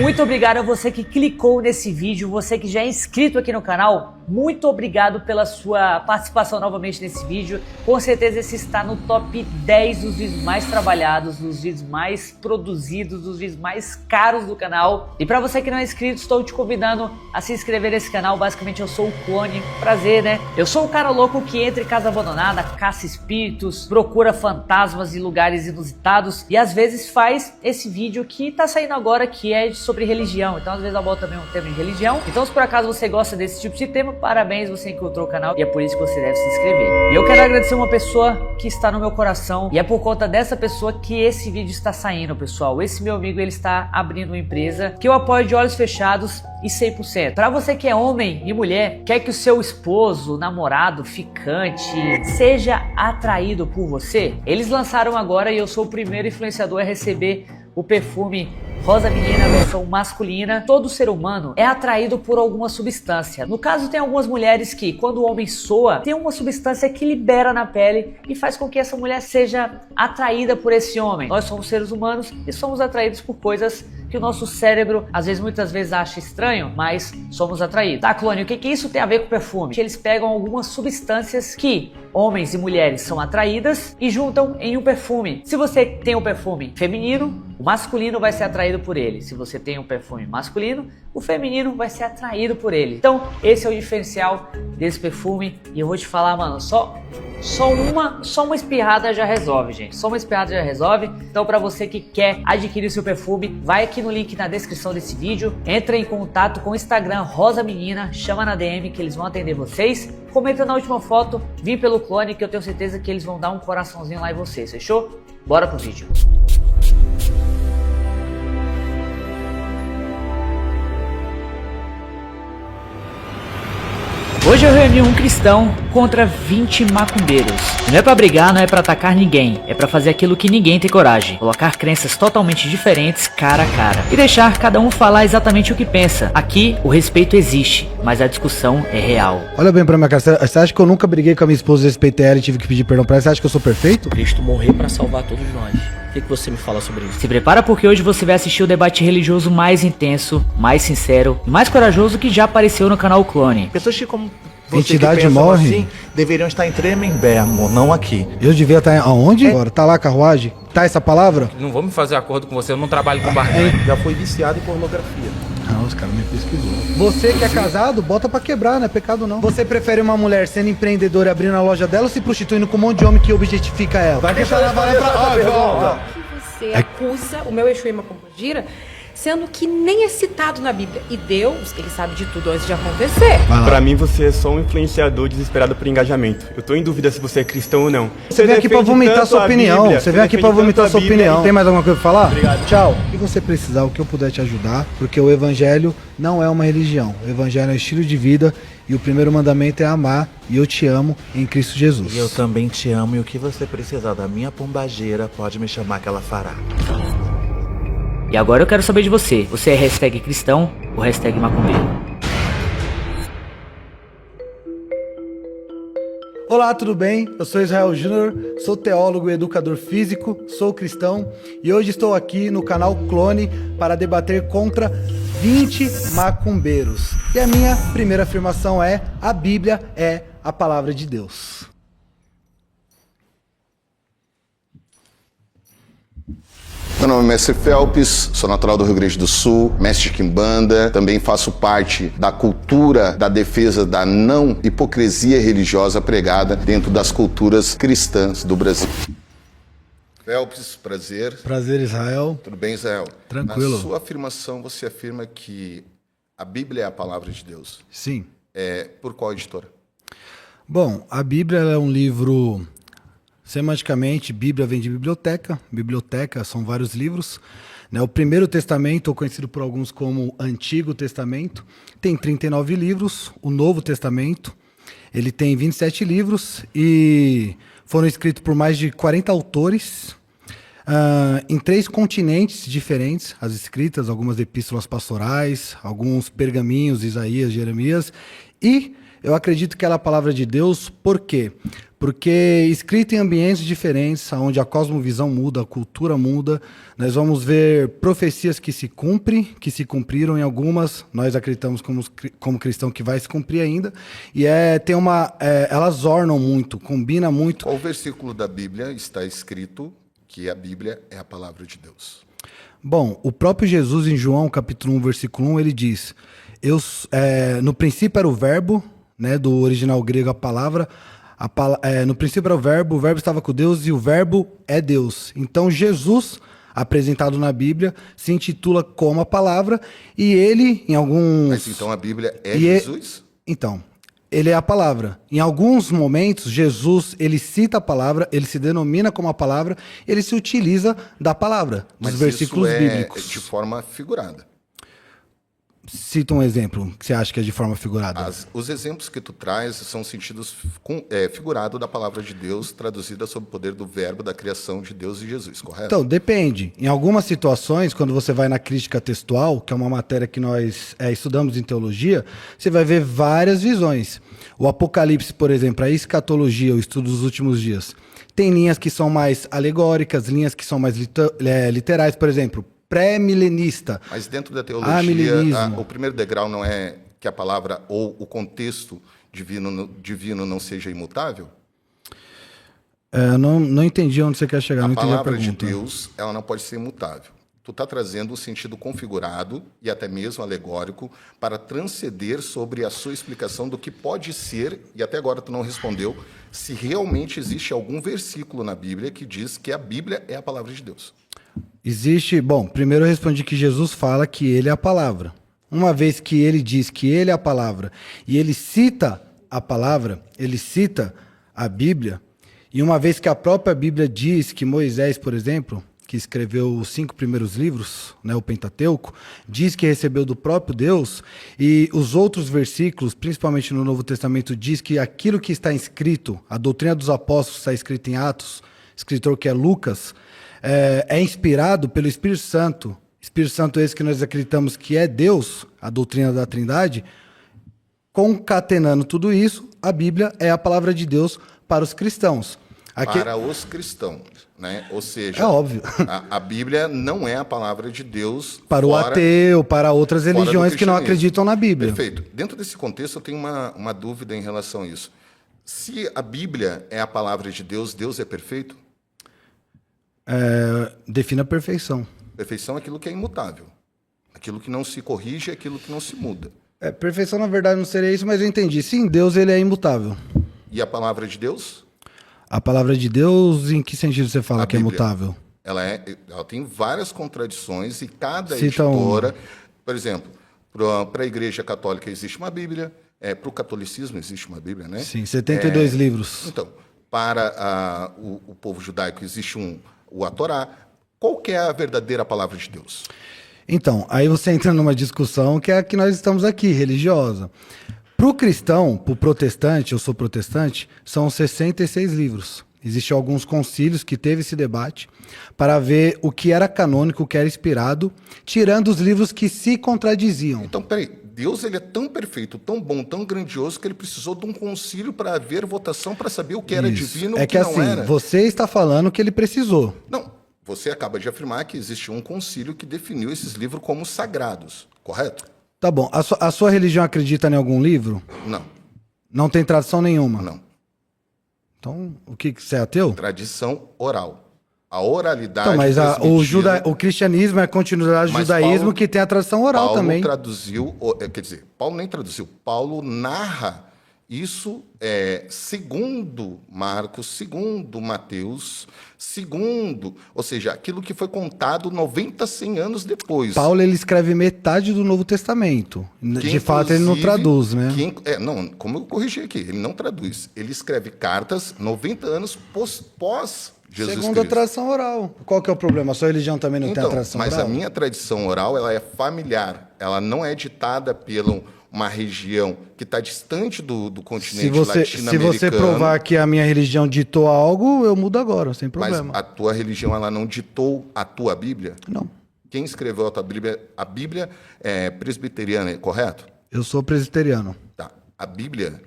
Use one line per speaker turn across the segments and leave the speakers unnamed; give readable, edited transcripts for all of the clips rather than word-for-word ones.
muito obrigado a você que clicou nesse vídeo, você que já é inscrito aqui no canal. Muito obrigado pela sua participação novamente nesse vídeo. Com certeza esse está no top 10 dos vídeos mais trabalhados, dos vídeos mais produzidos, dos vídeos mais caros do canal. E para você que não é inscrito, estou te convidando a se inscrever nesse canal. Basicamente eu sou o Clone, prazer, né? Eu sou o cara louco que entra em casa abandonada, caça espíritos, procura fantasmas em lugares inusitados e às vezes faz esse vídeo que tá saindo agora, que é sobre religião. Então às vezes eu boto também um tema de religião. Então se por acaso você gosta desse tipo de tema, parabéns, você encontrou o canal e é por isso que você deve se inscrever. E eu quero agradecer uma pessoa que está no meu coração e é por conta dessa pessoa que esse vídeo está saindo, pessoal. Esse meu amigo, ele está abrindo uma empresa que eu apoio de olhos fechados e 100%. Para você que é homem e mulher, quer que o seu esposo, namorado, ficante seja atraído por você, eles lançaram agora e eu sou o primeiro influenciador a receber o perfume Rosa Menina, versão masculina. Todo ser humano é atraído por alguma substância. No caso, tem algumas mulheres que, quando o homem soa, tem uma substância que libera na pele e faz com que essa mulher seja atraída por esse homem. Nós somos seres humanos e somos atraídos por coisas que o nosso cérebro, às vezes, muitas vezes acha estranho, mas somos atraídos. Tá, Clone, o que isso tem a ver com perfume? Eles pegam algumas substâncias que homens e mulheres são atraídas e juntam em um perfume. Se você tem um perfume feminino, o masculino vai ser atraído por ele. Se você tem um perfume masculino, o feminino vai ser atraído por ele. Então, esse é o diferencial desse perfume. E eu vou te falar, mano, só uma espirrada já resolve, gente. Só uma espirrada já resolve. Então, para você que quer adquirir o seu perfume, vai aqui no link na descrição desse vídeo. Entra em contato com o Instagram Rosa Menina, chama na DM que eles vão atender vocês. Comenta na última foto, vim pelo Clone, que eu tenho certeza que eles vão dar um coraçãozinho lá em vocês, fechou? Bora pro vídeo. Hoje eu reuni um cristão contra 20 macumbeiros. Não é pra brigar, não é pra atacar ninguém. É pra fazer aquilo que ninguém tem coragem. Colocar crenças totalmente diferentes cara a cara. E deixar cada um falar exatamente o que pensa. Aqui, o respeito existe, mas a discussão é real.
Olha bem pra minha cara, você acha que eu nunca briguei com a minha esposa, respeitei ela e tive que pedir perdão pra ela? Você acha que eu sou perfeito?
Cristo morreu pra salvar todos nós. O que você me fala sobre isso?
Se prepara porque hoje você vai assistir o debate religioso mais intenso, mais sincero e mais corajoso que já apareceu no canal Clone.
Pessoas que, como você,
Entidade
que pensam
morre.
assim, deveriam estar em Tremembé, não aqui.
Eu devia estar aonde? Agora, tá lá a carruagem? Tá essa palavra?
Não vou me fazer acordo com você, eu não trabalho com barganha.
Já foi viciado em pornografia.
Não, os caras me pesquisou. Você que é casado, bota pra quebrar, não é pecado não. Você prefere uma mulher sendo empreendedora e abrindo a loja dela ou se prostituindo com um monte de homem que objetifica ela? Vai deixar ela valer pra...
Você acusa o meu Exu Pombogira, sendo que nem é citado na Bíblia. E Deus, ele sabe de tudo antes de acontecer.
Pra mim, você é só um influenciador desesperado por engajamento. Eu tô em dúvida se você é cristão ou não.
Você vem aqui pra vomitar sua opinião. Você vem aqui pra vomitar sua opinião. Tem mais alguma coisa pra falar?
Obrigado.
Tchau. O que você precisar, o que eu puder te ajudar, porque o evangelho não é uma religião. O evangelho é um estilo de vida e o primeiro mandamento é amar e eu te amo em Cristo Jesus.
E eu também te amo e o que você precisar da minha pombageira, pode me chamar que ela fará.
E agora eu quero saber de você. Você é hashtag cristão ou hashtag macumbeiro?
Olá, tudo bem? Eu sou Israel Júnior, sou teólogo e educador físico, sou cristão e hoje estou aqui no canal Clone para debater contra 20 macumbeiros. E a minha primeira afirmação é: a Bíblia é a palavra de Deus.
Meu nome é Mestre Phelps, sou natural do Rio Grande do Sul, mestre de quimbanda, também faço parte da cultura da defesa da não hipocrisia religiosa pregada dentro das culturas cristãs do Brasil. Phelps, prazer.
Prazer, Israel.
Tudo bem, Israel?
Tranquilo.
Na sua afirmação, você afirma que a Bíblia é a palavra de Deus.
Sim.
Por qual editora?
Bom, a Bíblia é um livro... Semanticamente, Bíblia vem de biblioteca. Biblioteca são vários livros. Né? O Primeiro Testamento, ou conhecido por alguns como Antigo Testamento, tem 39 livros. O Novo Testamento, ele tem 27 livros e foram escritos por mais de 40 autores em 3 continentes diferentes, as escritas, algumas epístolas pastorais, alguns pergaminhos, Isaías, Jeremias, e eu acredito que ela é a palavra de Deus, por quê? Porque escrita em ambientes diferentes, onde a cosmovisão muda, a cultura muda, nós vamos ver profecias que se cumprem, que se cumpriram em algumas, nós acreditamos como cristão que vai se cumprir ainda, e elas ornam muito, combina muito.
Qual versículo da Bíblia está escrito que a Bíblia é a palavra de Deus?
Bom, o próprio Jesus em João, capítulo 1, versículo 1, ele diz, no princípio era o verbo, né, do original grego a palavra, no princípio era o verbo estava com Deus e o verbo é Deus. Então Jesus, apresentado na Bíblia, se intitula como a palavra e ele, em alguns...
Mas então a Bíblia é Jesus?
Então, ele é a palavra. Em alguns momentos, Jesus, ele cita a palavra, ele se denomina como a palavra, ele se utiliza da palavra, dos versículos bíblicos.
De forma figurada.
Cita um exemplo que você acha que é de forma figurada.
Os exemplos que tu traz são sentidos figurado da palavra de Deus, traduzida sob o poder do verbo da criação de Deus e Jesus, correto?
Então, depende. Em algumas situações, quando você vai na crítica textual, que é uma matéria que nós estudamos em teologia, você vai ver várias visões. O Apocalipse, por exemplo, a escatologia, o estudo dos últimos dias, tem linhas que são mais alegóricas, linhas que são mais literais, por exemplo, pré-milenista.
Mas dentro da teologia, o primeiro degrau não é que a palavra ou o contexto divino não seja imutável?
Não entendi onde você quer chegar, não entendi a pergunta.
A palavra de Deus, ela não pode ser imutável. Tu está trazendo um sentido configurado e até mesmo alegórico para transcender sobre a sua explicação do que pode ser, e até agora tu não respondeu, se realmente existe algum versículo na Bíblia que diz que a Bíblia é a palavra de Deus.
Existe... Bom, primeiro eu respondi que Jesus fala que ele é a palavra. Uma vez que ele diz que ele é a palavra e ele cita a palavra, ele cita a Bíblia, e uma vez que a própria Bíblia diz que Moisés, por exemplo, que escreveu os 5 primeiros livros, né, o Pentateuco, diz que recebeu do próprio Deus, e os outros versículos, principalmente no Novo Testamento, diz que aquilo que está escrito, a doutrina dos apóstolos está escrita em Atos, escritor que é Lucas, é inspirado pelo Espírito Santo. Espírito Santo esse que nós acreditamos que é Deus, a doutrina da Trindade. Concatenando tudo isso, a Bíblia é a palavra de Deus para os cristãos.
Para os cristãos, né? Ou seja,
é óbvio.
A Bíblia não é a palavra de Deus
para o ateu, para outras religiões que não acreditam na Bíblia.
Perfeito. Dentro desse contexto, eu tenho uma dúvida em relação a isso. Se a Bíblia é a palavra de Deus, Deus é perfeito?
Defina a perfeição.
Perfeição é aquilo que é imutável. Aquilo que não se corrige é aquilo que não se muda.
Perfeição, na verdade, não seria isso, mas eu entendi. Sim, Deus ele é imutável.
E a palavra de Deus?
A palavra de Deus, em que sentido você fala que é imutável?
Ela tem várias contradições e cada editora... Por exemplo, para a Igreja Católica existe uma Bíblia, para o catolicismo existe uma Bíblia, né?
Sim, 72 livros.
Então, para o povo judaico existe a Torá. Qual que é a verdadeira palavra de Deus?
Então, aí você entra numa discussão que é a que nós estamos aqui, religiosa. Para o cristão, para o protestante, eu sou protestante, são 66 livros. Existem alguns concílios que teve esse debate para ver o que era canônico, o que era inspirado, tirando os livros que se contradiziam.
Então, peraí, Deus ele é tão perfeito, tão bom, tão grandioso, que ele precisou de um concílio para haver votação para saber o que era divino e o que não era.
Você está falando que ele precisou.
Não, você acaba de afirmar que existe um concílio que definiu esses livros como sagrados, correto?
Tá bom. A sua religião acredita em algum livro?
Não.
Não tem tradição nenhuma?
Não.
Então, o que você é ateu?
Tradição oral. A oralidade.
Então, mas o cristianismo é a continuidade do judaísmo Paulo, que tem a tradição oral também.
Paulo traduziu, quer dizer, Paulo nem traduziu, Paulo narra isso segundo Marcos, segundo Mateus, ou seja, aquilo que foi contado 90, 100 anos depois.
Paulo ele escreve metade do Novo Testamento. De fato, ele não traduz, né?
Não, como eu corrigi aqui, ele não traduz. Ele escreve cartas 90 anos pós Jesus
Segundo
Cristo.
A tradição oral. Qual que é o problema? A sua religião também não tem a tradição oral?
Mas a minha tradição oral ela é familiar. Ela não é ditada pela uma região que está distante do continente latino-americano.
Se você provar que a minha religião ditou algo, eu mudo agora, sem problema.
Mas a tua religião ela não ditou a tua Bíblia?
Não.
Quem escreveu a tua Bíblia? A Bíblia é presbiteriana, correto?
Eu sou presbiteriano.
Tá. A Bíblia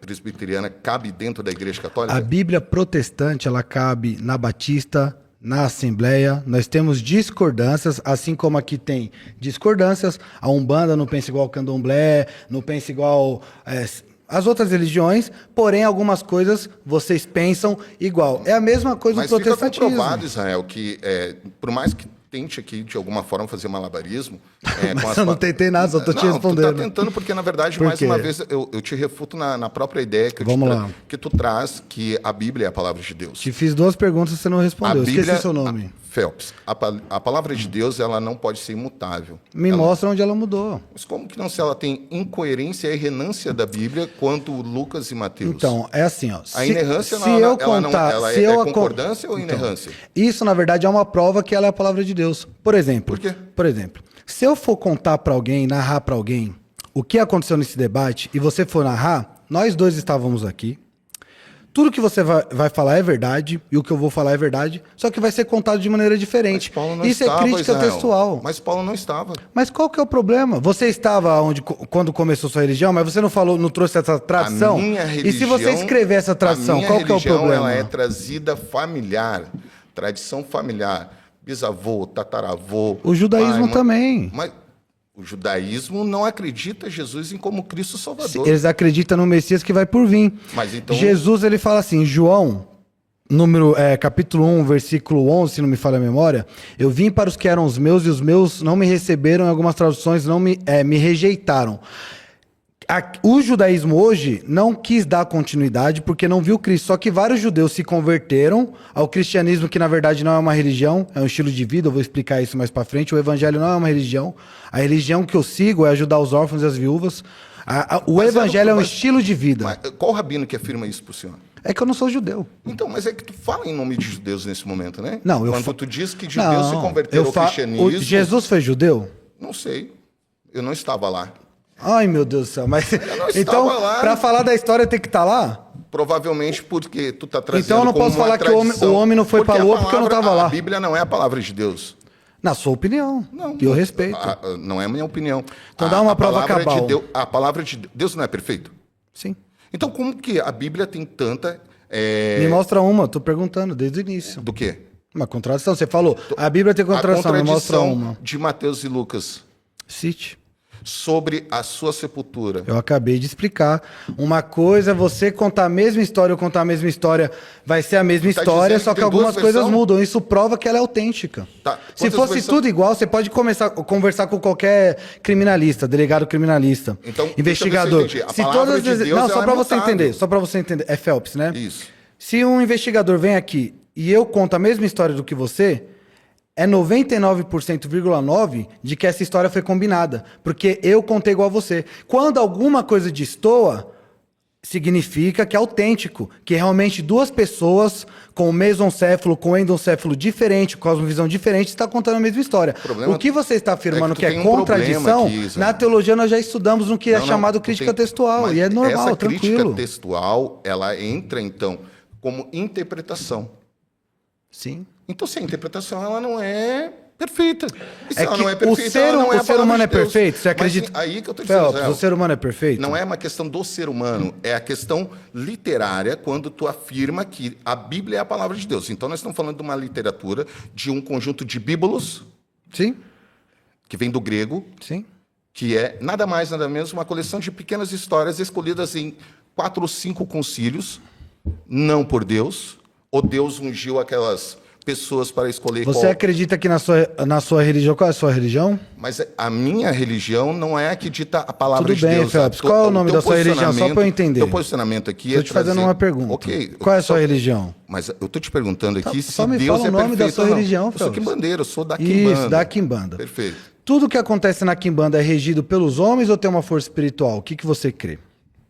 presbiteriana cabe dentro da Igreja Católica?
A Bíblia protestante, ela cabe na Batista, na Assembleia. Nós temos discordâncias, assim como aqui tem discordâncias. A Umbanda não pensa igual o Candomblé, não pensa igual as outras religiões, porém algumas coisas vocês pensam igual. É a mesma coisa do protestantismo.
Mas fica comprovado, Israel, que por mais que tente aqui, de alguma forma, fazer malabarismo...
Mas eu não tentei nada, só estou te respondendo.
Tu tá tentando porque, na verdade, mais uma vez, eu te refuto na própria ideia que tu traz, que a Bíblia é a palavra de Deus.
Te fiz 2 perguntas e você não respondeu. Esqueci seu nome.
Phelps, a palavra de Deus, ela não pode ser imutável.
Mostra onde ela mudou.
Mas como que não, se ela tem incoerência e renância da Bíblia quanto Lucas e Mateus?
Então, é assim, ó.
A inerrância ela é concordância ou inerrância?
Isso, na verdade, é uma prova que ela é a palavra de Deus. Por exemplo.
Por quê?
Por exemplo, se eu for contar para alguém, narrar para alguém o que aconteceu nesse debate e você for narrar, nós dois estávamos aqui. Tudo que você vai falar é verdade, e o que eu vou falar é verdade, só que vai ser contado de maneira diferente. Isso é crítica
Israel.
textual.
Mas Paulo não estava.
Mas qual que é o problema? Você estava quando começou sua religião, mas você não falou, não trouxe essa tradição?
A minha religião,
e se você escrever essa tradição, qual que é o problema?
Ela é trazida familiar, tradição familiar, bisavô, tataravô.
O judaísmo também.
Mas o judaísmo não acredita Jesus em como Cristo Salvador.
Eles acreditam no Messias que vai por vir.
Mas então...
Jesus, ele fala assim, João, capítulo 1, versículo 11, se não me falha a memória, eu vim para os que eram os meus e os meus não me receberam, em algumas traduções não me rejeitaram. O judaísmo hoje não quis dar continuidade porque não viu Cristo. Só que vários judeus se converteram ao cristianismo, que na verdade não é uma religião, é um estilo de vida. Eu vou explicar isso mais pra frente. O evangelho não é uma religião. A religião que eu sigo é ajudar os órfãos e as viúvas. O evangelho é um estilo de vida.
Mas qual rabino que afirma isso pro senhor?
É que eu não sou judeu.
Então, mas é que tu fala em nome de judeus nesse momento, né?
Não,
Quando tu diz que judeus se converteram ao cristianismo...
Jesus foi judeu?
Não sei. Eu não estava lá.
Ai, meu Deus do céu, mas... Então, para falar da história, tem que estar lá?
Provavelmente porque tu tá trazendo
então eu não posso falar que o homem não foi para a lua porque eu não estava lá.
A Bíblia não é a palavra de Deus.
Na sua opinião. Não, e eu respeito.
Não é a minha opinião.
Então dá uma prova cabal.
A palavra de Deus não é perfeito?
Sim.
Então como que a Bíblia tem tanta...
Me mostra uma, tô perguntando desde o início.
Do quê?
Uma contradição. Você falou, a Bíblia tem contradição, me mostra uma.
De Mateus e Lucas.
Cite.
Sobre a sua sepultura.
Eu acabei de explicar. Uma coisa é você contar a mesma história, eu contar a mesma história, vai ser a mesma história, só que algumas coisas mudam. Isso prova que ela é autêntica.
Tá.
Se fosse tudo igual, você pode conversar com qualquer criminalista, delegado criminalista,
então,
investigador.
Se todas de Deus,
não, só para você entender, só para você entender. É Phelps, né?
Isso.
Se um investigador vem aqui e eu conto a mesma história do que você, é 99,9% de que essa história foi combinada. Porque eu contei igual a você. Quando alguma coisa destoa, significa que é autêntico. Que realmente duas pessoas com o mesoncéfalo, com o endoncéfalo diferente, com cosmovisão diferente, estão contando a mesma história. O que você está afirmando que é contradição, na teologia nós já estudamos no que é chamado crítica textual. E é normal, tranquilo. Essa
crítica textual, ela entra, então, como interpretação.
Sim.
Então, se a interpretação ela não é perfeita. E se
ela não é perfeita, o ser humano é perfeito? Você acredita?
Mas, aí que eu tô dizendo,
Phelps, o ser humano é perfeito?
Não é uma questão do ser humano, é a questão literária, quando tu afirma que a Bíblia é a palavra de Deus. Então, nós estamos falando de uma literatura, de um conjunto de bíbulos.
Sim.
Que vem do grego.
Sim.
Que é nada mais, nada menos, uma coleção de pequenas histórias escolhidas em 4 ou 5 concílios, não por Deus. Ou Deus ungiu aquelas pessoas para escolher
Você acredita que na sua religião, qual é a sua religião?
Mas a minha religião não é a que dita a palavra
de Deus. Tudo bem, Phelps. Qual é o nome da sua religião? Só para eu entender.
Teu posicionamento aqui
Estou te fazendo uma pergunta.
Ok.
Qual é a sua religião?
Mas eu estou te perguntando aqui se
só me
Deus
fala o nome da sua religião,
Phelps. Eu sou quimbandeiro, eu sou da Quimbanda.
Isso, da Quimbanda.
Perfeito.
Tudo que acontece na Quimbanda é regido pelos homens ou tem uma força espiritual? O que você crê?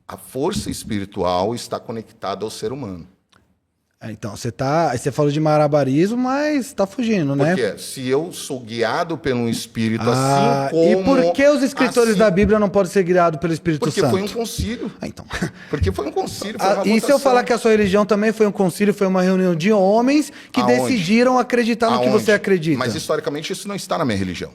A força espiritual está conectada ao ser humano.
Então, você falou de marabarismo, mas está fugindo, né?
Porque se eu sou guiado pelo Espírito, assim como...
E por que os escritores da Bíblia não podem ser guiados pelo Espírito Santo?
Porque foi um concílio.
Então.
Porque foi um concílio, foi uma
E se eu falar que a sua religião também foi um concílio, foi uma reunião de homens que decidiram acreditar no que você acredita?
Mas historicamente isso não está na minha religião.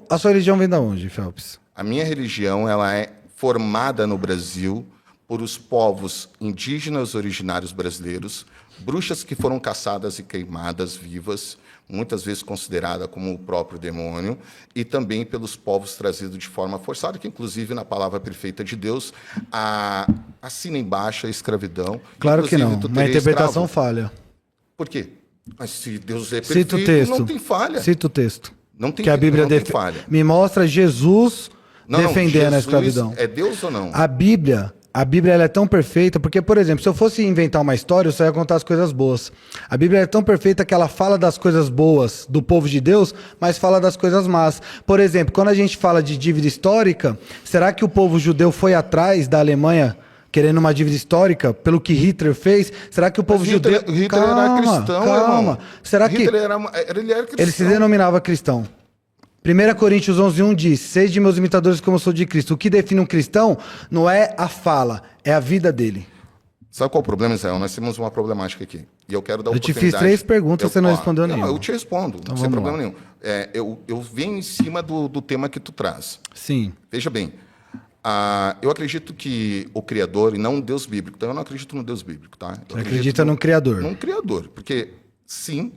A sua religião vem de onde, Phelps?
A minha religião, ela é formada no Brasil por os povos indígenas originários brasileiros, bruxas que foram caçadas e queimadas vivas, muitas vezes considerada como o próprio demônio, e também pelos povos trazidos de forma forçada, que inclusive na palavra perfeita de Deus assina embaixo a escravidão.
Claro que
Inclusive,
não,
tu
uma
teria
interpretação
escravo.
falha.
Por quê? Mas se Deus é
Cita o
perfeito,
texto.
não tem falha.
Cita o texto.
Não tem,
Que a Bíblia
não tem falha.
me mostra Jesus defendendo a
Jesus
escravidão.
é Deus ou não?
A Bíblia ela é tão perfeita, porque, por exemplo, se eu fosse inventar uma história, eu só ia contar as coisas boas. A Bíblia é tão perfeita que ela fala das coisas boas do povo de Deus, mas fala das coisas más. Por exemplo, quando a gente fala de dívida histórica, será que o povo judeu foi atrás da Alemanha querendo uma dívida histórica pelo que Hitler fez? Será que o povo judeu...
Hitler era cristão,
calma.
irmão.
Será que
Hitler ele era cristão.
ele se denominava cristão? 1 Coríntios 11:1 diz: "Sede meus imitadores como eu sou de Cristo." O que define um cristão não é a fala, é a vida dele.
Sabe qual é o problema, Israel? Nós temos uma problemática aqui. E eu quero dar
Eu te
oportunidade.
fiz 3 perguntas, você não respondeu nenhuma.
Eu te respondo,
Então
sem
vamos
problema
lá.
nenhum. Eu venho em cima do tema que tu traz.
Sim.
Veja bem, eu acredito que o Criador, e não um Deus bíblico, então eu não acredito no Deus bíblico, tá? Eu
Você acredita num Criador?
Num Criador, porque sim,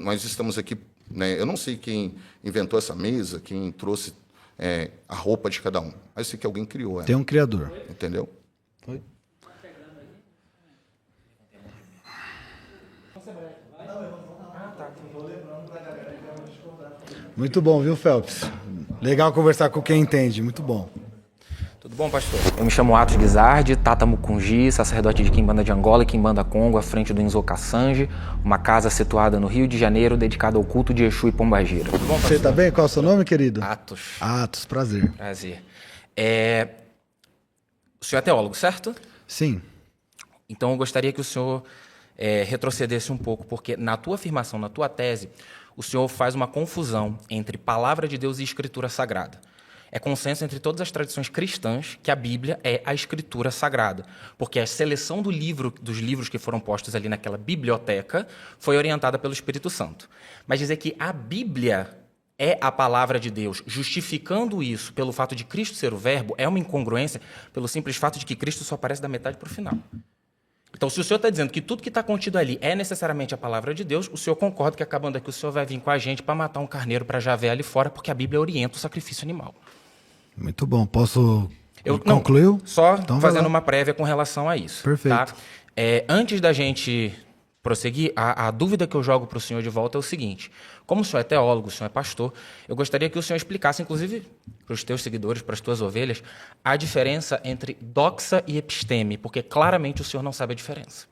nós estamos aqui, né, eu não sei quem inventou essa mesa, quem trouxe a roupa de cada um, mas eu sei que alguém criou ela.
Tem um Criador.
Entendeu?
Foi. Muito bom, viu, Phelps? Legal conversar com quem entende, muito bom.
Tudo bom, pastor? Eu me chamo Atos Guizardi, Tata Mukunji, sacerdote de Quimbanda de Angola e Quimbanda Congo, à frente do Inzoca Sanji, uma casa situada no Rio de Janeiro, dedicada ao culto de Exu e Pombagira. Tudo bom, pastor?
Você tá bem? Qual é o seu nome, querido?
Atos.
Atos, prazer.
Prazer. O senhor é teólogo, certo?
Sim.
Então eu gostaria que o senhor retrocedesse um pouco, porque na tua afirmação, na tua tese, o senhor faz uma confusão entre palavra de Deus e escritura sagrada. É consenso entre todas as tradições cristãs que a Bíblia é a escritura sagrada, porque a seleção dos livros que foram postos ali naquela biblioteca foi orientada pelo Espírito Santo. Mas dizer que a Bíblia é a palavra de Deus, justificando isso pelo fato de Cristo ser o verbo, é uma incongruência pelo simples fato de que Cristo só aparece da metade para o final. Então, se o senhor está dizendo que tudo que está contido ali é necessariamente a palavra de Deus, o senhor concorda que, acabando aqui, o senhor vai vir com a gente para matar um carneiro para Javé ali fora, porque a Bíblia orienta o sacrifício animal.
Muito bom. Posso
Não,
concluir?
só
Então vai
fazendo
lá.
uma prévia com relação a isso.
Perfeito.
Tá? Antes da gente prosseguir, a dúvida que eu jogo para o senhor de volta é o seguinte: como o senhor é teólogo, o senhor é pastor, eu gostaria que o senhor explicasse, inclusive para os teus seguidores, para as tuas ovelhas, a diferença entre doxa e episteme, porque claramente o senhor não sabe a diferença.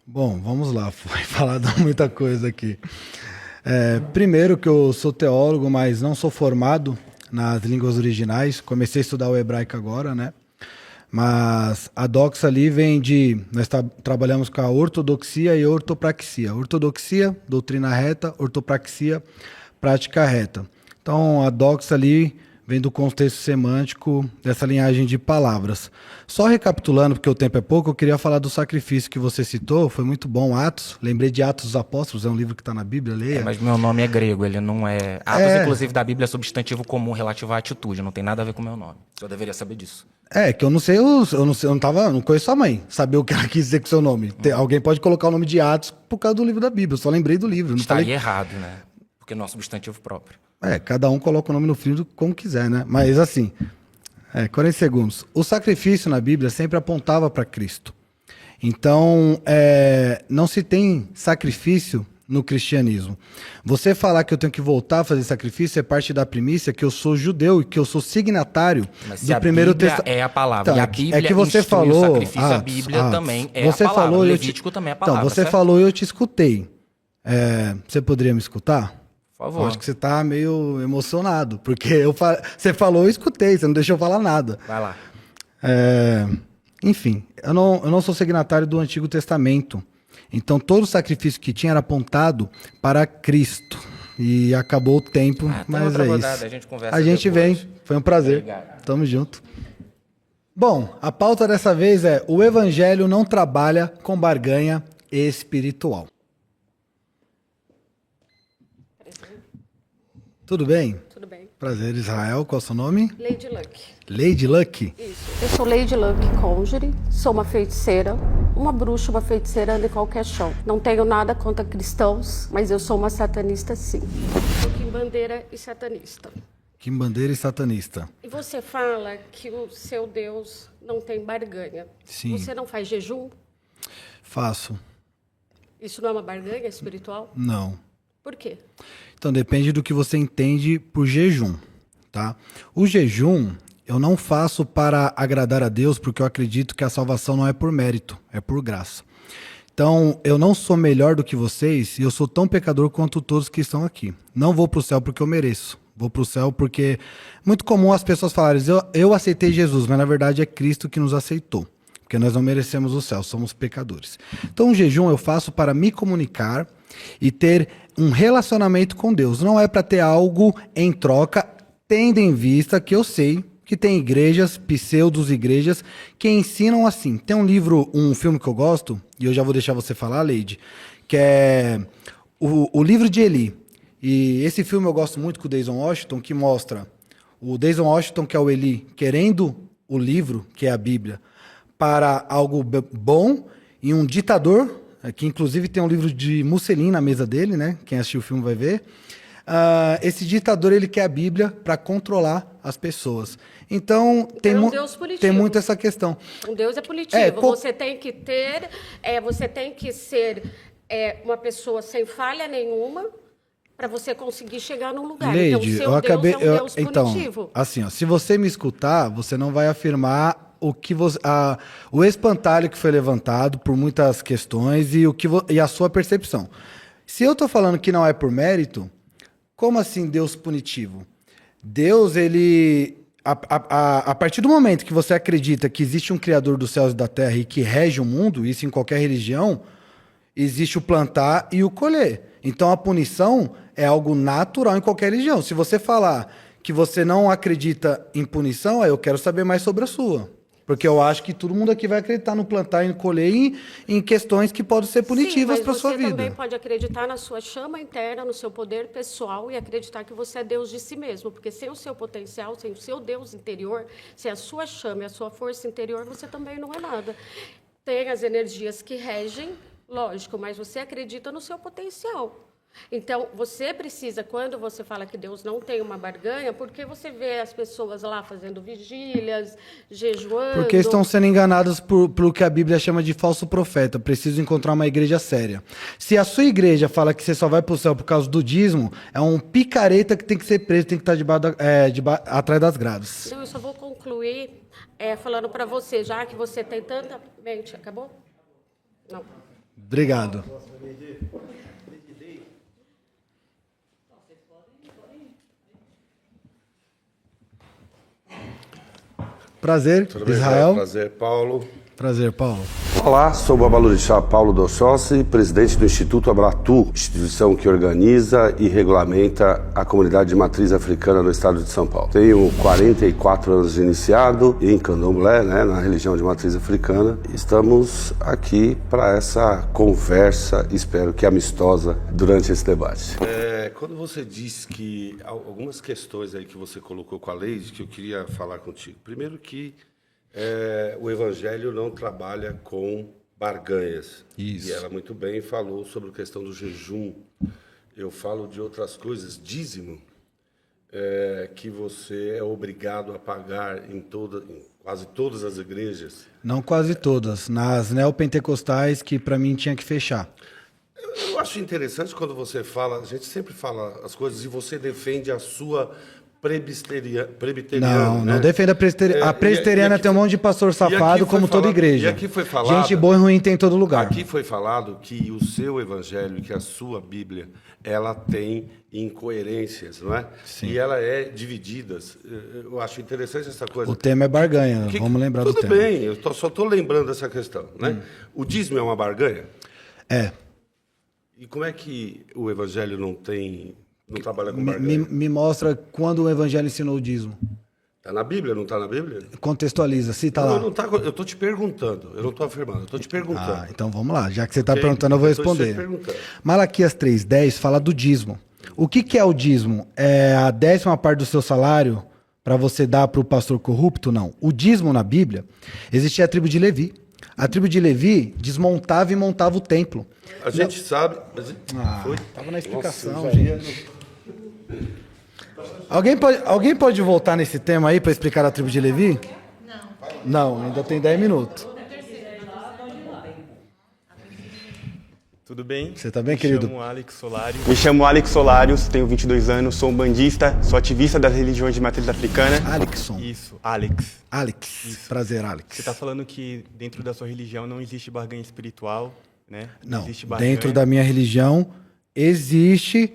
Bom, vamos lá. Foi falado muita coisa aqui. Primeiro que eu sou teólogo, mas não sou formado nas línguas originais. Comecei a estudar o hebraico agora, né? Mas a doxa ali vem de... Nós trabalhamos com a ortodoxia e ortopraxia. Ortodoxia, doutrina reta. Ortopraxia, prática reta. Então, a doxa ali vem do contexto semântico dessa linhagem de palavras. Só recapitulando, porque o tempo é pouco, eu queria falar do sacrifício que você citou. Foi muito bom, Atos. Lembrei de Atos dos Apóstolos, é um livro que está na Bíblia, leia.
Mas meu nome é grego, ele não é... Atos, inclusive, da Bíblia é substantivo comum relativo à atitude, não tem nada a ver com o meu nome. O senhor deveria saber disso.
Que eu não sei, não conheço sua mãe, saber o que ela quis dizer com o seu nome. Alguém pode colocar o nome de Atos por causa do livro da Bíblia, eu só lembrei do livro. Não
Estaria
falei...
errado, né? Porque não é um substantivo próprio.
Cada um coloca o nome no livro como quiser, né? Mas assim, 40 segundos. O sacrifício na Bíblia sempre apontava para Cristo. Então, não se tem sacrifício no cristianismo. Você falar que eu tenho que voltar a fazer sacrifício é parte da premissa que eu sou judeu e que eu sou signatário do primeiro texto.
É a palavra.
Então,
e a Bíblia
que você
instrui
falou,
o sacrifício, a Bíblia também é
você
a palavra.
Falou,
Levítico também é a palavra.
Então, você
certo?
falou e eu te escutei. Você poderia me escutar?
Por favor.
Eu acho que você tá meio emocionado, porque você falou e eu escutei, você não deixou eu falar nada.
Vai lá.
Enfim, eu não sou signatário do Antigo Testamento. Então, todo o sacrifício que tinha era apontado para Cristo. E acabou o tempo, mas
outra
é
rodada,
isso.
a gente conversa
A gente
depois.
vem, foi um prazer.
Obrigado.
Tamo junto. Bom, a pauta dessa vez é: o evangelho não trabalha com barganha espiritual. Tudo bem?
Tudo bem.
Prazer, Israel. Qual é o seu nome?
Lady Luck.
Lady Luck?
Isso. Eu sou Lady Luck Conjure, sou uma feiticeira, uma bruxa, uma feiticeira de qualquer chão. Não tenho nada contra cristãos, mas eu sou uma satanista sim. Sou quimbandeira e satanista.
Quimbandeira e satanista.
E você fala que o seu Deus não tem barganha.
Sim.
Você não faz jejum?
Faço.
Isso não é uma barganha espiritual?
Não.
Por quê?
Então, depende do que você entende por jejum, tá? O jejum, eu não faço para agradar a Deus, porque eu acredito que a salvação não é por mérito, é por graça. Então, eu não sou melhor do que vocês e eu sou tão pecador quanto todos que estão aqui. Não vou para o céu porque eu mereço. Vou para o céu porque é muito comum as pessoas falarem, eu aceitei Jesus, mas na verdade é Cristo que nos aceitou. Porque nós não merecemos o céu, somos pecadores. Então, o jejum eu faço para me comunicar e ter um relacionamento com Deus. Não é para ter algo em troca, tendo em vista que eu sei que tem igrejas, pseudos-igrejas, que ensinam assim. Tem um livro, um filme que eu gosto, e eu já vou deixar você falar, Leide, que é o livro de Eli. E esse filme eu gosto muito com o Denzel Washington, que mostra o Denzel Washington, que é o Eli, querendo o livro, que é a Bíblia, para algo bom, e um ditador, que inclusive tem um livro de Mussolini na mesa dele, né? Quem assistiu o filme vai ver. Esse ditador, ele quer a Bíblia para controlar as pessoas. Então, tem muito essa questão.
Um Deus é punitivo. Você tem que ter, você tem que ser uma pessoa sem falha nenhuma para você conseguir chegar num lugar.
Leide,
então, seu Deus é um Deus punitivo.
Então, assim, ó, se você me escutar, você não vai afirmar o espantalho que foi levantado por muitas questões e a sua percepção. Se eu estou falando que não é por mérito, como assim Deus punitivo? Deus, ele... A partir do momento que você acredita que existe um Criador dos céus e da terra e que rege o mundo, isso em qualquer religião, existe o plantar e o colher. Então a punição é algo natural em qualquer religião. Se você falar que você não acredita em punição, eu quero saber mais sobre a sua. Porque eu acho que todo mundo aqui vai acreditar no plantar e no colher em questões que podem ser punitivas para a sua vida.
Você também pode acreditar na sua chama interna, no seu poder pessoal e acreditar que você é Deus de si mesmo. Porque sem o seu potencial, sem o seu Deus interior, sem a sua chama e a sua força interior, você também não é nada. Tem as energias que regem, lógico, mas você acredita no seu potencial. Então, você precisa, quando você fala que Deus não tem uma barganha, porque você vê as pessoas lá fazendo vigílias, jejuando...
Porque estão sendo enganadas pelo que a Bíblia chama de falso profeta. Preciso encontrar uma igreja séria. Se a sua igreja fala que você só vai para o céu por causa do dízimo, é um picareta que tem que ser preso, tem que estar atrás das grades.
Então, eu só vou concluir falando para você, já que você tem tanta mente... Acabou? Não.
Obrigado. Prazer, Israel.
Prazer, Paulo.
Prazer, Paulo.
Olá, sou o Babalorixá Paulo Dossossi, presidente do Instituto Abratu, instituição que organiza e regulamenta a comunidade de matriz africana no estado de São Paulo. Tenho 44 anos de iniciado em Candomblé, na religião de matriz africana. Estamos aqui para essa conversa, espero que amistosa, durante esse debate.
Quando você disse que algumas questões aí que você colocou com a Leide, que eu queria falar contigo. Primeiro que o Evangelho não trabalha com barganhas.
Isso.
E ela muito bem falou sobre a questão do jejum. Eu falo de outras coisas, dízimo, que você é obrigado a pagar em quase todas as igrejas.
Não quase todas. Nas neopentecostais, que para mim tinha que fechar.
Eu acho interessante quando você fala, a gente sempre fala as coisas e você defende a sua presbiteriana.
Não defenda a presbiteriana. A presbiteriana tem um monte de pastor safado, como toda igreja.
E aqui foi falado,
gente boa e ruim tem em todo lugar.
Aqui foi falado que o seu evangelho, que a sua Bíblia, ela tem incoerências, não é?
Sim.
E ela é dividida. Eu acho interessante essa coisa.
O tema é barganha, vamos lembrar do tema.
Tudo bem, eu só estou lembrando essa questão, né? O dízimo é uma barganha?
É.
E como é que o evangelho não trabalha com barganha?
Me mostra quando o evangelho ensinou o dízimo.
Está na Bíblia, não está na Bíblia?
Contextualiza, cita lá.
Eu estou te perguntando, eu não estou afirmando, eu estou te perguntando.
Então vamos lá, já que você está perguntando, eu vou responder. Malaquias 3:10 fala do dízimo. O que é o dízimo? É a 10ª parte do seu salário para você dar para o pastor corrupto? Não. O dízimo na Bíblia, existia a tribo de Levi. A tribo de Levi desmontava e montava o templo.
A gente sabe...
Tava na explicação,
Nossa,
gente. Alguém pode voltar nesse tema aí para explicar a tribo de Levi? Não, ainda tem 10 minutos.
Tudo bem?
Você tá bem, querido?
Me chamo Alex Solarius, tenho 22 anos, sou um bandista, sou ativista das religiões de matriz africana.
Alexson.
Isso, Alex.
Alex.
Isso.
Prazer, Alex.
Você está falando que dentro da sua religião não existe barganha espiritual, né?
Não,
existe barganha.
dentro da minha religião existe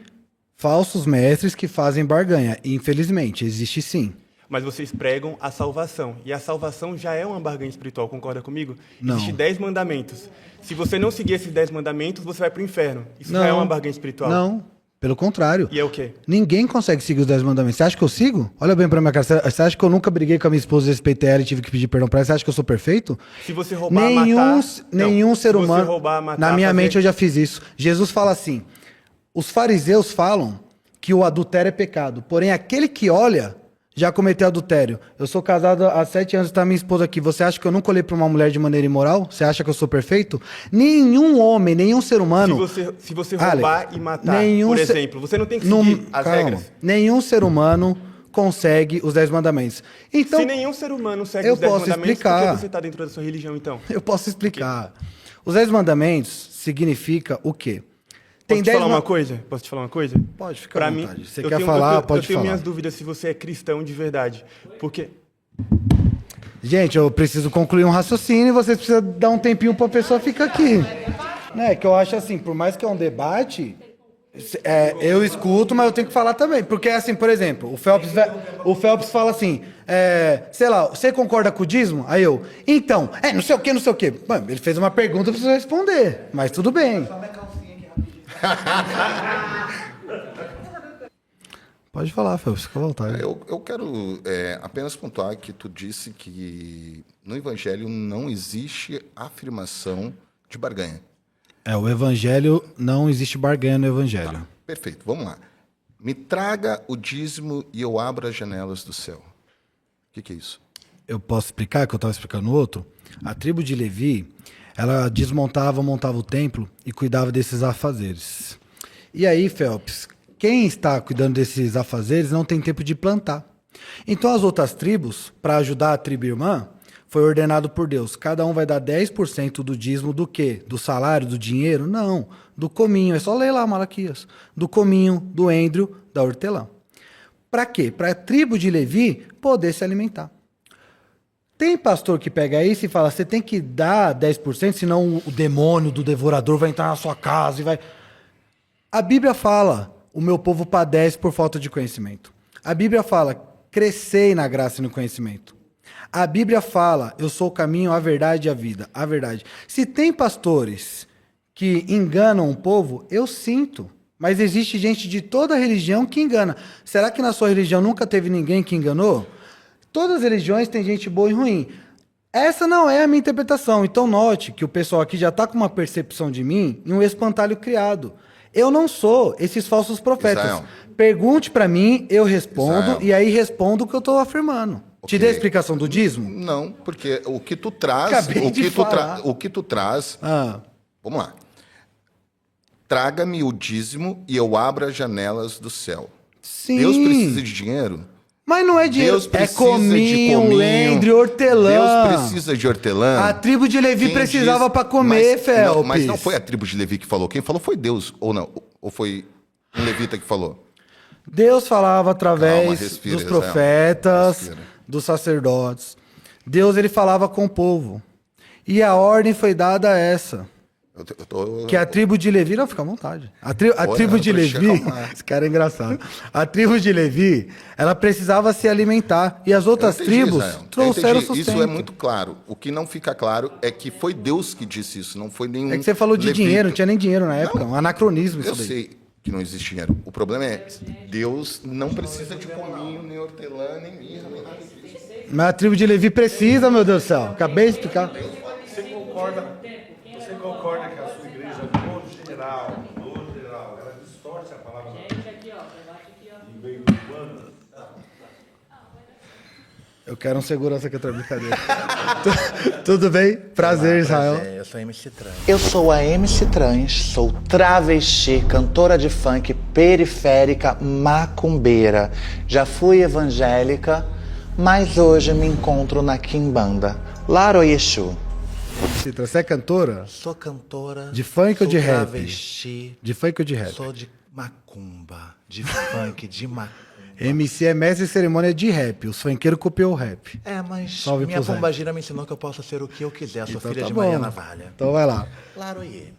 falsos mestres que fazem barganha. Infelizmente, existe sim.
Mas vocês pregam a salvação. E a salvação já é uma barganha espiritual, concorda comigo?
Não.
Existem 10 mandamentos. Se você não seguir esses 10 mandamentos, você vai para o inferno. Isso
Não.
já é uma barganha espiritual?
Não, pelo contrário.
E é o quê?
Ninguém consegue seguir os 10 mandamentos. Você acha que eu sigo? Olha bem pra minha cara. Você acha que eu nunca briguei com a minha esposa, respeitei ela e tive que pedir perdão pra ela? Você acha que eu sou perfeito?
Se você roubar,
Nenhum
matar...
ser
se
humano...
Você roubar, matar,
na minha
fazer...
mente eu já fiz isso. Jesus fala assim, os fariseus falam que o adultério é pecado, porém aquele que olha já cometeu adultério. Eu sou casado há 7 anos e tá minha esposa aqui. Você acha que eu nunca olhei pra uma mulher de maneira imoral? Você acha que eu sou perfeito? Nenhum homem, nenhum ser humano...
Se você roubar
Alex,
e matar, por exemplo, você não tem que seguir as regras.
Nenhum ser humano consegue os 10 mandamentos. Então,
se nenhum ser humano segue os 10 mandamentos, por que você está dentro da sua religião, então?
Eu posso explicar. Os 10 mandamentos significa o quê?
Posso te falar uma coisa? Posso te falar uma coisa?
Pode, fica à vontade. Você
eu
quer
tenho,
falar,
eu
pode
tenho
falar.
minhas dúvidas se você é cristão de verdade. Porque...
Gente, eu preciso concluir um raciocínio e vocês precisam dar um tempinho pra pessoa ficar aqui. Né? Que eu acho assim, por mais que é um debate, eu escuto, mas eu tenho que falar também. Porque assim, por exemplo, o Phelps fala assim, sei lá, você concorda com o dízimo? Aí eu, então, não sei o que, não sei o que. Mano, ele fez uma pergunta, eu preciso responder, mas tudo bem. Pode falar, Phelps, fica à vontade.
Eu quero apenas pontuar que tu disse que no Evangelho não existe afirmação de barganha.
O Evangelho, não existe barganha no Evangelho.
Tá, perfeito, vamos lá. Me traga o dízimo e eu abro as janelas do céu. O que é isso?
Eu posso explicar, que eu estava explicando no outro? A tribo de Levi, ela desmontava, montava o templo e cuidava desses afazeres. E aí, Phelps, quem está cuidando desses afazeres não tem tempo de plantar. Então as outras tribos, para ajudar a tribo irmã, foi ordenado por Deus. Cada um vai dar 10% do dízimo do quê? Do salário, do dinheiro? Não, do cominho. É só ler lá, Malaquias. Do cominho, do endrio, da hortelã. Para quê? Para a tribo de Levi poder se alimentar. Tem pastor que pega isso e fala, você tem que dar 10%, senão o demônio do devorador vai entrar na sua casa e vai... A Bíblia fala, o meu povo padece por falta de conhecimento. A Bíblia fala, crescei na graça e no conhecimento. A Bíblia fala, eu sou o caminho, a verdade e a vida. A verdade. Se tem pastores que enganam o povo, eu sinto. Mas existe gente de toda religião que engana. Será que na sua religião nunca teve ninguém que enganou? Todas as religiões têm gente boa e ruim. Essa não é a minha interpretação. Então note que o pessoal aqui já está com uma percepção de mim em um espantalho criado. Eu não sou esses falsos profetas.
Israel.
Pergunte para mim, eu respondo,
Israel.
E aí respondo o que eu estou afirmando.
Okay.
Te dei a explicação do dízimo?
Não, porque o que tu traz... o que tu traz... Vamos lá. Traga-me o dízimo e eu abro as janelas do céu.
Sim.
Deus precisa de dinheiro?
Mas não é dinheiro,
Deus precisa
é cominho, endrio, hortelã.
Deus precisa de hortelã.
A tribo de Levi precisava para comer, Phelps.
Mas não foi a tribo de Levi que falou. Quem falou foi Deus, ou não? Ou foi um levita que falou?
Deus falava através dos profetas, dos sacerdotes. Deus, ele falava com o povo. E a ordem foi dada a essa. Que a tribo de Levi... Não, fica à vontade. A tribo de Levi... Esse cara é engraçado. A tribo de Levi, ela precisava se alimentar. E as outras tribos trouxeram sustento.
Isso é muito claro. O que não fica claro é que foi Deus que disse isso, não foi nenhum...
É que você falou de dinheiro, não tinha nem dinheiro na época. Um anacronismo isso daí.
Eu sei que não existe dinheiro. O problema é Deus não precisa de cominho, nem hortelã, nem mirra, nem nada disso.
Mas a tribo de Levi precisa, meu Deus do céu. Acabei de explicar.
Você concorda que a sua igreja, no geral, ela distorce a palavra de Deus?
Eu quero um segurança que eu tô brincadeira. Tudo bem? Prazer, Israel.
Eu sou MC Trans. Eu sou a MC Trans, sou travesti, cantora de funk, periférica, macumbeira. Já fui evangélica, mas hoje me encontro na Quimbanda. Laro Yeshu.
Citra, você é cantora?
Sou cantora.
De funk ou de rap?
Travesti.
De funk ou de rap?
Sou de macumba, de funk, de macumba.
MC é mestre de cerimônia de rap. Os funkeiros copiou o rap.
Mas
Salve
minha
pros rap.
pombagira me ensinou que eu posso ser o que eu quiser. Sou
Então
filha
tá
de
bom.
Maria Navalha.
Então vai lá.
Laroie.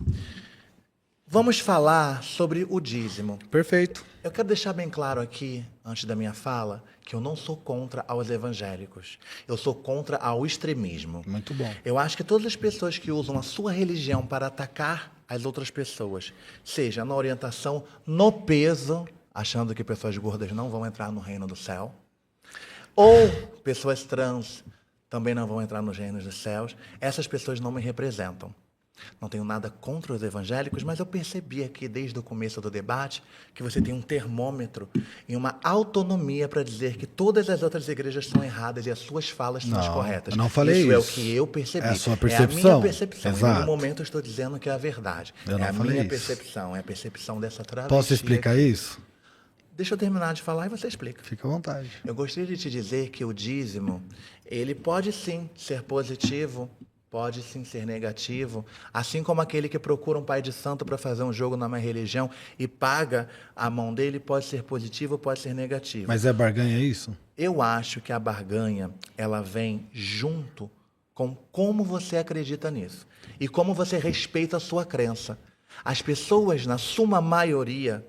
Vamos falar sobre o dízimo.
Perfeito.
Eu quero deixar bem claro aqui, antes da minha fala, que eu não sou contra aos evangélicos. Eu sou contra ao extremismo.
Muito bom.
Eu acho que todas as pessoas que usam a sua religião para atacar as outras pessoas, seja na orientação, no peso, achando que pessoas gordas não vão entrar no reino do céu, ou pessoas trans também não vão entrar nos reinos dos céus, essas pessoas não me representam. Não tenho nada contra os evangélicos, mas eu percebi aqui desde o começo do debate que você tem um termômetro e uma autonomia para dizer que todas as outras igrejas são erradas e as suas falas são as corretas.
Eu não falei isso.
Isso é o que eu percebi.
É a sua
percepção. É a minha percepção.
Exato.
E no momento eu estou dizendo que é a verdade.
Eu não
é a
falei
minha
isso.
percepção, é a percepção dessa travesti.
Posso explicar isso?
Deixa eu terminar de falar e você explica.
Fica à vontade.
Eu gostaria de te dizer que o dízimo, ele pode sim ser positivo, pode sim ser negativo, assim como aquele que procura um pai de santo para fazer um jogo na minha religião e paga a mão dele, pode ser positivo, pode ser negativo.
Mas é barganha isso?
Eu acho que a barganha, ela vem junto com como você acredita nisso e como você respeita a sua crença. As pessoas, na suma maioria,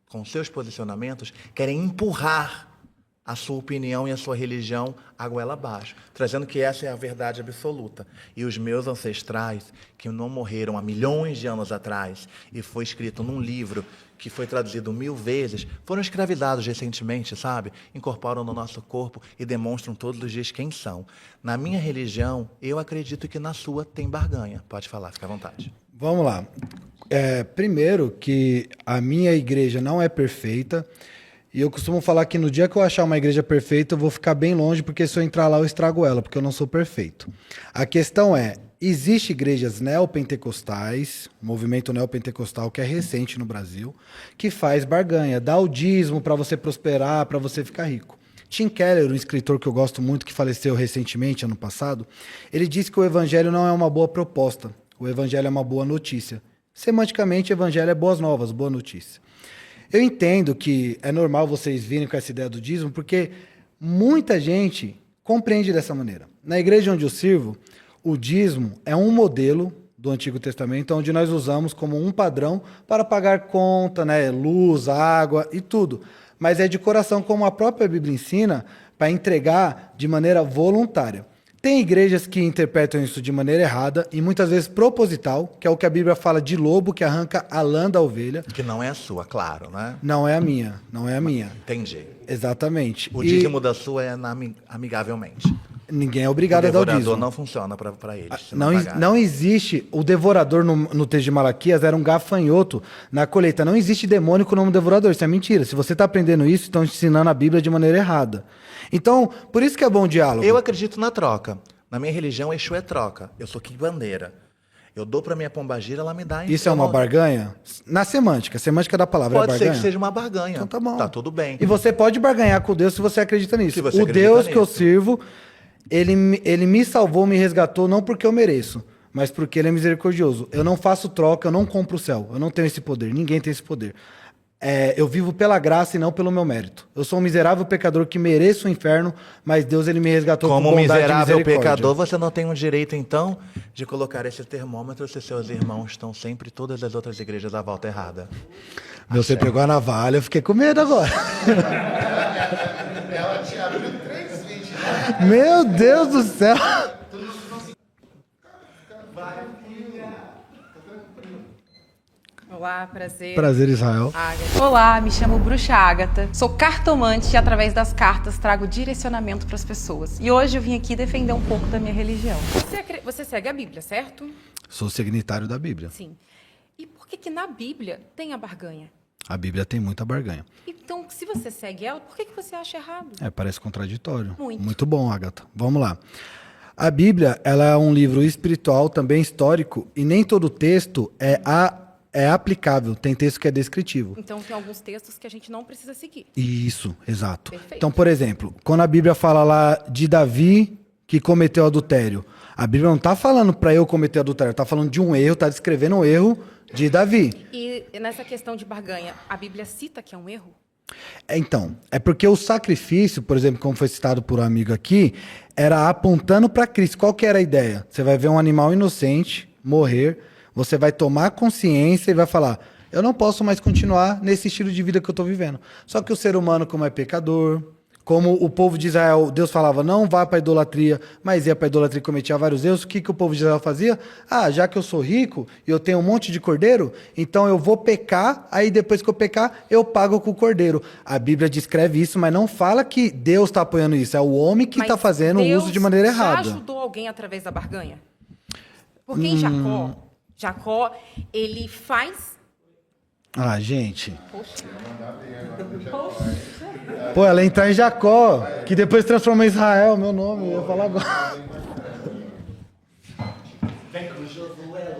com seus posicionamentos, querem empurrar a sua opinião e a sua religião a goela abaixo, trazendo que essa é a verdade absoluta. E os meus ancestrais, que não morreram há milhões de anos atrás, e foi escrito num livro que foi traduzido 1000 vezes, foram escravizados recentemente, sabe? Incorporam no nosso corpo e demonstram todos os dias quem são. Na minha religião, eu acredito que na sua tem barganha. Pode falar, fica à vontade.
Vamos lá. Primeiro que a minha igreja não é perfeita. E eu costumo falar que no dia que eu achar uma igreja perfeita, eu vou ficar bem longe, porque se eu entrar lá, eu estrago ela, porque eu não sou perfeito. A questão é, existem igrejas neopentecostais, movimento neopentecostal que é recente no Brasil, que faz barganha, dá o dízimo para você prosperar, para você ficar rico. Tim Keller, um escritor que eu gosto muito, que faleceu recentemente, ano passado, ele disse que o evangelho não é uma boa proposta, o evangelho é uma boa notícia. Semanticamente, evangelho é boas novas, boa notícia. Eu entendo que é normal vocês virem com essa ideia do dízimo, porque muita gente compreende dessa maneira. Na igreja onde eu sirvo, o dízimo é um modelo do Antigo Testamento, onde nós usamos como um padrão para pagar conta, né, luz, água e tudo. Mas é de coração, como a própria Bíblia ensina, para entregar de maneira voluntária. Tem igrejas que interpretam isso de maneira errada e muitas vezes proposital, que é o que a Bíblia fala de lobo que arranca a lã da ovelha.
Que não é a sua, claro, né?
Não é a minha, não é a minha.
Entendi.
Exatamente.
O dízimo da sua é amigavelmente.
Ninguém é obrigado a dar o dízimo. O
devorador não funciona para eles.
Não existe. O devorador no texto de Malaquias era um gafanhoto na colheita. Não existe demônio com o nome devorador. Isso é mentira. Se você está aprendendo isso, estão ensinando a Bíblia de maneira errada. Então, por isso que é bom o diálogo.
Eu acredito na troca. Na minha religião, Exu é troca. Eu sou quimbandeira. Eu dou para minha pombagira, ela me dá...
Isso é uma barganha? Na semântica. A semântica da palavra é barganha?
Pode ser que seja uma barganha.
Então tá bom.
Tá tudo bem.
E você pode barganhar com Deus se você acredita nisso.
Se você
o
acredita
Deus
nisso.
que eu sirvo, ele me salvou, me resgatou, não porque eu mereço, mas porque ele é misericordioso. Eu não faço troca, eu não compro o céu. Eu não tenho esse poder. Ninguém tem esse poder. Eu vivo pela graça e não pelo meu mérito. Eu sou um miserável pecador que mereço o inferno, mas Deus ele me resgatou
como
com bondade
miserável
e misericórdia.
pecador, você não tem o direito, então, de colocar esse termômetro se seus irmãos estão sempre todas as outras igrejas à volta errada.
Você pegou a navalha, eu fiquei com medo agora.
Ela te abriu 3 vídeos.
Meu Deus do céu!
Olá, prazer.
Prazer, Israel.
Ágata. Olá, me chamo Bruxa Ágata. Sou cartomante e através das cartas trago direcionamento para as pessoas. E hoje eu vim aqui defender um pouco da minha religião.
Você segue a Bíblia, certo?
Sou signitário da Bíblia.
Sim. E por que na Bíblia tem a barganha?
A Bíblia tem muita barganha.
Então, se você segue ela, por que você acha errado?
Parece contraditório.
Muito.
Muito bom, Agatha. Vamos lá. A Bíblia, ela é um livro espiritual, também histórico, e nem todo texto é aplicável. Tem texto que é descritivo.
Então, tem alguns textos que a gente não precisa seguir.
Isso, exato.
Perfeito.
Então, por exemplo, quando a Bíblia fala lá de Davi que cometeu adultério, a Bíblia não está falando para eu cometer adultério, está falando de um erro, está descrevendo um erro de Davi.
E nessa questão de barganha, a Bíblia cita que é um erro?
Então, é porque o sacrifício, por exemplo, como foi citado por um amigo aqui, era apontando para Cristo. Qual que era a ideia? Você vai ver um animal inocente morrer, você vai tomar consciência e vai falar, eu não posso mais continuar nesse estilo de vida que eu estou vivendo. Só que o ser humano, como é pecador, como o povo de Israel, Deus falava, não vá para a idolatria, mas ia para a idolatria e cometia vários erros, o que o povo de Israel fazia? Já que eu sou rico e eu tenho um monte de cordeiro, então eu vou pecar, aí depois que eu pecar, eu pago com o cordeiro. A Bíblia descreve isso, mas não fala que Deus está apoiando isso, é o homem que está fazendo o uso de maneira errada.
Já ajudou alguém através da barganha? Porque em Jacó, ele faz...
Gente. Pô, ela entrar em Jacó, que depois transformou em Israel, meu nome, eu ia falar agora.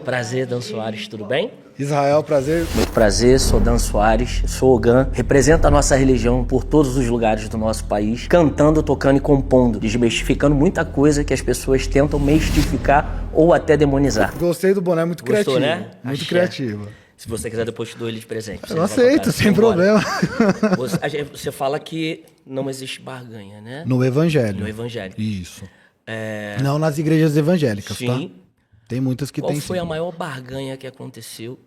Prazer, Dan Soares, tudo bem?
Israel, prazer.
Muito prazer, sou Dan Soares, sou Ogan, represento a nossa religião por todos os lugares do nosso país, cantando, tocando e compondo, desmistificando muita coisa que as pessoas tentam mistificar ou até demonizar.
Gostei do boné, muito
Gostou,
criativo.
Né?
Muito
Axé.
criativo.
Se você quiser, depois te dou ele de presente.
Eu aceito, sem problema.
Você fala que não existe barganha, né?
No Evangelho.
No Evangelho.
Isso. Não nas igrejas evangélicas,
sim.
Tá? Tem muitas que tem.
Qual foi a maior barganha que aconteceu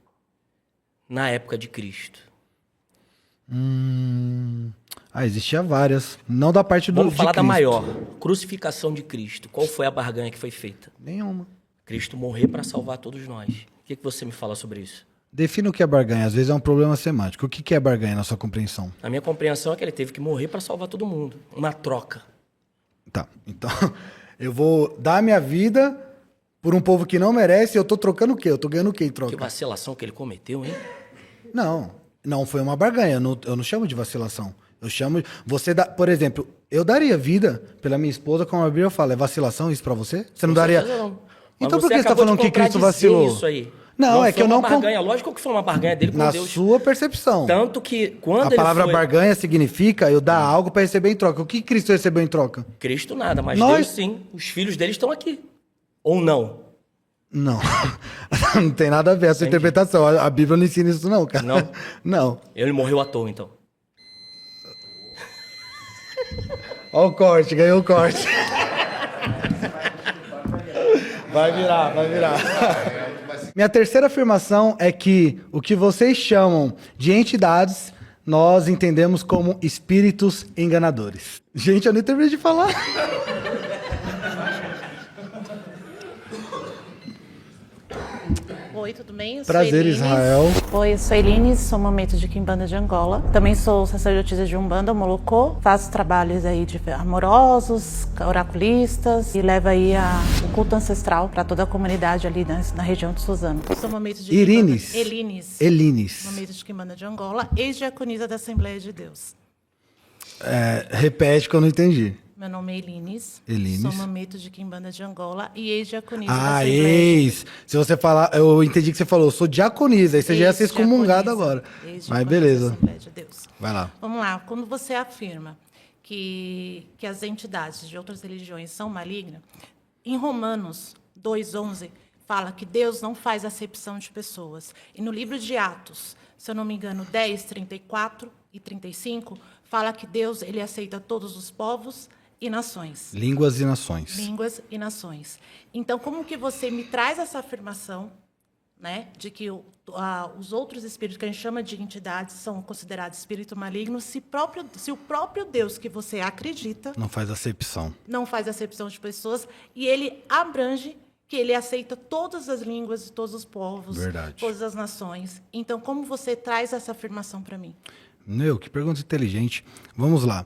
na época de Cristo?
Existia várias. Não da parte do
Vamos falar
de
da
Cristo.
maior. Crucificação de Cristo. Qual foi a barganha que foi feita?
Nenhuma.
Cristo morrer para salvar todos nós. O que você me fala sobre isso?
Defina o que é barganha. Às vezes é um problema semântico. O que é barganha na sua compreensão?
A minha compreensão é que ele teve que morrer para salvar todo mundo. Uma troca.
Tá. Então, eu vou dar a minha vida por um povo que não merece e eu tô trocando o quê? Eu tô ganhando o quê em troca?
Que vacilação que ele cometeu, hein?
Não foi uma barganha. Eu não chamo de vacilação. Eu chamo... Você dá... Por exemplo, eu daria vida pela minha esposa, como a Bíblia fala. É vacilação isso pra você? Você não daria...
Não.
Então por que você tá falando que Cristo vacilou?
Isso aí.
Não, é que eu não...
Barganha. Lógico que foi uma barganha dele com
na
Deus.
Na sua percepção.
Tanto que quando
a palavra barganha significa eu dar algo para receber em troca. O que Cristo recebeu em troca?
Cristo nada, mas Deus sim. Os filhos dele estão aqui. Ou não?
Não. Não tem nada a ver essa interpretação. A Bíblia não ensina isso não, cara.
Não?
Não.
Ele morreu à toa, então.
Olha o corte, ganhou o corte. Vai virar. Minha terceira afirmação é que o que vocês chamam de entidades, nós entendemos como espíritos enganadores. Gente, eu nem terminei de falar.
Oi, tudo bem?
Prazer, Israel.
Oi, eu sou Eline, sou momento de Quimbanda de Angola. Também sou sacerdotisa de Umbanda, Molocô. Faço trabalhos aí de amorosos, oraculistas e levo aí o culto ancestral para toda a comunidade ali na região de Suzano. Sou momento de
Irines.
Elines. Momento de Quimbanda de Angola, ex-diaconisa da Assembleia de Deus.
Repete que eu não entendi.
Meu nome é Elines.
Elines.
Sou mameto de Quimbanda de Angola e ex-diaconisa da Assembleia
ex. Se você falar, eu entendi que você falou, eu sou diaconisa, aí você já ia ser excomungado agora. Mas beleza.
Da Assembleia de Deus.
Vai lá.
Vamos lá. Quando você afirma que as entidades de outras religiões são malignas, em Romanos 2:11 fala que Deus não faz acepção de pessoas. E no livro de Atos, se eu não me engano, 10:34 e 35, fala que Deus ele aceita todos os povos e nações.
Línguas e nações.
Línguas e nações. Então, como que você me traz essa afirmação, né, de que os outros espíritos que a gente chama de entidades são considerados espírito maligno, se o próprio Deus que você acredita
não faz acepção.
Não faz acepção de pessoas e ele abrange que ele aceita todas as línguas de todos os povos,
verdade,
todas as nações. Então, como você traz essa afirmação para mim?
Que pergunta inteligente. Vamos lá.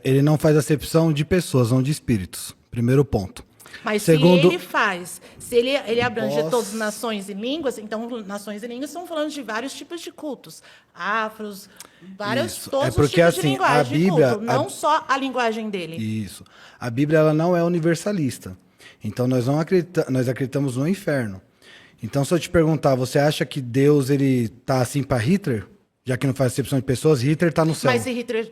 Ele não faz acepção de pessoas, não de espíritos. Primeiro ponto.
Mas
Segundo-
se ele faz, se ele abrange
Posso-
todas as nações e línguas, então nações e línguas estão falando de vários tipos de cultos. Afros,
Isso.
todos
É
os
porque,
tipos de
assim, a
linguagem
Bíblia-
de culto, não só a linguagem dele.
Isso. A Bíblia ela não é universalista. Então nós nós acreditamos no inferno. Então se eu te perguntar, você acha que Deus ele tá assim para Hitler? Já que não faz acepção de pessoas, Hitler tá no céu.
Mas se Hitler...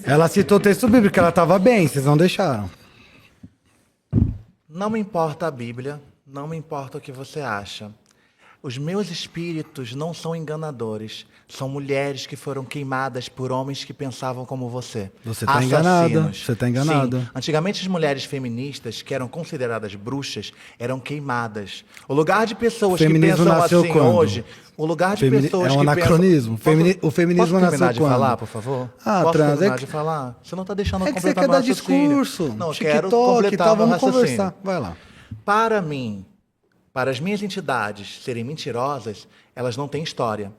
Ela citou o texto bíblico, ela estava bem, vocês não deixaram.
Não me importa a Bíblia, não me importa o que você acha. Os meus espíritos não são enganadores. São mulheres que foram queimadas por homens que pensavam como você.
Você está enganada.
Assassinos.
Você está enganada.
Sim. Antigamente, as mulheres feministas, que eram consideradas bruxas, eram queimadas. O lugar de pessoas
O
que
feminismo
pensam
nasceu
assim
quando?
hoje... O lugar de pessoas
é
que
um anacronismo. O feminismo
posso
nasceu
terminar de
quando?
falar, por favor?
Ah,
Posso
trans,
terminar
é que-
de falar? Você não está deixando eu
É que você
completar
quer
meu
dar
raciocínio.
discurso.
Não, eu quero
TikTok e
completar
tal,
meu
vamos
raciocínio.
conversar. Vai lá.
Para mim, para as minhas entidades serem mentirosas, elas não têm história.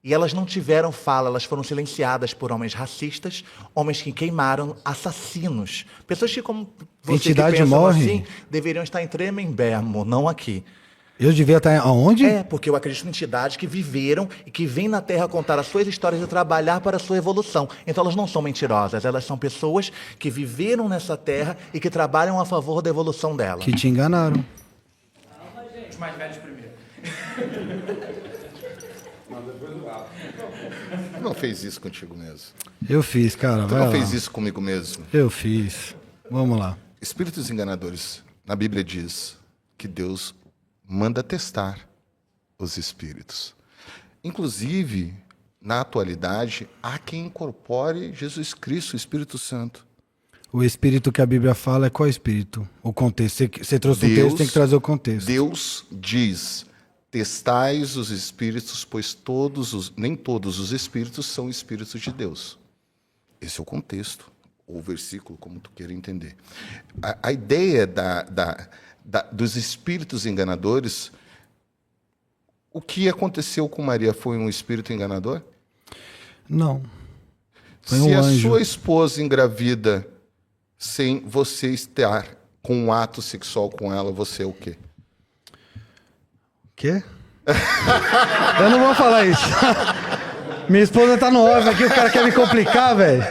E elas não tiveram fala, elas foram silenciadas por homens racistas, homens que queimaram, assassinos. Pessoas que, como você
Entidade
que pensam
morre?
assim, deveriam estar em Tremembé, não aqui.
Eu devia estar aonde?
É, porque eu acredito em entidades que viveram e que vêm na Terra contar as suas histórias e trabalhar para a sua evolução. Então elas não são mentirosas, elas são pessoas que viveram nessa Terra e que trabalham a favor da evolução dela.
Que te enganaram.
Os mais velhos primeiro.
Não fez isso contigo mesmo.
Eu fiz, cara.
Tu
Vai
não
lá.
fez isso comigo mesmo.
Eu fiz. Vamos lá.
Espíritos enganadores. Na Bíblia diz que Deus manda testar os espíritos. Inclusive, na atualidade, há quem incorpore Jesus Cristo, o Espírito Santo.
O espírito que a Bíblia fala é qual espírito? O contexto. Você trouxe um texto, tem que trazer o contexto.
Deus diz: testais os espíritos, pois nem todos os espíritos são espíritos de Deus. Esse é o contexto, ou versículo, como tu queira entender. A ideia dos espíritos enganadores, o que aconteceu com Maria foi um espírito enganador?
Não. Foi
Se
um
a
anjo.
sua esposa engravida sem você estar com um ato sexual com ela, você é o quê?
Quê? Eu não vou falar isso. Minha esposa tá no óbvio aqui, o cara quer me complicar, velho.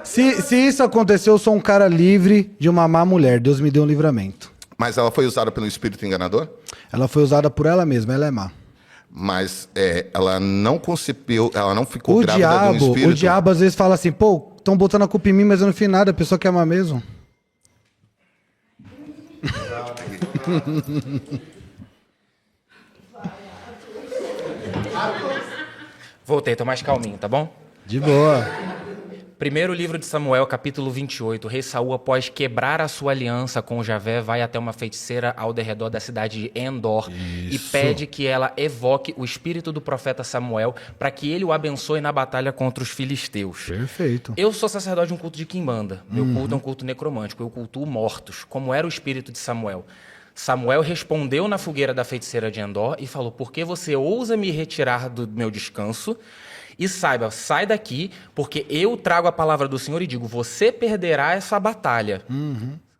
Se isso aconteceu, eu sou um cara livre de uma má mulher. Deus me deu um livramento.
Mas ela foi usada pelo espírito enganador?
Ela foi usada por ela mesma, ela é má.
Mas ela não concebeu, ela não ficou grávida de um espírito?
O diabo às vezes fala assim, pô, estão botando a culpa em mim, mas eu não fiz nada, a pessoa quer amar mesmo.
Voltei, tô mais calminho, tá bom?
De boa.
Primeiro livro de Samuel, capítulo 28. O rei Saul, após quebrar a sua aliança com Javé, vai até uma feiticeira ao derredor da cidade de Endor e pede que ela evoque o espírito do profeta Samuel para que ele o abençoe na batalha contra os filisteus.
Perfeito.
Eu sou sacerdote de um culto de Quimbanda. Meu culto é um culto necromântico. Eu cultuo mortos, como era o espírito de Samuel. Samuel respondeu na fogueira da feiticeira de Endor e falou: por que você ousa me retirar do meu descanso? E saiba, sai daqui, porque eu trago a palavra do Senhor e digo, você perderá essa batalha.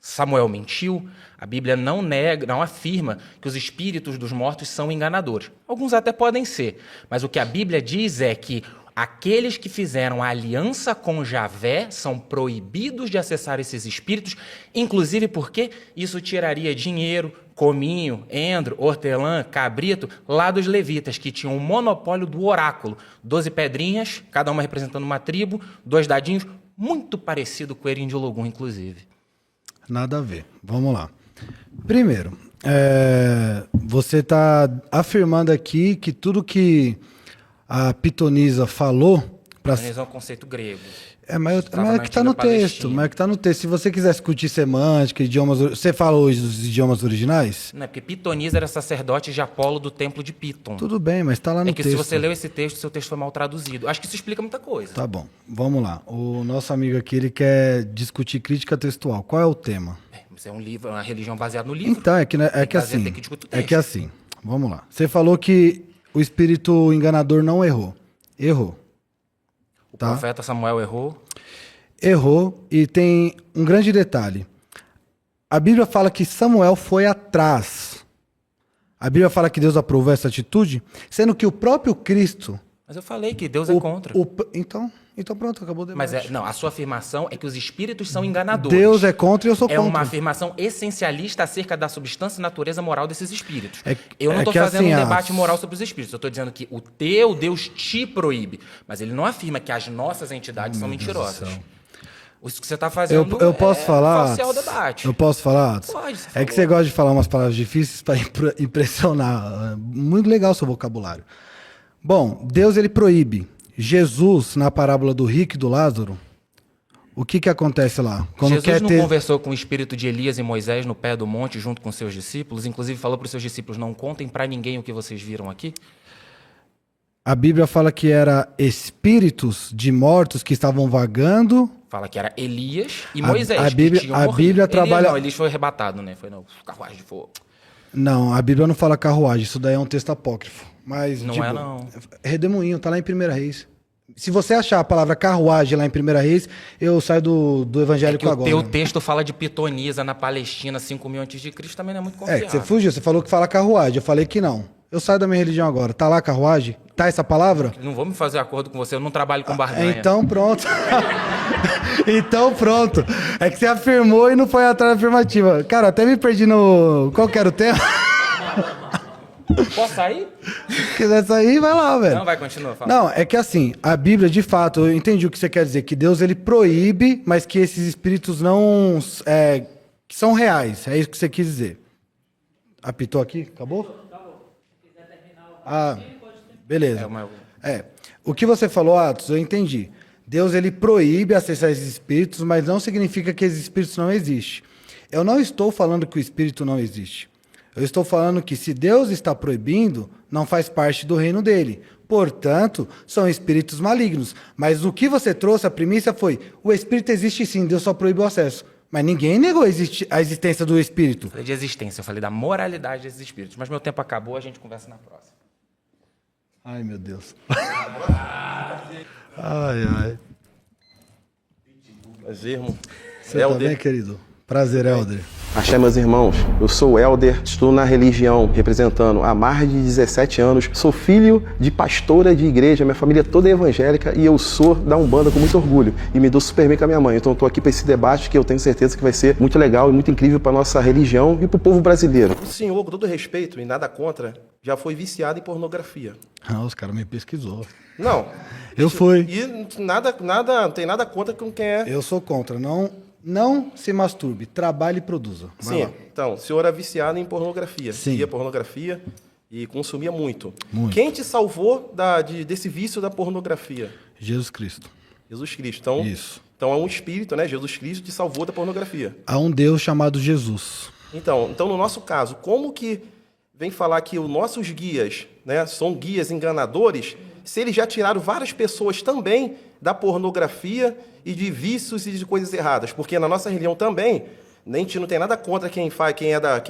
Samuel mentiu. A Bíblia não nega, não afirma que os espíritos dos mortos são enganadores. Alguns até podem ser, mas o que a Bíblia diz é que aqueles que fizeram a aliança com Javé são proibidos de acessar esses espíritos, inclusive porque isso tiraria dinheiro, cominho, endro, hortelã, cabrito, lá dos levitas, que tinham o monopólio do oráculo. 12 pedrinhas, cada uma representando uma tribo, 2 dadinhos, muito parecido com o Erim de Ologum, inclusive.
Nada a ver. Vamos lá. Primeiro, você está afirmando aqui que tudo que a pitonisa falou...
Pitonisa é um conceito grego.
Mas é que tá no texto. Mas é que tá no texto. Se você quiser discutir semântica, idiomas... Você fala hoje dos idiomas originais?
Não, é porque Pitonisa era sacerdote de Apolo do templo de Piton.
Tudo bem, mas tá lá no
texto. É que
texto.
se você leu esse texto, seu texto foi mal traduzido. Acho que isso explica muita coisa.
Tá bom. Vamos lá. O nosso amigo aqui, ele quer discutir crítica textual. Qual é o tema?
Mas é um livro, uma religião baseada no livro.
Então, é que assim... Vamos lá. Você falou que o espírito enganador não errou. Errou.
O profeta Samuel errou?
Errou, e tem um grande detalhe. A Bíblia fala que Samuel foi atrás. A Bíblia fala que Deus aprovou essa atitude, sendo que o próprio Cristo...
Mas eu falei que Deus é contra.
Então pronto, acabou o debate.
Mas não, a sua afirmação é que os espíritos são enganadores.
Deus é contra e eu sou contra.
É uma afirmação essencialista acerca da substância e natureza moral desses espíritos. Eu não
é
estou
que
fazendo
assim,
um debate moral sobre os espíritos. Eu estou dizendo que o teu Deus te proíbe. Mas ele não afirma que as nossas entidades são mentirosas. Isso que você está fazendo
eu posso falar,
falsear o debate.
Eu posso falar?
Pode,
é que você gosta de falar umas palavras difíceis para impressionar. Muito legal o seu vocabulário. Bom, Deus ele proíbe. Jesus, na parábola do rico e do Lázaro, o que acontece lá? Quando
Jesus não conversou com o espírito de Elias e Moisés no pé do monte junto com seus discípulos? Inclusive falou para os seus discípulos, não contem para ninguém o que vocês viram aqui?
A Bíblia fala que era espíritos de mortos que estavam vagando.
Fala que era Elias e Moisés.
A Bíblia trabalha...
Elias foi arrebatado, né? Foi no carruagem de fogo.
Não, a Bíblia não fala carruagem. Isso daí é um texto apócrifo. Mas,
não é, não.
Redemoinho, tá lá em 1 Reis. Se você achar a palavra carruagem lá em 1 Reis, eu saio do evangélico agora.
O teu texto fala de pitonisa na Palestina, 5.000 a.C., também não é muito confiável.
Você fugiu, você falou que fala carruagem. Eu falei que não. Eu saio da minha religião agora. Tá lá carruagem? Tá essa palavra?
Não vou me fazer acordo com você, eu não trabalho com barganha.
Então pronto. Então pronto. É que você afirmou e não foi atrás da afirmativa. Cara, até me perdi no... Qual que era o tema?
Posso sair?
Se quiser sair, vai lá, velho.
Não, vai, continua. Fala.
Não, é que assim, a Bíblia, de fato, eu entendi o que você quer dizer, que Deus, ele proíbe, mas que esses espíritos não... que são reais, é isso que você quis dizer. Apitou aqui? Acabou? Acabou. Se quiser terminar beleza. O que você falou, Atos, eu entendi. Deus, ele proíbe acessar esses espíritos, mas não significa que esses espíritos não existem. Eu não estou falando que o espírito não existe. Eu estou falando que se Deus está proibindo, não faz parte do reino dele. Portanto, são espíritos malignos. Mas o que você trouxe, a primícia foi, o espírito existe sim, Deus só proibiu o acesso. Mas ninguém negou a existência do espírito.
Eu falei de existência, eu falei da moralidade desses espíritos. Mas meu tempo acabou, a gente conversa na próxima.
Ai, meu Deus. Ai.
Prazer, irmão.
Você tá bem, querido? Prazer, Helder.
Axé, meus irmãos, eu sou o Helder, estou na religião representando há mais de 17 anos, sou filho de pastora de igreja, minha família toda é evangélica e eu sou da Umbanda com muito orgulho e me dou super bem com a minha mãe, então estou aqui para esse debate que eu tenho certeza que vai ser muito legal e muito incrível para nossa religião e para o povo brasileiro. O senhor, com todo respeito e nada contra, já foi viciado em pornografia.
Ah, os caras me pesquisou.
Não.
Eu fui.
E não tem nada contra com quem é.
Eu sou contra, não se masturbe, trabalhe e produza. Vai
Sim,
lá.
então, o senhor era viciado em pornografia.
Sim.
Via pornografia e consumia muito.
Muito.
Quem te salvou desse vício da pornografia?
Jesus Cristo.
Jesus Cristo. Então,
isso.
Então é um espírito, né? Jesus Cristo te salvou da pornografia.
Há um Deus chamado Jesus.
Então, no nosso caso, como que vem falar que os nossos guias, né, são guias enganadores, se eles já tiraram várias pessoas também da pornografia e de vícios e de coisas erradas? Porque na nossa religião também, a gente não tem nada contra quem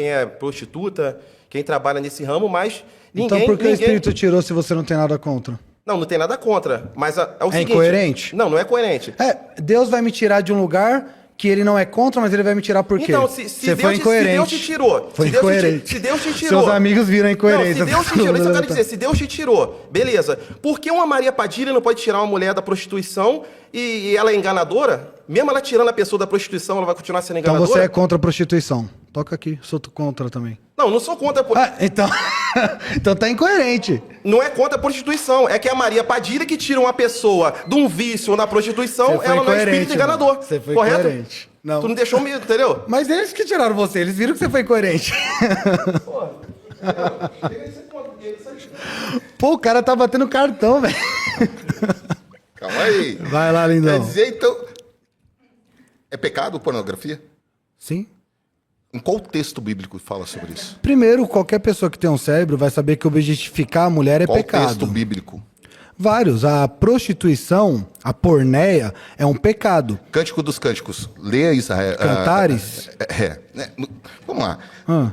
é prostituta, quem trabalha nesse ramo, mas ninguém...
Então por que o Espírito tirou se você não tem nada contra?
Não tem nada contra, mas é o seguinte...
É incoerente?
Não é coerente.
Deus vai me tirar de um lugar que ele não é contra, mas ele vai me tirar por quê?
Então, se Deus te tirou...
Foi incoerente.
Se Deus te tirou...
Seus amigos viram a incoerência.
Não, se Deus te tirou, isso eu quero dizer, se Deus te tirou, beleza. Por que uma Maria Padilha não pode tirar uma mulher da prostituição e ela é enganadora? Mesmo ela tirando a pessoa da prostituição, ela vai continuar sendo enganadora?
Então você é contra a prostituição. Toca aqui, sou contra também.
Não sou contra a
então... então tá incoerente.
Não é contra a prostituição, é que a Maria Padilha que tira uma pessoa de um vício na prostituição, ela não é espírito enganador.
Você foi
correto?
Incoerente. Não.
Tu não deixou me, entendeu?
Mas eles que tiraram você, eles viram que você foi incoerente. Pô, o cara tá batendo cartão, velho.
Calma aí.
Vai lá, lindão.
Quer dizer, então... É pecado pornografia?
Sim.
Em qual texto bíblico fala sobre isso?
Primeiro, qualquer pessoa que tem um cérebro vai saber que objetificar a mulher é pecado.
Qual texto bíblico?
Vários. A prostituição, a porneia, é um pecado.
Cântico dos Cânticos. Leia Israel.
Cantares?
Vamos lá.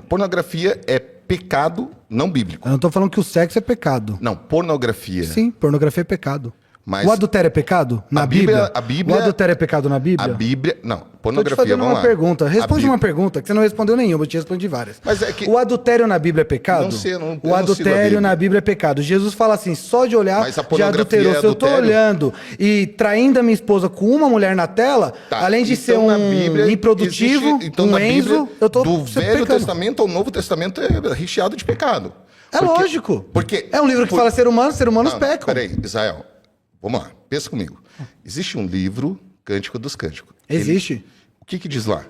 Pornografia é pecado não bíblico.
Eu não tô falando que o sexo é pecado.
Não, pornografia.
Sim, pornografia é pecado.
Mas
o adultério é pecado? Na Bíblia? O adultério é pecado na Bíblia?
A Bíblia... Não,
Tô te
pornografia,
fazendo
vamos
uma
lá.
pergunta. Responde
A
uma pergunta, que você não respondeu nenhuma, eu te respondi várias.
Mas é que...
O adultério na Bíblia é pecado?
Não sei, eu não
O
sigo a
adultério
Bíblia.
na Bíblia é pecado. Jesus fala assim, só de olhar
Mas a
já
pornografia
adulterou.
é
Se eu tô
adultério?
olhando e traindo a minha esposa com uma mulher na tela, além de ser
Então, na
um
Bíblia
improdutivo,
existe- então,
um
na Bíblia,
Enzo, eu tô
do Velho
pecando.
Testamento ao Novo Testamento é recheado de pecado.
É lógico.
Porque
É um livro que fala ser humanos
Não,
pecam.
Peraí, Israel, vamos lá, pensa comigo. Existe um livro, Cântico dos Cânticos.
Existe.
O que diz lá?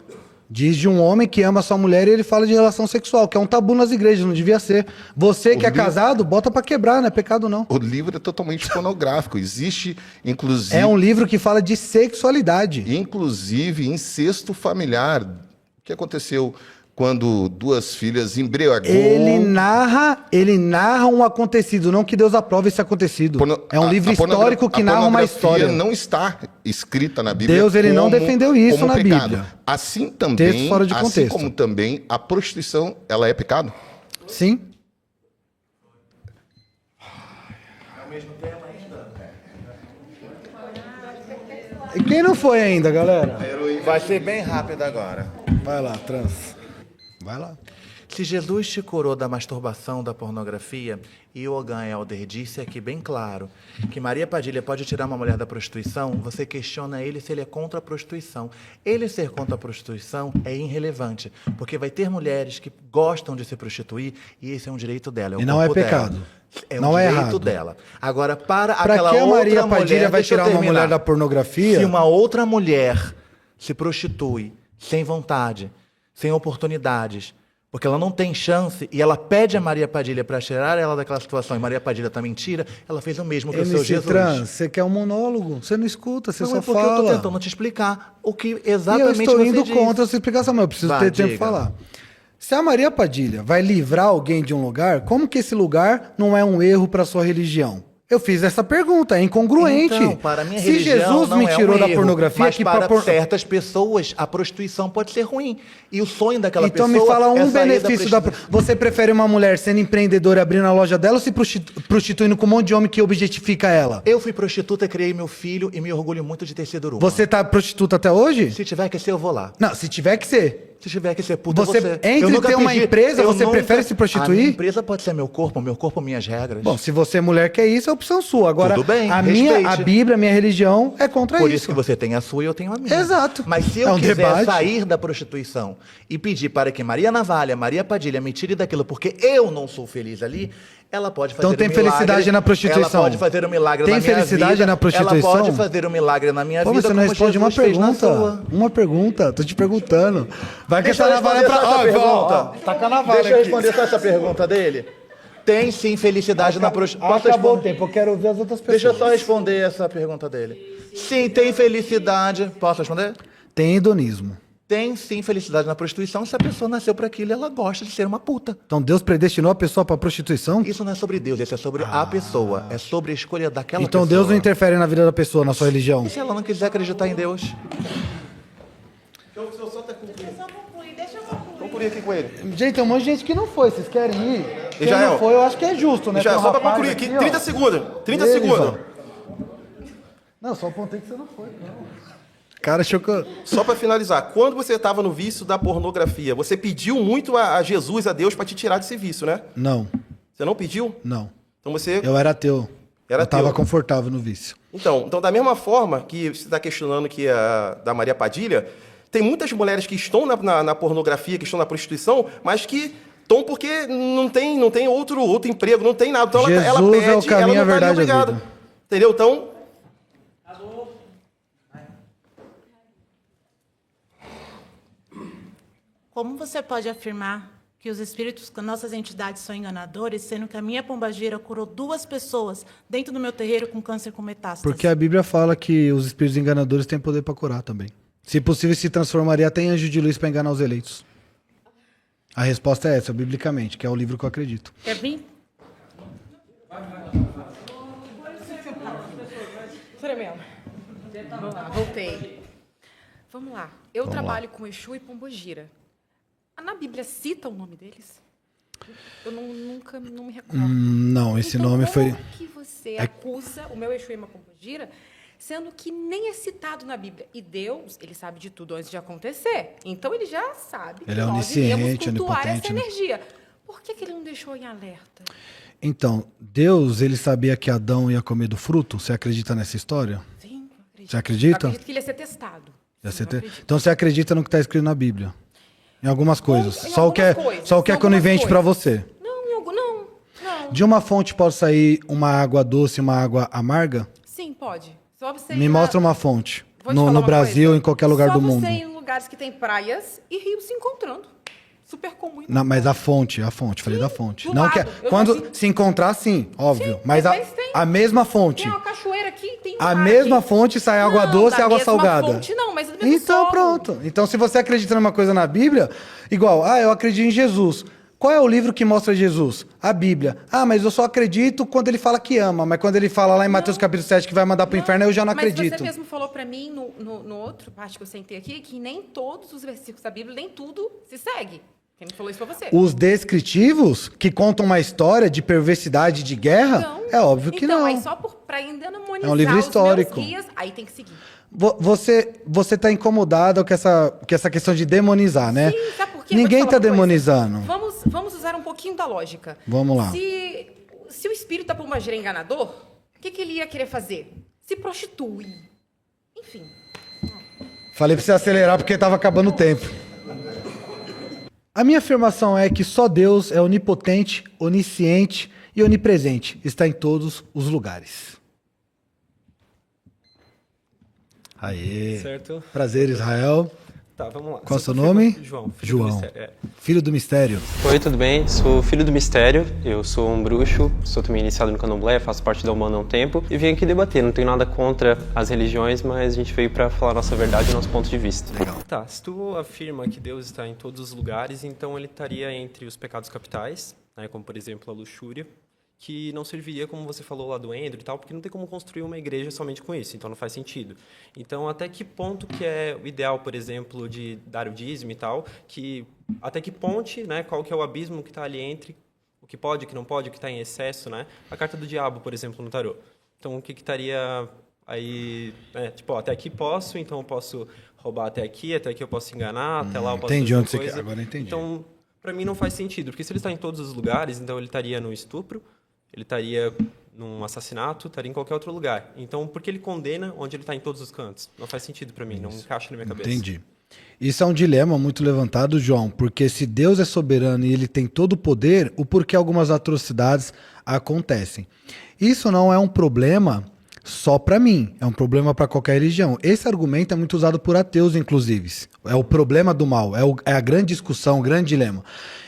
Diz de um homem que ama sua mulher e ele fala de relação sexual, que é um tabu nas igrejas, não devia ser. Você que é casado, bota pra quebrar, não é pecado não.
O livro é totalmente pornográfico. Existe, inclusive...
É um livro que fala de sexualidade.
Inclusive, incesto familiar. O que aconteceu quando duas filhas embriagou...
Ele narra um acontecido, não que Deus aprove esse acontecido. É um livro histórico que narra uma história.
Não está escrita na Bíblia.
Deus, ele não defendeu isso
como
na
pecado.
Bíblia.
Assim
Texto
também,
fora de
assim
contexto.
como também a prostituição, ela é pecado?
Sim. E quem não foi ainda, galera?
Vai ser bem rápido agora.
Vai lá, trans. Vai lá.
Se Jesus te curou da masturbação, da pornografia, e o Ogan Helder disse aqui bem claro que Maria Padilha pode tirar uma mulher da prostituição, você questiona ele se ele é contra a prostituição. Ele ser contra a prostituição é irrelevante, porque vai ter mulheres que gostam de se prostituir e esse é um direito dela. É o
E não é
corpo dela.
pecado.
É um
Não é
direito
errado.
dela. Agora, para
Pra
aquela
que a
outra
Maria Padilha
mulher,
vai
deixa eu
tirar uma
terminar.
mulher da pornografia?
Se uma outra mulher se prostitui sem vontade, sem oportunidades, porque ela não tem chance e ela pede a Maria Padilha para tirar ela daquela situação e Maria Padilha tá mentira, ela fez o mesmo que o seu
MC
Jesus.
Trans, você quer um monólogo? Você não escuta, você
Não
só
é porque
fala.
eu tô tentando te explicar o que
E eu
exatamente
estou
você
indo
diz.
contra essa explicação, mas eu preciso
Vai,
ter tempo
diga.
para falar. Se a Maria Padilha vai livrar alguém de um lugar, como que esse lugar não é um erro para sua religião? Eu fiz essa pergunta, é incongruente.
Então, para a minha
Se
religião,
Jesus
não
me
é
tirou
um
da
erro,
pornografia,
mas
que
para certas pessoas a prostituição pode ser ruim. E o sonho daquela
então
pessoa
me fala um
é sair
benefício da. Você prefere uma mulher sendo empreendedora e abrindo a loja dela ou se prostituindo com um monte de homem que objetifica ela?
Eu fui prostituta, criei meu filho e me orgulho muito de ter sido uma.
Você tá prostituta até hoje?
Se tiver que ser, eu vou lá.
Não, se tiver que ser.
Se tiver que ser puta,
Você,
você.
entre
Eu nunca
ter uma
pedi-
empresa,
eu
você
nunca-
prefere se prostituir?
A minha empresa pode ser meu corpo, minhas regras.
Bom, se você é mulher quer isso, é opção sua. Agora,
Tudo bem,
a
respeite.
Bíblia, a minha religião é contra
Por
isso.
isso que você tem a sua e eu tenho a minha.
Exato.
Mas se eu
É um
quiser
debate.
sair da prostituição e pedir para que Maria Navalha, Maria Padilha me tire daquilo porque eu não sou feliz ali, ela pode fazer
Então tem
um milagre.
felicidade na prostituição.
Ela pode fazer um milagre
Tem
na minha
felicidade
vida.
na prostituição?
Ela pode fazer um milagre na minha
Pô, mas
vida
você não
como
responde uma
Jesus fez na
pergunta.
sua.
Uma pergunta. Tô te perguntando. Vai que
Deixa
essa
eu
navalha
responder
pra...
só essa
Ó,
pergunta.
ó, taca a navalha
Deixa eu
aqui.
responder só essa pergunta dele. Tem sim felicidade na prostituição.
Acabou o tempo, eu quero ouvir as outras pessoas.
Deixa eu só responder essa pergunta dele. Sim, tem felicidade. Posso responder?
Tem hedonismo.
Tem sim felicidade na prostituição se a pessoa nasceu para aquilo e ela gosta de ser uma puta.
Então Deus predestinou a pessoa pra prostituição?
Isso não é sobre Deus, isso é sobre a pessoa. É sobre a escolha daquela
Então
pessoa.
Deus não interfere na vida da pessoa, na sua religião.
E se ela não quiser acreditar em Deus?
Concluir aqui com ele.
Gente, tem um monte de gente que não foi. Vocês querem ir? Quem
Israel.
não foi, eu acho que é justo, né?
Israel,
Tem um
só pra
rapaz
concluir aqui,
ó.
30 segundos. 30
Eles,
segundos.
ó. Não, só apontei que você não foi. Não. Cara, chocou.
Só para finalizar, quando você estava no vício da pornografia, você pediu muito a Jesus, a Deus, para te tirar desse vício, né?
Não,
Você não pediu?
não.
Então você.
Eu era ateu.
Era
eu tava
ateu.
confortável no vício.
Então, da mesma forma que você está questionando que da Maria Padilha, tem muitas mulheres que estão na pornografia, que estão na prostituição, mas que estão porque não tem outro emprego, não tem nada. Então ela
Jesus
pede,
é o caminho,
ela
a
não está
verdade e a
obrigada.
vida.
Entendeu? Então.
Como você pode afirmar que os espíritos das nossas entidades são enganadores, sendo que a minha pombagira curou 2 pessoas dentro do meu terreiro com câncer com metástase?
Porque a Bíblia fala que os espíritos enganadores têm poder para curar também. Se possível, se transformaria até em anjo de luz para enganar os eleitos. A resposta é essa, biblicamente, que é o livro que eu acredito.
Quer vir? Tremendo. Vamos lá, voltei. Vamos lá. Eu
Vamos
trabalho com Exu e Pombogira. Na Bíblia cita o nome deles? Eu nunca não me recordo.
Não, esse nome foi...
Como que você acusa o meu Exu e Pombogira, sendo que nem é citado na Bíblia? E Deus, ele sabe de tudo antes de acontecer. Então ele já sabe
Ele
que
é
nós iríamos
onisciente,
cultuar
onipotente,
essa
né?
energia. Por que ele não deixou em alerta?
Então, Deus, ele sabia que Adão ia comer do fruto? Você acredita nessa história?
Sim, eu acredito.
Você acredita?
Eu acredito que ele ia ser testado.
Então você acredita no que está escrito na Bíblia? Em algumas coisas.
Em
Só o que é,
algumas
só o que é
coisas,
conivente para você.
Não.
De uma fonte pode sair uma água doce e uma água amarga?
Sim, pode. Só você
Me
ir
mostra uma fonte.
Vou te falar
No
uma
Brasil,
coisa.
em qualquer lugar do mundo.
Só você ir em lugares que tem praias e rios se encontrando. Super comum.
Não, mas a fonte, falei da fonte.
do
Não
lado.
que
Eu
quando
nasci-
se encontrar, sim, óbvio. Mas
às vezes tem.
a mesma fonte.
Tem uma cachoeira aqui, tem um
A
mar
mesma
aqui.
fonte sai água
Não,
doce e
da
água
mesma
salgada.
Fonte, não, mas do mesmo
Então
solo.
pronto. Então se você acredita numa coisa na Bíblia, igual, eu acredito em Jesus. Qual é o livro que mostra Jesus? A Bíblia. Mas eu só acredito quando ele fala que ama. Mas quando ele fala lá em Mateus capítulo 7 que vai mandar pro inferno, eu já não acredito.
Mas você mesmo falou pra mim, no outro parte que eu sentei aqui, que nem todos os versículos da Bíblia, nem tudo se segue. Quem falou isso foi você.
Os descritivos, que contam uma história de perversidade, de guerra, é óbvio que
então,
não.
aí só pra endemonizar
É um livro histórico.
os meus guias, aí tem que seguir.
Você tá incomodado com essa questão de demonizar, né?
Sim, sabe por quê?
Ninguém
Vou te
tá
falar uma coisa.
demonizando.
Vamos usar um pouquinho da lógica.
Vamos lá.
Se o espírito da pombagira é enganador, o que ele ia querer fazer? Se prostitui. Enfim.
Falei pra você acelerar porque tava acabando o tempo. A minha afirmação é que só Deus é onipotente, onisciente e onipresente. Está em todos os lugares. Aê.
Certo.
Prazer, Israel.
Tá, vamos lá.
Qual é o seu
Sou
nome?
João.
João. Filho do mistério.
Oi, tudo bem? Sou filho do mistério, eu sou um bruxo, sou também iniciado no candomblé, faço parte da Umbanda há um tempo e vim aqui debater. Não tenho nada contra as religiões, mas a gente veio para falar a nossa verdade e o nosso ponto de vista.
Legal.
Tá, se tu afirma que Deus está em todos os lugares, então ele estaria entre os pecados capitais, né, como por exemplo a luxúria, que não serviria, como você falou lá do Ender e tal, porque não tem como construir uma igreja somente com isso, então não faz sentido. Então, até que ponto que é o ideal, por exemplo, de dar o dízimo e tal, até que ponte, né, qual que é o abismo que está ali entre o que pode, o que não pode, o que está em excesso, né? A carta do diabo, por exemplo, no tarô. Então, o que estaria aí, até aqui posso, então eu posso roubar até aqui eu posso enganar, até lá eu posso
Entendi
fazer
onde você
coisa.
quer, agora entendi.
Então, para mim não faz sentido, porque se ele está em todos os lugares, então ele estaria no estupro, ele estaria num assassinato, estaria em qualquer outro lugar. Então, por que ele condena onde ele está em todos os cantos? Não faz sentido para mim, não encaixa na minha cabeça.
Entendi. Isso é um dilema muito levantado, João, porque se Deus é soberano e ele tem todo o poder, o porquê algumas atrocidades acontecem. Isso não é um problema só para mim, é um problema para qualquer religião. Esse argumento é muito usado por ateus, inclusive. É o problema do mal, é a grande discussão, o grande dilema.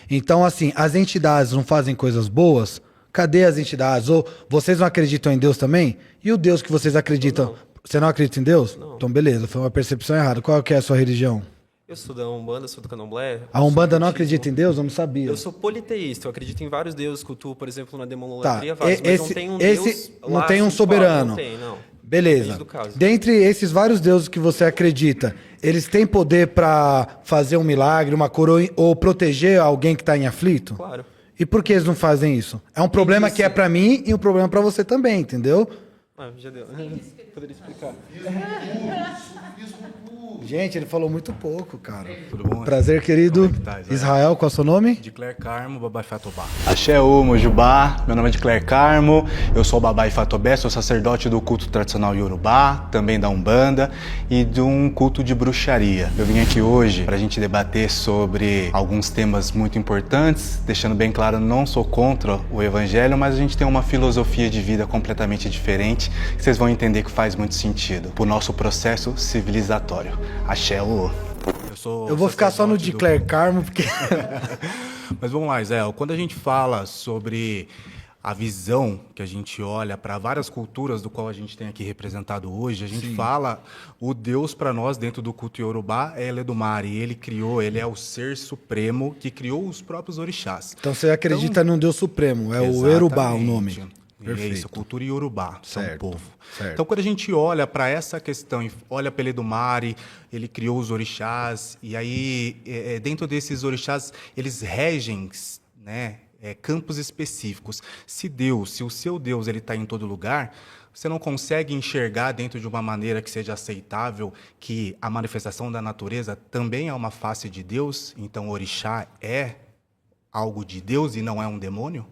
Então, assim, as entidades não fazem coisas boas? Cadê as entidades? Ou vocês não acreditam em Deus também? E o Deus que vocês acreditam? Você não acredita em Deus? Não. Então, beleza, foi uma percepção errada. Qual que é a sua religião?
Eu sou da Umbanda, sou do Candomblé.
A Umbanda não acredita em Deus? Eu não sabia.
Eu sou politeísta, eu acredito em vários deuses, cultuo, por exemplo, na
Tá,
demonolatria, vários, mas não tem um Deus
não
lá,
tem um
assim,
soberano.
Não tem, não.
Beleza.
Depende do caso.
Dentre esses vários deuses que você acredita, eles têm poder para fazer um milagre, uma coroa ou proteger alguém que está em aflito?
Claro.
E por que eles não fazem isso? É um problema que é para mim e um problema para você também, entendeu?
Já deu. Poderia explicar.
Gente, ele falou muito pouco, cara.
Tudo bom?
Prazer, querido.
Como é que tá, Israel?
Israel, qual é o seu nome?
De Claire Carmo, Babai Fatobá. Axé O, Mojubá, meu nome é de Claire Carmo, eu sou Babai Fatobé, sou sacerdote do culto tradicional Yorubá, também da Umbanda e de um culto de bruxaria. Eu vim aqui hoje pra gente debater sobre alguns temas muito importantes, deixando bem claro, não sou contra o evangelho, mas a gente tem uma filosofia de vida completamente diferente, que vocês vão entender que faz muito sentido pro nosso processo civilizatório. Axé O.
Eu vou ficar só no de Claire Carmo, porque...
Mas vamos lá, Zé. Quando a gente fala sobre a visão que a gente olha para várias culturas do qual a gente tem aqui representado hoje, a gente fala o Deus para nós dentro do culto Yorubá é Eledumare. Ele criou, ele é o ser supremo que criou os próprios orixás.
Então você acredita num Deus supremo, é o Yorubá o nome.
Perfeito. É isso, cultura Yorubá, é um povo.
Certo.
Então, quando a gente olha para essa questão, olha para Eledumare, ele criou os orixás, e aí, dentro desses orixás, eles regem, né, campos específicos. Se o seu Deus ele está em todo lugar, você não consegue enxergar dentro de uma maneira que seja aceitável que a manifestação da natureza também é uma face de Deus, então o orixá é algo de Deus e não é um demônio?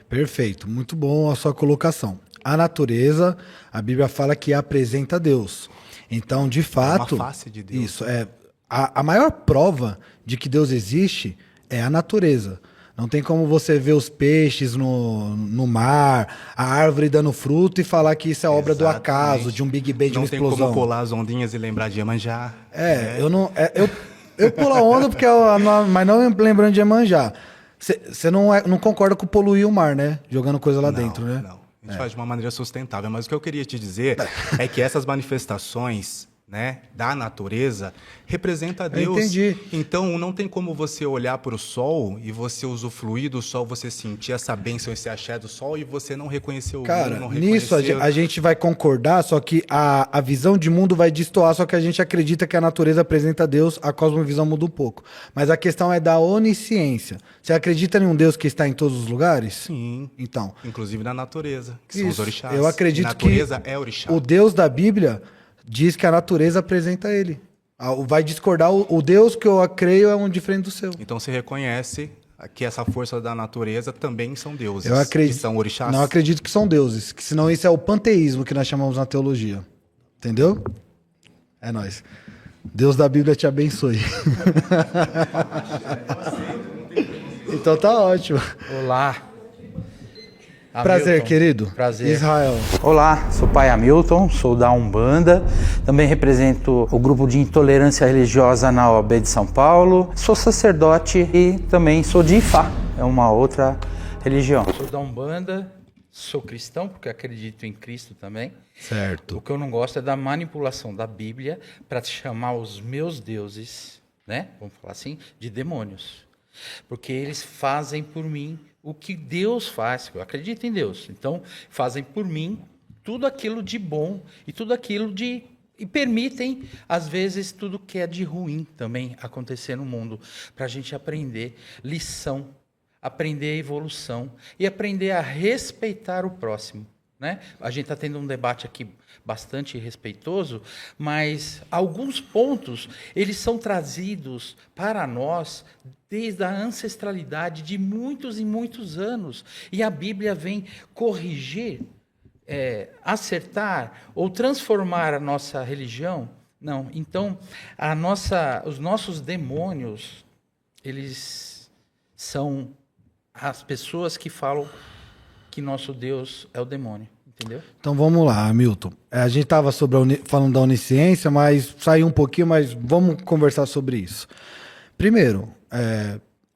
Perfeito, muito bom a sua colocação. A natureza, a Bíblia fala que apresenta Deus. Então, de fato,
uma face de Deus.
Isso é a maior prova de que Deus existe é a natureza. Não tem como você ver os peixes no mar, a árvore dando fruto e falar que isso é obra do acaso, de um Big Bang, de uma explosão.
Não tem como colar as ondinhas e lembrar de Iemanjá.
Eu pulo a onda porque mas não lembrando de Iemanjá. Você não concorda com poluir o mar, né? Jogando coisa lá dentro, né?
Não, a gente faz de uma maneira sustentável. Mas o que eu queria te dizer é que essas manifestações, né, da natureza representa Deus.
Entendi.
Então não tem como você olhar para o sol e você usufruir do sol, você sentir essa bênção, esse axé do sol e você não reconhecer o mundo,
Cara,
não
nisso
reconhecer...
a gente vai concordar, só que a visão de mundo vai destoar, só que a gente acredita que a natureza apresenta Deus, a cosmovisão muda um pouco. Mas a questão é da onisciência. Você acredita em um Deus que está em todos os lugares?
Sim.
Então.
Inclusive na natureza, que são os orixás.
Eu acredito
que a natureza
que
é orixá.
O Deus da Bíblia diz que a natureza apresenta ele. Vai discordar, o Deus que eu creio é um diferente do seu.
Então você reconhece que essa força da natureza também são deuses,
Eu acredito,
que são orixás?
Não acredito que são deuses, que senão isso é o panteísmo que nós chamamos na teologia. Entendeu? É nóis. Deus da Bíblia te abençoe. Então tá ótimo.
Olá.
Prazer,
Hamilton.
querido.
Prazer.
Israel.
Olá, sou o pai Hamilton, sou da Umbanda, também represento o grupo de intolerância religiosa na OAB de São Paulo, sou sacerdote e também sou de Ifá, é uma outra religião. Sou da Umbanda, sou cristão porque acredito em Cristo também.
Certo.
O que eu não gosto é da manipulação da Bíblia para chamar os meus deuses, né, vamos falar assim, de demônios. Porque eles fazem por mim o que Deus faz, eu acredito em Deus. Então, fazem por mim tudo aquilo de bom e tudo aquilo de... E permitem, às vezes, tudo que é de ruim também acontecer no mundo. Para a gente aprender lição, aprender a evolução e aprender a respeitar o próximo. Né? A gente está tendo um debate aqui bastante respeitoso, mas alguns pontos eles são trazidos para nós desde a ancestralidade de muitos e muitos anos. E a Bíblia vem corrigir, acertar ou transformar a nossa religião. Não. Então, os nossos demônios, eles são as pessoas que falam que nosso Deus é o demônio, entendeu?
Então vamos lá, Hamilton. A gente estava falando da onisciência, mas saiu um pouquinho, mas vamos conversar sobre isso. Primeiro,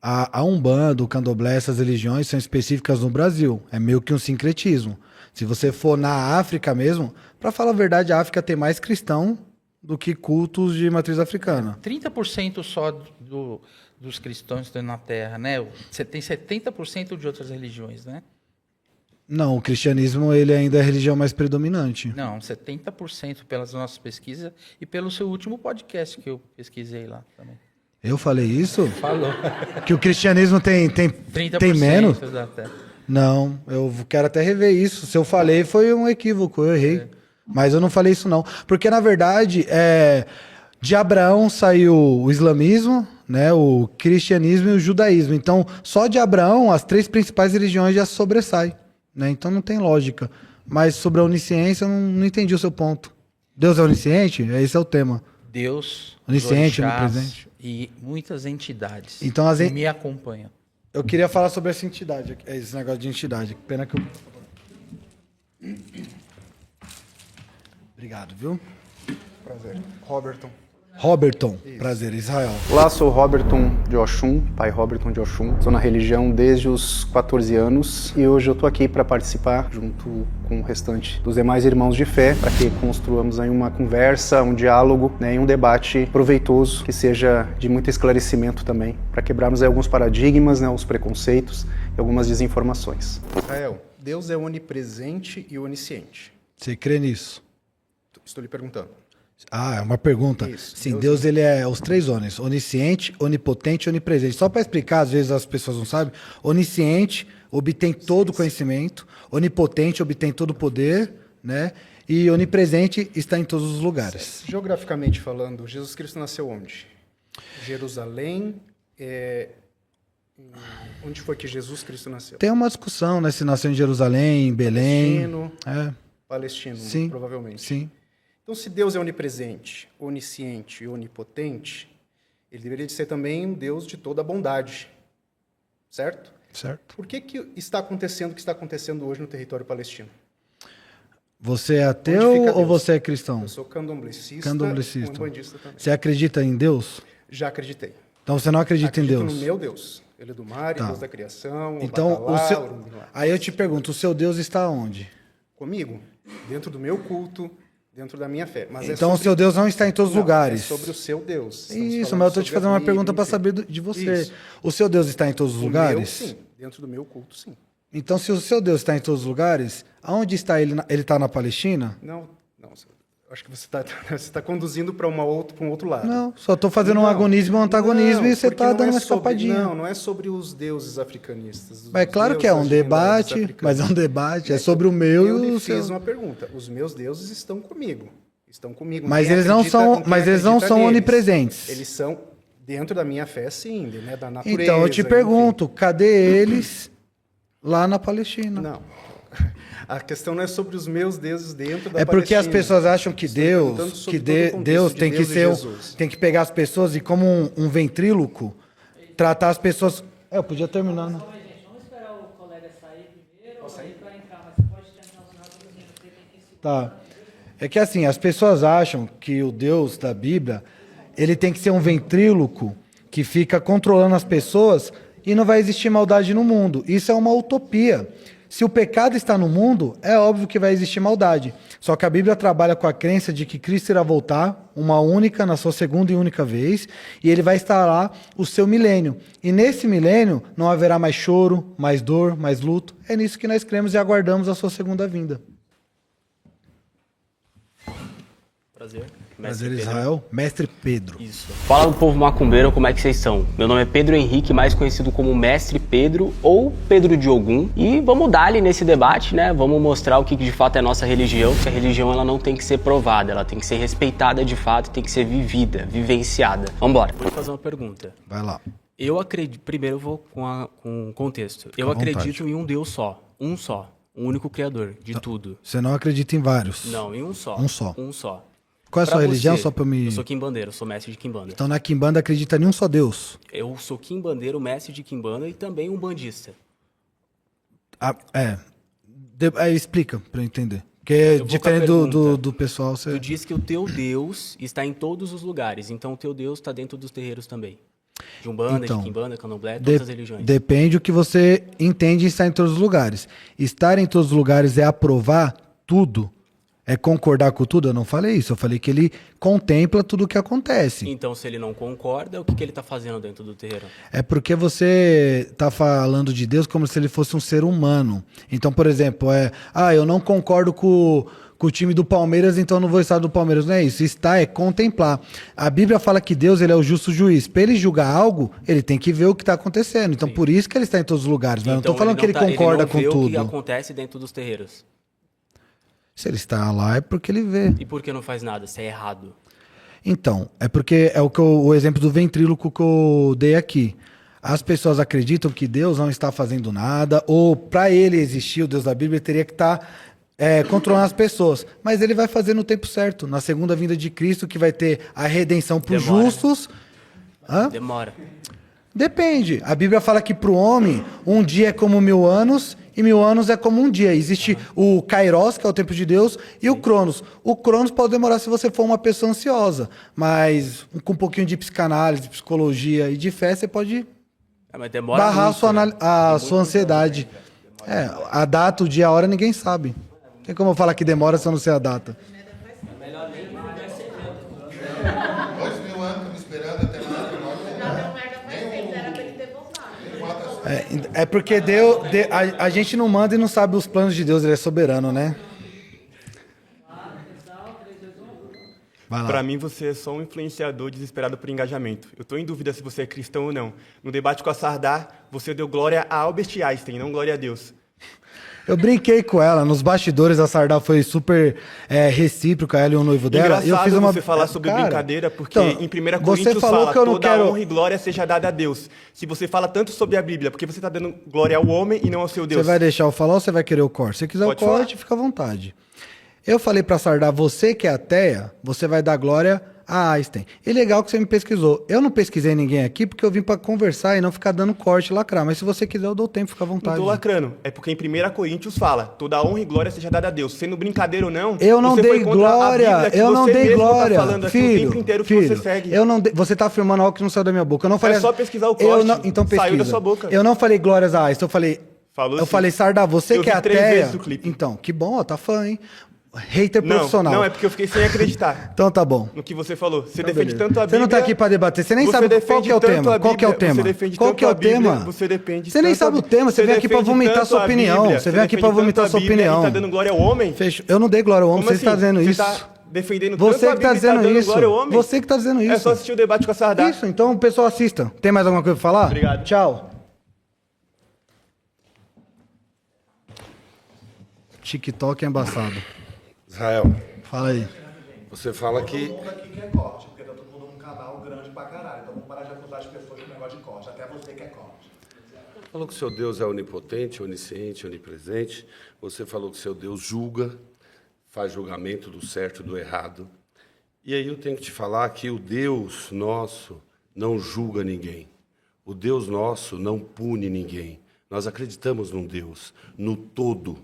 a Umbanda, o Candomblé, essas religiões são específicas no Brasil. É meio que um sincretismo. Se você for na África mesmo, para falar a verdade, a África tem mais cristão do que cultos de matriz africana.
30% só dos cristãos na Terra, né? Você tem 70% de outras religiões, né?
Não, o cristianismo ele ainda é a religião mais predominante.
Não, 70% pelas nossas pesquisas e pelo seu último podcast que eu pesquisei lá também.
Eu falei isso?
Falou.
Que o cristianismo tem
30%
menos?
da Terra.
Não, eu quero até rever isso. Se eu falei, foi um equívoco, eu errei. Mas eu não falei isso não. Porque, na verdade, de Abraão saiu o islamismo, né, o cristianismo e o judaísmo. Então, só de Abraão, as 3 principais religiões já sobressaem. Né? Então não tem lógica. Mas sobre a onisciência, eu não entendi o seu ponto. Deus é onisciente? Esse é o tema.
Deus,
onisciente,
orixás
onipresente.
E muitas entidades
então,
que me acompanham.
Eu queria falar sobre essa entidade, esse negócio de entidade. Pena que eu... Obrigado, viu?
Prazer. Roberton. Isso.
Prazer, Israel.
Olá, sou Roberton de Oxum, pai Roberton de Oxum. Sou na religião desde os 14 anos e hoje eu estou aqui para participar junto com o restante dos demais irmãos de fé para que construamos aí uma conversa, um diálogo, né, e um debate proveitoso que seja de muito esclarecimento também, para quebrarmos aí alguns paradigmas, né, os preconceitos e algumas desinformações. Israel, Deus é onipresente e onisciente.
Você crê nisso?
Estou lhe perguntando.
Ah, é uma pergunta.
Isso,
Sim, Deus ele é os três onis: onisciente, onipotente e onipresente. Só para explicar, às vezes as pessoas não sabem, onisciente obtém todo o conhecimento, onipotente obtém todo o poder, né? E onipresente está em todos os lugares.
Geograficamente falando, Jesus Cristo nasceu onde? Jerusalém. Onde foi que Jesus Cristo nasceu?
Tem uma discussão, né? Se nasceu em Jerusalém, em Belém.
Palestino,
Sim,
provavelmente.
Sim.
Então, se Deus é onipresente, onisciente e onipotente, ele deveria de ser também um Deus de toda a bondade. Certo?
Certo.
Por que está acontecendo o que está acontecendo hoje no território palestino?
Você é ateu ou você é cristão?
Eu sou candomblessista,
Candomblessista.
umbandista também.
Você acredita em Deus?
Já acreditei.
Então você não acredita em Deus?
Acredito no meu Deus. Ele é do mar,
Tá.
Deus da criação,
Então,
Batalá, Urumbilá.
aí eu te pergunto, o seu Deus está onde?
Comigo, dentro do meu culto, dentro da minha fé. Mas
Então o seu Deus não está em todos os lugares.
É sobre o seu Deus. Estamos
Isso,
falando
mas eu estou te
sobre
fazendo
a
uma
Bíblia,
pergunta para
enfim.
saber de você.
Isso.
O seu Deus está em todos os
O
lugares?
meu, sim. Dentro do meu culto, sim.
Então, se o seu Deus está em todos os lugares, aonde está ele? Ele está na Palestina?
Não. Acho que você está conduzindo para um outro lado.
Não, só estou fazendo um agonismo e um antagonismo e você está dando uma escapadinha.
Não é sobre os deuses africanistas.
Mas é claro que é um debate, mas é um debate. É sobre o meu
eu
e
lhe
o seu.
fiz uma pergunta. Os meus deuses estão comigo. Estão comigo.
Mas
Quem
eles não
acredita-
são,
com quem
mas eles não
acredita
são
neles.
onipresentes.
Eles são dentro da minha fé, sim, né, da natureza.
Então eu te pergunto, cadê eles lá na Palestina?
Não. A questão não é sobre os meus deuses dentro da
É porque as
Palestina.
pessoas acham que
Estou perguntando
Deus,
sobre
que
todo o contexto
Deus
de
tem que
Deus e
ser,
Jesus.
tem que pegar as pessoas e como um ventríloco tratar as pessoas. Eu podia terminar, né? Tá. É que assim, as pessoas acham que o Deus da Bíblia, ele tem que ser um ventríloco que fica controlando as pessoas e não vai existir maldade no mundo. Isso é uma utopia. Se o pecado está no mundo, é óbvio que vai existir maldade. Só que a Bíblia trabalha com a crença de que Cristo irá voltar, uma única, na sua segunda e única vez, e ele vai instalar o seu milênio. E nesse milênio não haverá mais choro, mais dor, mais luto. É nisso que nós cremos e aguardamos a sua segunda vinda.
Prazer.
Prazer, Israel. Mestre Pedro.
Isso. Fala do povo macumbeiro, como é que vocês estão? Meu nome é Pedro Henrique, mais conhecido como Mestre Pedro ou Pedro de Ogum. E vamos dar ali nesse debate, né? Vamos mostrar o que de fato é a nossa religião, que a religião ela não tem que ser provada, ela tem que ser respeitada de fato, tem que ser vivida, vivenciada. Vambora. Vou fazer uma pergunta.
Vai lá.
Eu acredito, primeiro eu vou com o contexto. Eu acredito em um Deus só, um único criador de tudo.
Você não acredita em vários?
Não, em um só.
Um só.
Um só.
Qual é a
Pra
sua religião,
você,
só pra me...
Eu sou quimbandeiro, eu sou mestre de quimbanda.
Então na Quimbanda acredita em um só Deus.
Eu sou quimbandeiro, mestre de quimbanda e também um bandista.
Explica pra eu entender. Porque é diferente do pessoal. Você...
Tu diz que o teu Deus está em todos os lugares, então o teu Deus está dentro dos terreiros também. De Umbanda,
Então,
de Quimbanda, Candomblé, todas as religiões.
Depende do que você entende em estar em todos os lugares. Estar em todos os lugares é aprovar tudo? É concordar com tudo? Eu não falei isso. Eu falei que ele contempla tudo o que acontece.
Então, se ele não concorda, o que ele está fazendo dentro do terreiro?
É porque você está falando de Deus como se ele fosse um ser humano. Então, por exemplo, eu não concordo com o time do Palmeiras, então eu não vou estar do Palmeiras. Não é isso. Estar é contemplar. A Bíblia fala que Deus ele é o justo juiz. Para ele julgar algo, ele tem que ver o que está acontecendo. Então, por isso que ele está em todos os lugares. Mas eu não estou falando que ele concorda com tudo.
O que acontece dentro dos terreiros.
Se ele está lá é porque ele vê.
E por que não faz nada? Se é errado.
Então, é porque é o exemplo do ventríloco que eu dei aqui. As pessoas acreditam que Deus não está fazendo nada, ou para ele existir, o Deus da Bíblia, ele teria que estar controlando as pessoas. Mas ele vai fazer no tempo certo, na segunda vinda de Cristo, que vai ter a redenção para os justos.
Né? Demora.
Depende. A Bíblia fala que para o homem, um dia é como 1000 anos, e 1000 anos é como um dia. Existe o Kairos, que é o tempo de Deus, e o Cronos. O Cronos pode demorar se você for uma pessoa ansiosa, mas com um pouquinho de psicanálise, de psicologia e de fé, você pode barrar muito, a sua ansiedade. A data, o dia, a hora, ninguém sabe. Não tem como eu falar que demora se eu não sei a data. É porque a gente não manda e não sabe os planos de Deus, ele é soberano, né? Vai lá.
Pra mim, você é só um influenciador desesperado por engajamento. Eu tô em dúvida se você é cristão ou não. No debate com a Sardar, você deu glória a Albert Einstein, não glória a Deus.
Eu brinquei com ela, nos bastidores a Sardar foi super recíproca, ela e o noivo dela.
Engraçado
Eu fiz uma...
você falar sobre brincadeira, porque
então,
em 1
você
Coríntios
falou
fala
que eu não
toda
quero...
honra e glória seja dada a Deus. Se você fala tanto sobre a Bíblia, porque você está dando glória ao homem e não ao seu Deus?
Você vai deixar eu falar ou você vai querer o corte? Se você quiser
Pode
o corte, fica à vontade. Eu falei pra Sardar, você que é ateia, você vai dar glória a Einstein. E legal que você me pesquisou. Eu não pesquisei ninguém aqui porque eu vim pra conversar e não ficar dando corte e lacrar. Mas se você quiser, eu dou tempo, fica à vontade.
Não tô lacrando. É porque em 1 Coríntios fala, toda honra e glória seja dada a Deus. Sendo brincadeira ou não,
eu não
você
dei
foi contra
glória,
a Bíblia que
eu não
você
dei
mesmo
glória.
Tá falando aqui o tempo inteiro que você segue.
Eu não você tá afirmando algo que não saiu da minha boca. Eu não falei.
É só pesquisar o corte.
Então pesquisa.
Saiu da sua boca.
Eu não falei glórias a Einstein, eu falei Sardar, você
eu
que é
vi 3
ateia.
vezes o clipe.
Então, que bom, ó, tá fã, hein? Hater profissional.
Não, é porque eu fiquei sem acreditar.
Então tá bom.
No que você falou. Você
Então,
defende
beleza.
tanto a Bíblia...
Você não tá aqui pra debater, você nem
Você
sabe qual que é o
defende
tema.
tanto a
Qual que é o
Bíblia,
tema?
você defende
Qual
tanto
que é o
a Bíblia,
tema?
Você depende
Você nem
tanto
sabe
a-
o tema, você vem aqui pra
defende
vomitar
tanto
sua
a
opinião.
Bíblia,
Você vem aqui pra
defende
vomitar
tanto
sua
a Bíblia
opinião.
e tá dando glória ao homem?
Eu não dei glória ao homem,
Como
você está
assim?
dizendo
Você
isso.
tá defendendo
Você
tanto a
que tá
Bíblia e
dizendo
dando
isso.
glória ao homem?
Você que tá dizendo isso.
É só assistir o debate com a Sardar.
Isso, então o pessoal assista. Tem mais alguma coisa pra falar?
Obrigado.
Tchau. TikTok é embaçado.
Israel.
Fala aí.
Você fala que...
aqui quer corte, porque tá todo mundo num canal grande pra caralho. Então vamos parar de acusar as pessoas com negócio de corte. Até você quer corte.
Falou que o seu Deus é onipotente, onisciente, onipresente. Você falou que o seu Deus julga, faz julgamento do certo e do errado. E aí eu tenho que te falar que o Deus nosso não julga ninguém. O Deus nosso não pune ninguém. Nós acreditamos num Deus, no todo.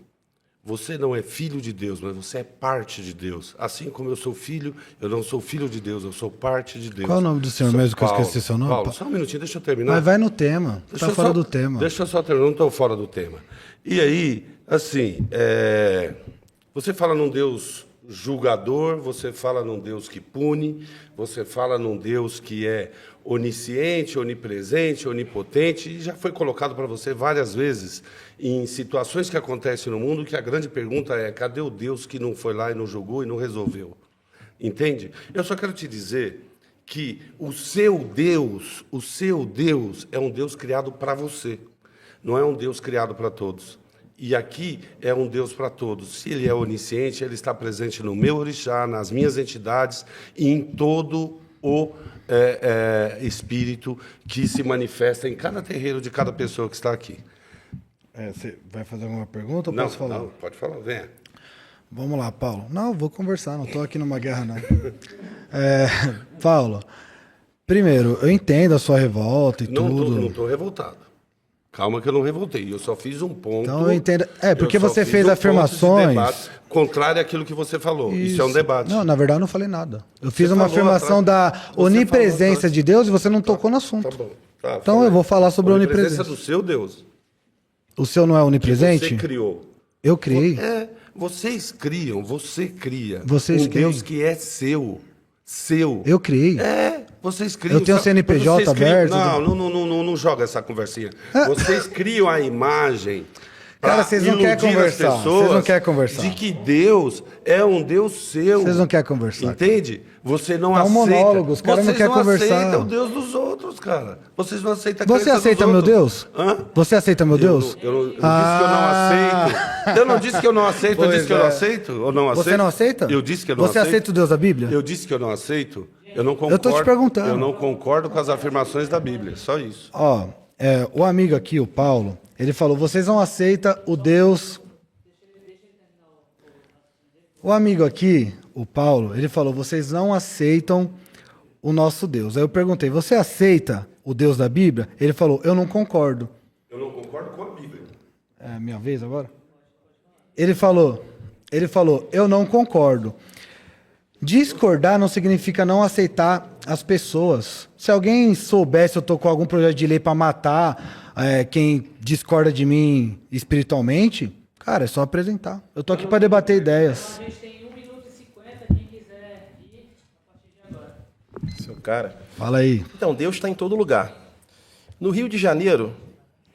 Você não é filho de Deus, mas você é parte de Deus. Assim como eu sou filho, eu não sou filho de Deus, eu sou parte de Deus.
Qual é o nome do senhor
Sou
mesmo que eu
Paulo.
esqueci seu nome?
Paulo, só um minutinho, deixa eu terminar.
Mas vai no tema.
Deixa
Tá
eu
fora
só-
do tema.
Deixa eu só terminar, não estou fora do tema. E aí, assim, você fala num Deus julgador, você fala num Deus que pune, você fala num Deus que é onisciente, onipresente, onipotente, e já foi colocado para você várias vezes em situações que acontecem no mundo que a grande pergunta é: cadê o Deus que não foi lá e não julgou e não resolveu? Entende? Eu só quero te dizer que o seu Deus é um Deus criado para você, não é um Deus criado para todos. E aqui é um Deus para todos. Se Ele é onisciente, Ele está presente no meu orixá, nas minhas entidades e em todo o espírito que se manifesta em cada terreiro de cada pessoa que está aqui.
Você vai fazer alguma pergunta ou
Não,
posso falar?
não, pode falar, venha.
Vamos lá, Paulo. Não, vou conversar, não estou aqui numa guerra, não. Paulo, primeiro, eu entendo a sua revolta e tudo.
Não estou revoltado. Calma que eu não revoltei. Eu só fiz um ponto.
Então eu entendo. Porque
eu só
você
fiz
fez
um
afirmações.
ponto de debate contrário àquilo que você falou. Isso é um debate.
Não, na verdade eu não falei nada. Eu fiz
Você
uma
falou
afirmação
atrás.
da
Você
onipresença
falou
de Deus e você não tocou no assunto.
Tá bom. Tá,
Então eu vou falar sobre a onipresença.
do seu Deus.
O seu não é onipresente?
Que você criou.
Eu criei.
Vocês criam, você cria
Vocês
um
criam.
Deus que é seu. Seu.
Eu criei.
Vocês criam.
Eu tenho CNPJ
vocês criam-
aberto.
Não joga essa conversinha. Vocês criam a imagem.
Cara, vocês não querem
iludir as
conversar.
pessoas
Vocês não querem conversar.
De que Deus é um Deus seu.
Vocês não querem conversar.
Entende? Você não
Tá um
aceita.
monólogo, os caras não
Vocês
querem conversar.
aceitam o Deus dos outros, cara. Vocês não aceitam a
Você
crença
aceita
dos
meu
outros.
Deus? Você aceita meu Deus?
Eu não disse que eu não aceito. Eu não disse que eu não aceito, eu
Pois
disse que eu não
é.
aceito. Ou não aceito.
Você não aceita?
Eu disse que eu não
Você
aceito.
aceita o Deus da Bíblia?
Eu disse que eu não aceito. Eu não concordo.
Eu tô te perguntando.
Eu não concordo com as afirmações da Bíblia. Só isso.
Ó, o amigo aqui, o Paulo, ele falou: vocês não aceitam o Deus. O amigo aqui, o Paulo, ele falou: vocês não aceitam o nosso Deus. Aí eu perguntei: você aceita o Deus da Bíblia? Ele falou: eu não concordo.
Eu não concordo com a Bíblia.
É minha vez agora? Ele falou: eu não concordo. Discordar não significa não aceitar as pessoas. Se alguém soubesse eu tô com algum projeto de lei para matar quem discorda de mim espiritualmente, cara, é só apresentar. Eu tô aqui para debater ideias.
A gente tem 1 minuto e 50, quem quiser ir, a partir de agora.
Seu cara.
Fala aí.
Então, Deus está em todo lugar. No Rio de Janeiro,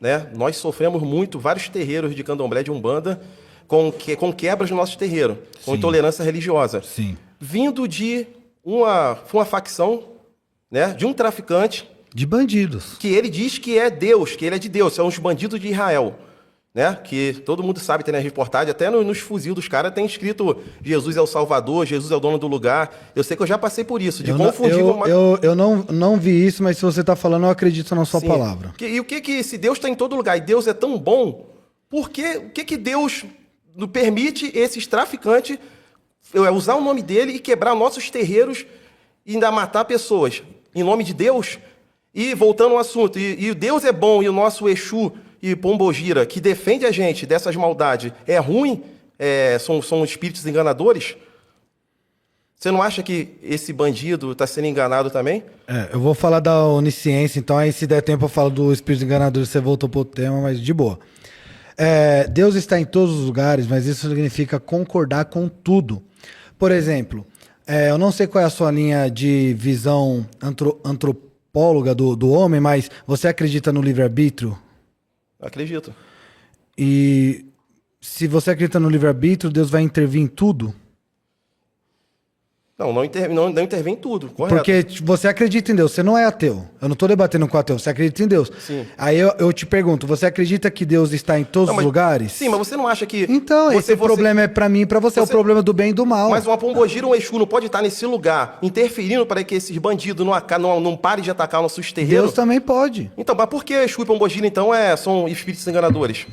né, nós sofremos muito, vários terreiros de candomblé, de umbanda, com quebras no nosso terreiro, com intolerância religiosa.
Sim.
Vindo de uma facção, né, de um traficante.
De bandidos.
Que ele diz que é Deus, que ele é de Deus, são os bandidos de Israel. Né? Que todo mundo sabe, tem na reportagem, até nos fuzil dos caras tem escrito Jesus é o Salvador, Jesus é o dono do lugar. Eu sei que eu já passei por isso, de confundir com...
Eu não vi isso, mas se você está falando, eu acredito na sua palavra.
E o que se Deus está em todo lugar e Deus é tão bom, o que Deus permite esses traficantes usar o nome dele e quebrar nossos terreiros e ainda matar pessoas em nome de Deus? E voltando ao assunto, e Deus é bom e o nosso Exu e Pombogira, que defende a gente dessas maldades, é ruim? São espíritos enganadores? Você não acha que esse bandido está sendo enganado também?
Eu vou falar da onisciência, então aí se der tempo eu falo do espírito enganador, você voltou para o tema, mas de boa. Deus está em todos os lugares, mas isso significa concordar com tudo. Por exemplo, eu não sei qual é a sua linha de visão antropóloga do homem, mas você acredita no livre-arbítrio?
Acredito.
E se você acredita no livre-arbítrio, Deus vai intervir em tudo?
Não intervém em tudo, correto.
Porque você acredita em Deus, você não é ateu. Eu não estou debatendo com ateu, você acredita em Deus.
Sim.
Aí eu te pergunto, você acredita que Deus está em todos os lugares?
Sim, mas você não acha que...
Então, esse problema é para mim e para você, é o problema do bem e do mal.
Mas uma Pombogira ou um Exu não pode estar nesse lugar, interferindo para que esses bandidos não parem de atacar nossos terreiros?
Deus também pode.
Então, mas por que Exu e Pombogira, então, são espíritos enganadores?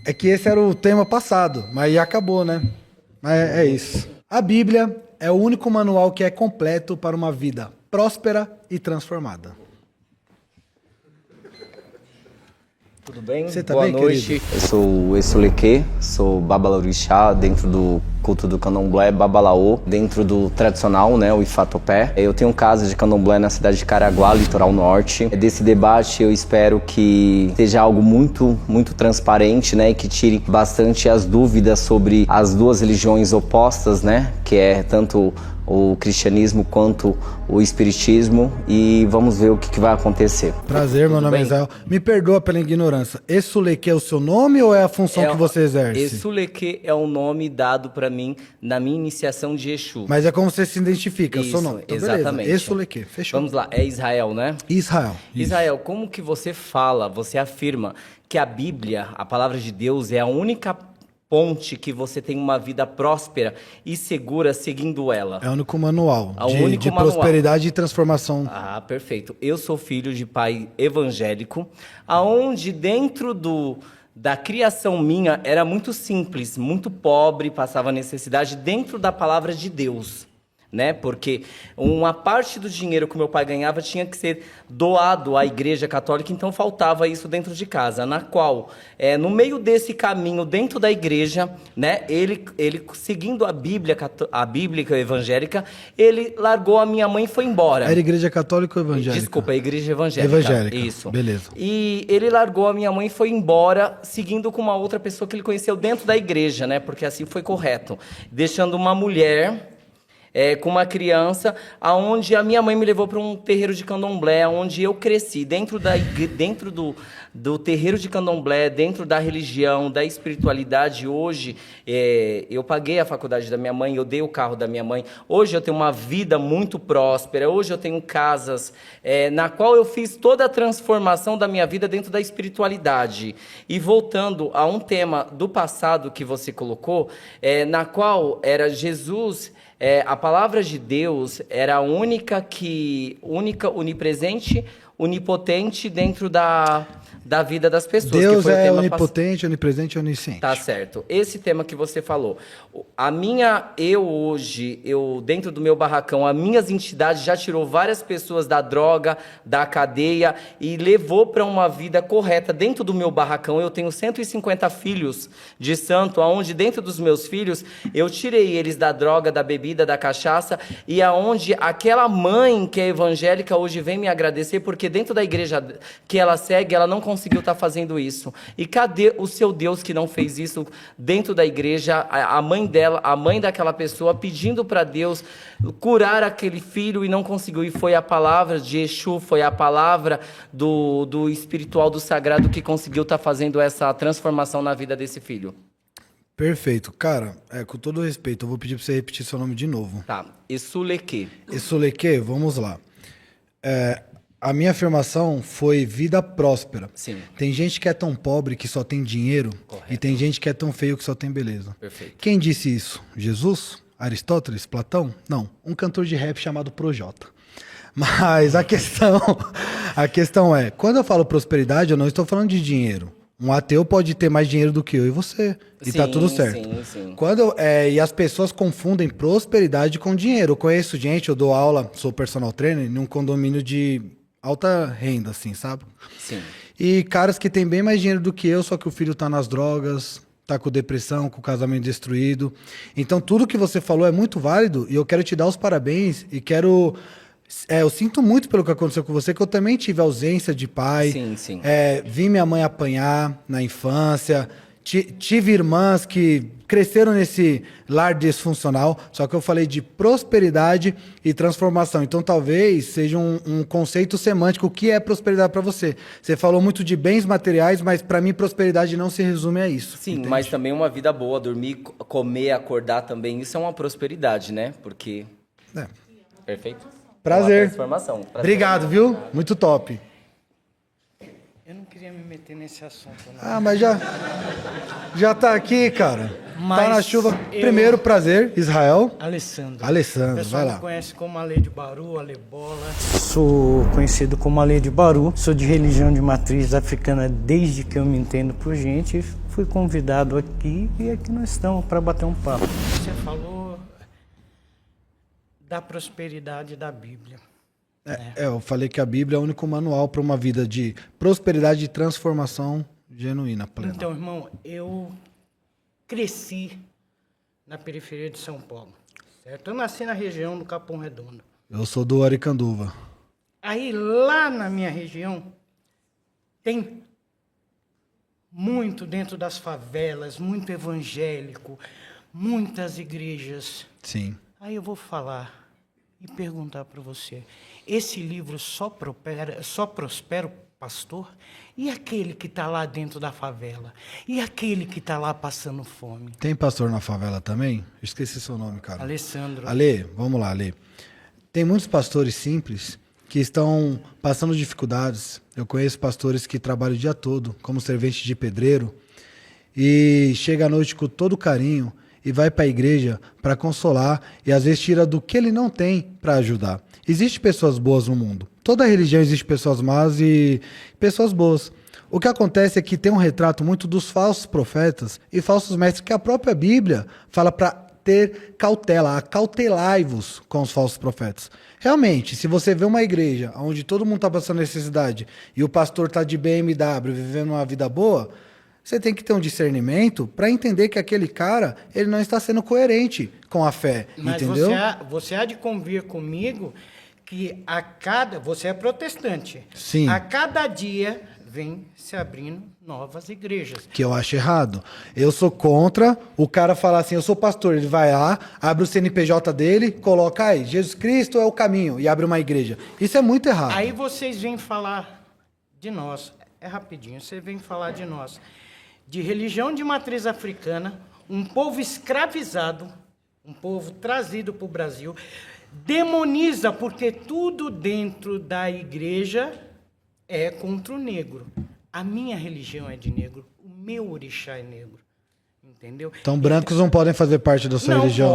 É que esse era o tema passado, mas acabou, né? Mas é isso. A Bíblia é o único manual que é completo para uma vida próspera e transformada.
Tudo bem?
Você tá
Boa
bem,
noite.
querido?
Eu sou o Exuleque, sou babalorixá dentro do culto do candomblé Babalaô, dentro do tradicional, né, o Ifatopé. Eu tenho casa de candomblé na cidade de Caraguá, litoral norte. Desse debate eu espero que seja algo muito, muito transparente, né, e que tire bastante as dúvidas sobre as duas religiões opostas, né, que é tanto o cristianismo quanto o espiritismo, e vamos ver o que vai acontecer.
Prazer, meu nome é Israel. Me perdoa pela ignorância. Exuleque é o seu nome ou é a função que você exerce?
Exuleque é o nome dado para mim na minha iniciação de Exu.
Mas é como você se identifica, é o seu
Isso,
nome. Então,
exatamente.
Exuleque, fechou.
Vamos lá, é Israel, né?
Israel.
Israel, como que você fala, você afirma que a Bíblia, a palavra de Deus, é a única ponte que você tem uma vida próspera e segura seguindo ela?
É o único manual
único
de
manual.
prosperidade e transformação.
Ah, perfeito. Eu sou filho de pai evangélico, aonde dentro da criação minha era muito simples, muito pobre, passava necessidade dentro da palavra de Deus, né? Porque uma parte do dinheiro que meu pai ganhava tinha que ser doado à Igreja Católica, então faltava isso dentro de casa, na qual, no meio desse caminho, dentro da igreja, né, ele seguindo a Bíblia evangélica, ele largou a minha mãe e foi embora.
Era Igreja Católica ou evangélica?
Desculpa, a Igreja Evangélica.
Evangélica,
isso.
Beleza.
E ele largou a minha mãe e foi embora, seguindo com uma outra pessoa que ele conheceu dentro da igreja, né, porque assim foi correto, deixando uma mulher... com uma criança, aonde a minha mãe me levou para um terreiro de candomblé, onde eu cresci, dentro do terreiro de candomblé, dentro da religião, da espiritualidade. Hoje, eu paguei a faculdade da minha mãe, eu dei o carro da minha mãe. Hoje eu tenho uma vida muito próspera, hoje eu tenho casas na qual eu fiz toda a transformação da minha vida dentro da espiritualidade. E voltando a um tema do passado que você colocou, na qual era Jesus... a palavra de Deus era a única, onipresente, onipotente dentro da vida das pessoas.
Deus
que foi
é
o tema
onipotente, onipresente e onisciente.
Tá certo. Esse tema que você falou. Eu dentro do meu barracão, as minhas entidades já tirou várias pessoas da droga, da cadeia e levou para uma vida correta. Dentro do meu barracão, eu tenho 150 filhos de santo, onde dentro dos meus filhos, eu tirei eles da droga, da bebida, da cachaça, e aonde aquela mãe que é evangélica hoje vem me agradecer, porque dentro da igreja que ela segue, ela não conseguiu estar fazendo isso. E cadê o seu Deus que não fez isso dentro da igreja? A mãe dela, a mãe daquela pessoa pedindo para Deus curar aquele filho e não conseguiu. E foi a palavra de Exu, foi a palavra do espiritual, do sagrado que conseguiu estar fazendo essa transformação na vida desse filho.
Perfeito. Cara, com todo respeito, eu vou pedir pra você repetir seu nome de novo.
Tá. Essuleque.
Essuleque, vamos lá. A minha afirmação foi vida próspera.
Sim.
Tem gente que é tão pobre que só tem dinheiro.
Correto.
E tem gente que é tão feio que só tem beleza.
Perfeito.
Quem disse isso? Jesus? Aristóteles? Platão? Não. Um cantor de rap chamado Projota. Mas a questão é, quando eu falo prosperidade, eu não estou falando de dinheiro. Um ateu pode ter mais dinheiro do que eu e você. E tá tudo certo.
Sim.
E as pessoas confundem prosperidade com dinheiro. Eu conheço gente, eu dou aula, sou personal trainer, num condomínio de alta renda, assim, sabe?
Sim.
E caras que têm bem mais dinheiro do que eu, só que o filho tá nas drogas, tá com depressão, com o casamento destruído. Então tudo que você falou é muito válido e eu quero te dar os parabéns e quero... eu sinto muito pelo que aconteceu com você, que eu também tive ausência de pai.
Sim.
Vi minha mãe apanhar na infância. Tive irmãs que cresceram nesse lar disfuncional, só que eu falei de prosperidade e transformação. Então talvez seja um conceito semântico. O que é prosperidade para você? Você falou muito de bens materiais, mas para mim prosperidade não se resume a isso.
Sim,
entende?
mas também uma vida boa, dormir, comer, acordar também, isso é uma prosperidade, né? Porque... Perfeito?
Prazer.
Transformação. Prazer.
Obrigado, viu? Muito top.
Eu não queria me meter nesse assunto, não.
Ah, mas já tá aqui, cara.
Mas
tá na chuva.
eu-
Primeiro, prazer, Israel.
Alessandro.
Alessandro,
O pessoal
vai lá.
me conhece como Ale de Baru, Ale Bola. Sou conhecido como Ale de Baru. Sou de religião de matriz africana desde que eu me entendo por gente. Fui convidado aqui e aqui nós estamos para bater um papo. Você falou da prosperidade da Bíblia.
Eu falei que a Bíblia é o único manual para uma vida de prosperidade e transformação genuína, plena.
Então, irmão, eu cresci na periferia de São Paulo, certo? Eu nasci na região do Capão Redondo.
Eu sou do Aricanduva.
Aí, lá na minha região, tem muito dentro das favelas, muito evangélico, muitas igrejas.
Sim.
Aí eu vou falar e perguntar para você, esse livro só prospera o pastor? E aquele que está lá dentro da favela? E aquele que está lá passando fome?
Tem pastor na favela também? Esqueci seu nome, cara.
Alessandro.
Ale, vamos lá, Ale. Tem muitos pastores simples que estão passando dificuldades. Eu conheço pastores que trabalham o dia todo como servente de pedreiro e chega à noite com todo carinho e vai para a igreja para consolar e às vezes tira do que ele não tem para ajudar. Existem pessoas boas no mundo. Toda religião existe pessoas más e pessoas boas. O que acontece é que tem um retrato muito dos falsos profetas e falsos mestres que a própria Bíblia fala para ter cautela, acautelai-vos com os falsos profetas. Realmente, se você vê uma igreja onde todo mundo está passando necessidade e o pastor está de BMW vivendo uma vida boa, você tem que ter um discernimento para entender que aquele cara ele não está sendo coerente com a fé,
Mas
entendeu?
você há de convir comigo que você é protestante.
Sim.
A cada dia vem se abrindo novas igrejas.
Que eu acho errado. Eu sou contra o cara falar assim, eu sou pastor, ele vai lá, abre o CNPJ dele, coloca aí, Jesus Cristo é o caminho, e abre uma igreja. Isso é muito errado.
Aí vocês vêm falar de nós, é rapidinho, você vem falar de nós, de religião de matriz africana, um povo escravizado, um povo trazido para o Brasil, demoniza porque tudo dentro da igreja é contra o negro. A minha religião é de negro, o meu orixá é negro, entendeu?
Então brancos não podem fazer parte da sua religião?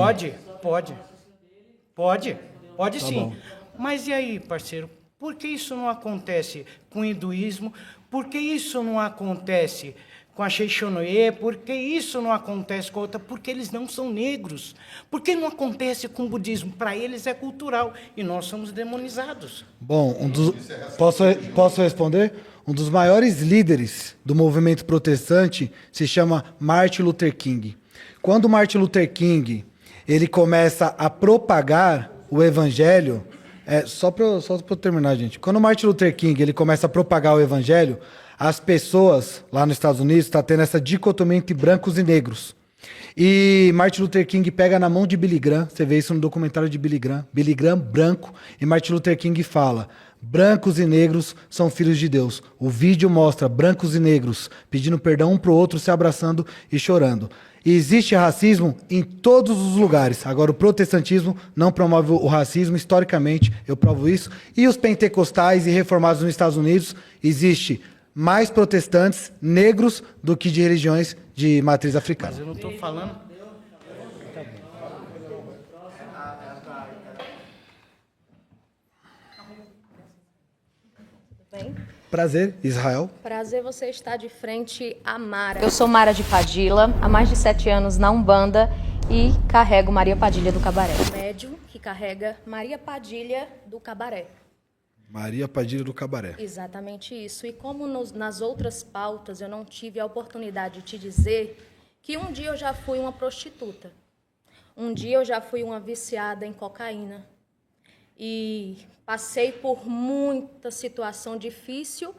Pode
Tá
sim.
bom.
Mas e aí, parceiro, por que isso não acontece com o hinduísmo? Por que isso não acontece com a Sheixonoye? Por que isso não acontece com a outra? Porque eles não são negros. Por que não acontece com o budismo? Para eles é cultural e nós somos demonizados.
Bom, posso responder? Um dos maiores líderes do movimento protestante se chama Martin Luther King. Quando Martin Luther King ele começa a propagar o evangelho, só para eu terminar, gente. Quando Martin Luther King ele começa a propagar o evangelho, as pessoas lá nos Estados Unidos estão tendo essa dicotomia entre brancos e negros. E Martin Luther King pega na mão de Billy Graham, você vê isso no documentário de Billy Graham branco, e Martin Luther King fala, Brancos e negros são filhos de Deus. O vídeo mostra brancos e negros pedindo perdão um pro outro, se abraçando e chorando. E existe racismo em todos os lugares. Agora, o protestantismo não promove o racismo. Historicamente, eu provo isso. E os pentecostais e reformados nos Estados Unidos, existe mais protestantes negros do que de religiões de matriz africana.
Mas eu não estou falando...
Prazer, Israel.
Prazer você estar de frente a Mara. Eu sou Mara de Padilha, há mais de 7 anos na Umbanda e carrego Maria Padilha do Cabaré. Médium que carrega Maria Padilha do Cabaré.
Maria Padilha do Cabaré.
Exatamente isso. E como nas outras pautas eu não tive a oportunidade de te dizer que um dia eu já fui uma prostituta. Um dia eu já fui uma viciada em cocaína. E passei por muita situação difícil,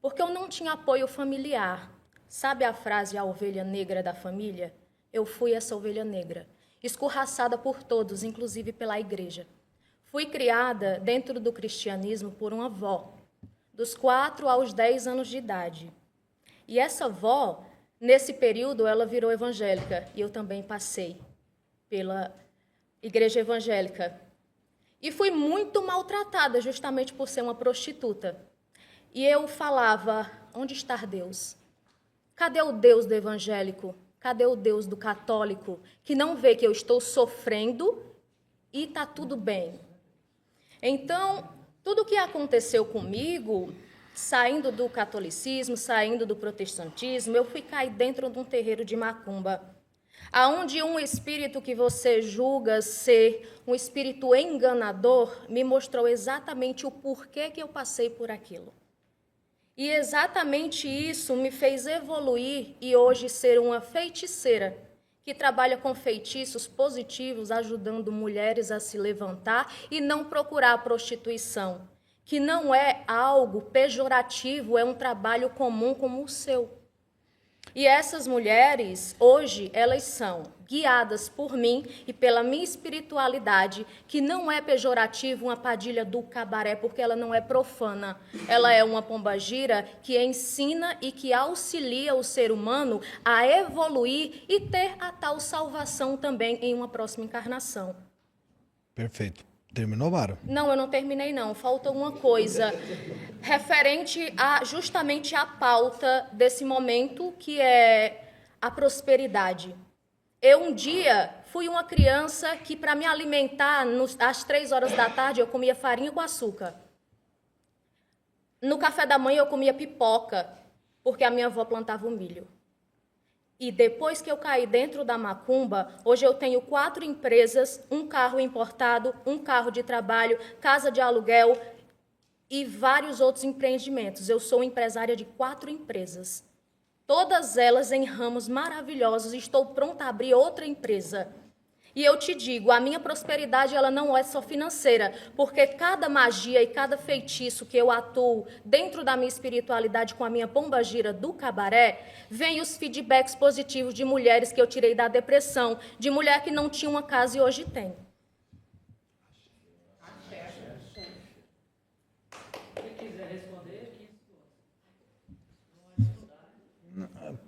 porque eu não tinha apoio familiar. Sabe a frase, a ovelha negra da família? Eu fui essa ovelha negra, escorraçada por todos, inclusive pela igreja. Fui criada dentro do cristianismo por uma avó, dos 4 aos 10 anos de idade. E essa avó, nesse período, ela virou evangélica, e eu também passei pela igreja evangélica. E fui muito maltratada justamente por ser uma prostituta. E eu falava, onde está Deus? Cadê o Deus do evangélico? Cadê o Deus do católico? Que não vê que eu estou sofrendo e está tudo bem. Então, tudo o que aconteceu comigo, saindo do catolicismo, saindo do protestantismo, eu fui cair dentro de um terreiro de macumba, aonde um espírito que você julga ser um espírito enganador me mostrou exatamente o porquê que eu passei por aquilo. E exatamente isso me fez evoluir e hoje ser uma feiticeira que trabalha com feitiços positivos, ajudando mulheres a se levantar e não procurar a prostituição, que não é algo pejorativo, é um trabalho comum como o seu. E essas mulheres, hoje, elas são guiadas por mim e pela minha espiritualidade, que não é pejorativo uma Padilha do Cabaré, porque ela não é profana. Ela é uma pombagira que ensina e que auxilia o ser humano a evoluir e ter a tal salvação também em uma próxima encarnação.
Perfeito. Terminou, Mara?
Não, eu não terminei não. Falta uma coisa referente a justamente a pauta desse momento, que é a prosperidade. Eu um dia fui uma criança que, para me alimentar, às 3 horas da tarde, eu comia farinha com açúcar. No café da manhã eu comia pipoca, porque a minha avó plantava o milho. E depois que eu caí dentro da macumba, hoje eu tenho 4 empresas, um carro importado, um carro de trabalho, casa de aluguel e vários outros empreendimentos. Eu sou empresária de 4 empresas. Todas elas em ramos maravilhosos. Estou pronta a abrir outra empresa. E eu te digo, a minha prosperidade ela não é só financeira, porque cada magia e cada feitiço que eu atuo dentro da minha espiritualidade com a minha pombagira do Cabaré, vem os feedbacks positivos de mulheres que eu tirei da depressão, de mulher que não tinha uma casa e hoje tem.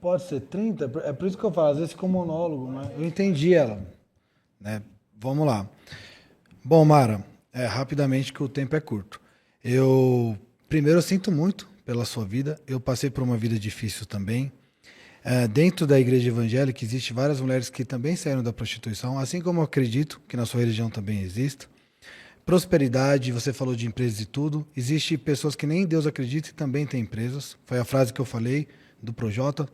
Pode ser 30? É por isso que eu falo, às vezes com monólogo, mas eu entendi ela. Né? Vamos lá. Bom, Mara, rapidamente que o tempo é curto. Primeiro, eu sinto muito pela sua vida. Eu passei por uma vida difícil também. Dentro da igreja evangélica, existem várias mulheres que também saíram da prostituição, assim como eu acredito que na sua religião também exista. Prosperidade, você falou de empresas e tudo. Existem pessoas que nem Deus acredita e também têm empresas. Foi a frase que eu falei do Projota.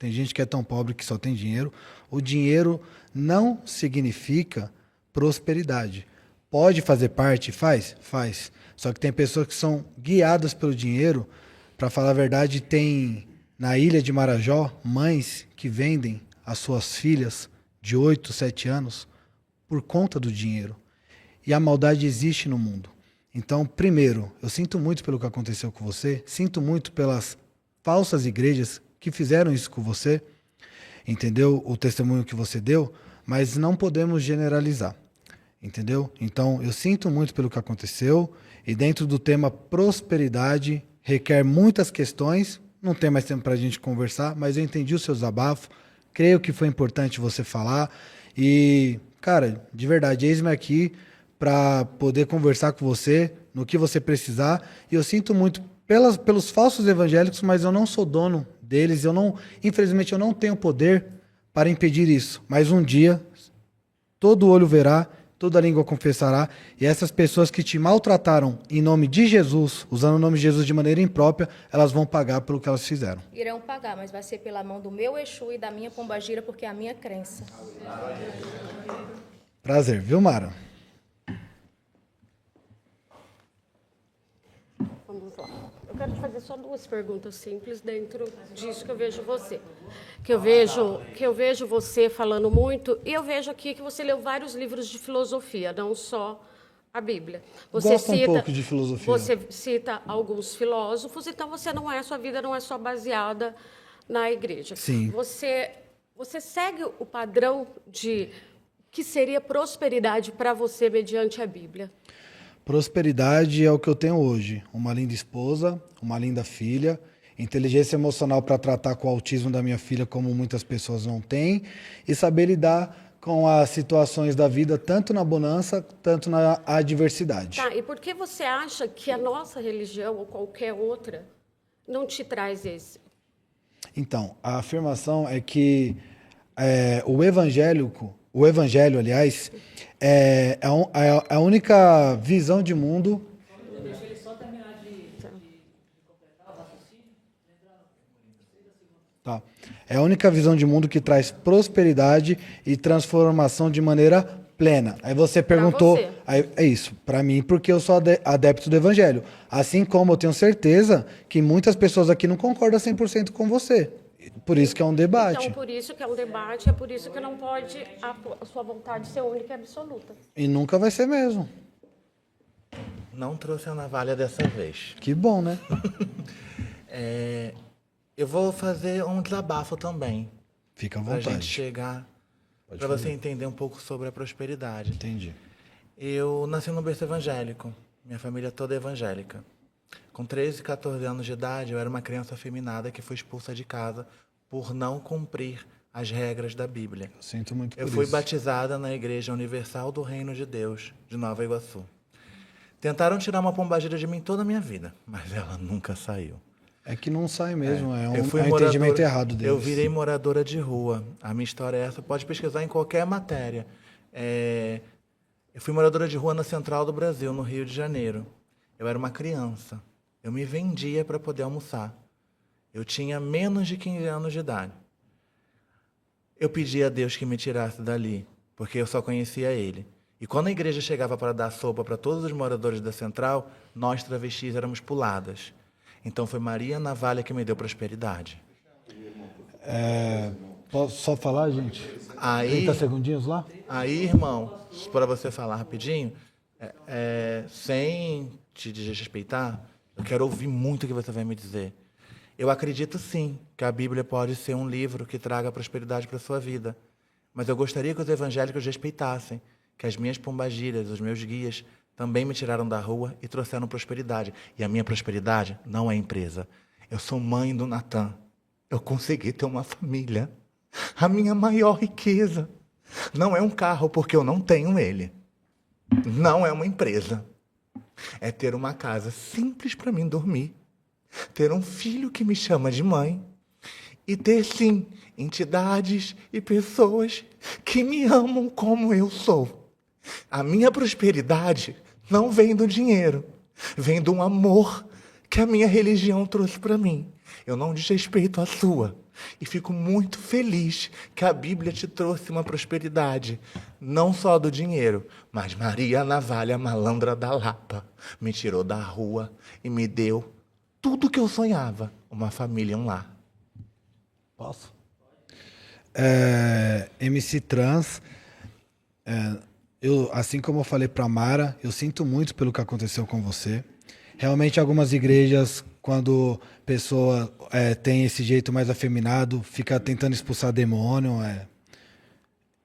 Tem gente que é tão pobre que só tem dinheiro. O dinheiro não significa prosperidade. Pode fazer parte? Faz? Faz. Só que tem pessoas que são guiadas pelo dinheiro. Para falar a verdade, tem na ilha de Marajó mães que vendem as suas filhas de 8, 7 anos por conta do dinheiro. E a maldade existe no mundo. Então, primeiro, eu sinto muito pelo que aconteceu com você. Sinto muito pelas falsas igrejas que fizeram isso com você, entendeu? O testemunho que você deu, mas não podemos generalizar. Entendeu? Então, eu sinto muito pelo que aconteceu. E dentro do tema prosperidade, requer muitas questões. Não tem mais tempo para a gente conversar, mas eu entendi o seu desabafo. Creio que foi importante você falar. E, cara, de verdade, eis-me aqui para poder conversar com você no que você precisar. E eu sinto muito pelos falsos evangélicos, mas eu não sou dono deles. Infelizmente, eu não tenho poder para impedir isso. Mas um dia, todo olho verá, toda língua confessará, e essas pessoas que te maltrataram em nome de Jesus, usando o nome de Jesus de maneira imprópria, elas vão pagar pelo que elas fizeram.
Irão pagar, mas vai ser pela mão do meu Exu e da minha pombagira, porque é a minha crença.
Prazer, viu, Mara?
Vamos lá. Eu quero te fazer só 2 perguntas simples dentro disso que eu vejo você. Que eu vejo você falando muito, e eu vejo aqui que você leu vários livros de filosofia, não só a Bíblia. Você
Gosto um pouco de filosofia.
Você cita alguns filósofos, então sua vida não é só baseada na igreja.
Sim.
Você segue o padrão de que seria prosperidade para você mediante a Bíblia?
Prosperidade é o que eu tenho hoje. Uma linda esposa, uma linda filha, inteligência emocional para tratar com o autismo da minha filha como muitas pessoas não têm, e saber lidar com as situações da vida, tanto na bonança, tanto na adversidade.
Tá, e por que você acha que a nossa religião ou qualquer outra não te traz esse?
Então, a afirmação é que o evangelho, aliás, é a única visão de mundo.
Deixa ele só terminar de completar o raciocínio.
Tá. É a única visão de mundo que traz prosperidade e transformação de maneira plena. Aí você perguntou.
Pra você.
Aí, é isso, para mim, porque eu sou adepto do evangelho. Assim como eu tenho certeza que muitas pessoas aqui não concordam 100% com você. Por isso que é um debate.
Então, por isso que é um debate, é por isso que não pode a sua vontade ser única e absoluta.
E nunca vai ser mesmo.
Não trouxe a navalha dessa vez.
Que bom, né?
Eu vou fazer um desabafo também.
Fica à
Pra
vontade.
gente chegar, para você entender um pouco sobre a prosperidade.
Entendi.
Eu nasci num berço evangélico. Minha família toda é evangélica. Com 13, 14 anos de idade, eu era uma criança afeminada que foi expulsa de casa por não cumprir as regras da Bíblia.
Sinto muito por
Eu
isso.
fui batizada na Igreja Universal do Reino de Deus, de Nova Iguaçu. Tentaram tirar uma pombagira de mim toda a minha vida, mas ela nunca saiu.
É que não sai mesmo, é um
moradora-
entendimento errado deles.
Eu virei moradora de rua. A minha história é essa, pode pesquisar em qualquer matéria. Eu fui moradora de rua na Central do Brasil, no Rio de Janeiro. Eu era uma criança. Eu me vendia para poder almoçar. Eu tinha menos de 15 anos de idade. Eu pedi a Deus que me tirasse dali, porque eu só conhecia Ele. E quando a igreja chegava para dar sopa para todos os moradores da Central, nós travestis éramos puladas. Então foi Maria Navalha que me deu prosperidade.
Posso só falar, gente? 30 segundinhos lá?
Aí, irmão, para você falar rapidinho, sem te desrespeitar, eu quero ouvir muito o que você vai me dizer. Eu acredito sim que a Bíblia pode ser um livro que traga prosperidade para a sua vida. Mas eu gostaria que os evangélicos respeitassem que as minhas pombagiras, os meus guias, também me tiraram da rua e trouxeram prosperidade. E a minha prosperidade não é empresa. Eu sou mãe do Natan. Eu consegui ter uma família. A minha maior riqueza não é um carro, porque eu não tenho ele. Não é uma empresa. É ter uma casa simples para mim dormir. Ter um filho que me chama de mãe. E ter, sim, entidades e pessoas que me amam como eu sou. A minha prosperidade não vem do dinheiro. Vem do amor que a minha religião trouxe para mim. Eu não desrespeito a sua. E fico muito feliz que a Bíblia te trouxe uma prosperidade. Não só do dinheiro, mas Maria Navalha, malandra da Lapa, me tirou da rua e me deu tudo que eu sonhava. Uma família, um lar.
Posso? MC Trans, assim como eu falei para Mara, eu sinto muito pelo que aconteceu com você. Realmente, algumas igrejas, quando a pessoa tem esse jeito mais afeminado, fica tentando expulsar demônio.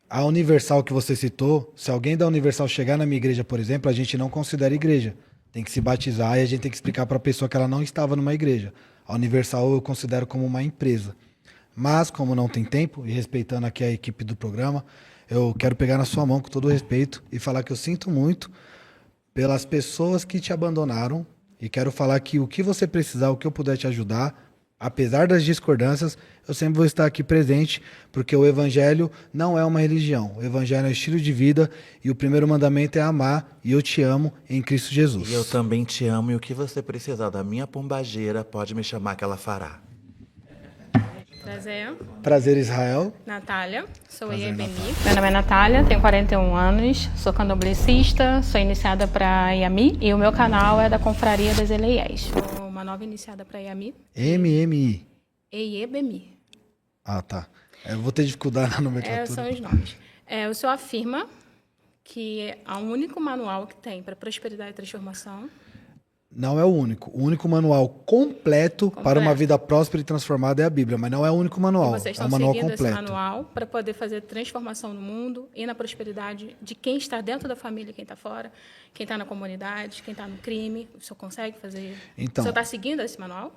A Universal que você citou, se alguém da Universal chegar na minha igreja, por exemplo, a gente não considera igreja. Tem que se batizar e a gente tem que explicar para a pessoa que ela não estava numa igreja. A Universal eu considero como uma empresa. Mas, como não tem tempo, e respeitando aqui a equipe do programa, eu quero pegar na sua mão com todo o respeito e falar que eu sinto muito pelas pessoas que te abandonaram e quero falar que o que você precisar, o que eu puder te ajudar, apesar das discordâncias, eu sempre vou estar aqui presente, porque o evangelho não é uma religião. O evangelho é um estilo de vida e o primeiro mandamento é amar e eu te amo em Cristo Jesus.
E eu também te amo e o que você precisar da minha pombageira, pode me chamar que ela fará.
Prazer.
Prazer, Israel.
Natália, sou
Prazer,
IEBMI.
Natália.
Meu nome é Natália, tenho 41 anos, sou candomblessista, sou iniciada para IAMI e o meu canal é da Confraria das Eleiés. Sou uma nova iniciada para IAMI.
MMI.
IEBMI.
Ah, tá. Eu vou ter dificuldade na nomenclatura.
São os nomes. O senhor afirma que é o único manual que tem para prosperidade e transformação.
Não é o único. O único manual completo para uma vida próspera e transformada é a Bíblia, mas não é o único manual.
E vocês
É
estão
um manual
seguindo
completo.
esse manual para poder fazer transformação no mundo e na prosperidade de quem está dentro da família, quem está fora, quem está na comunidade, quem está no crime. O senhor consegue fazer?
Então,
o senhor está seguindo esse manual?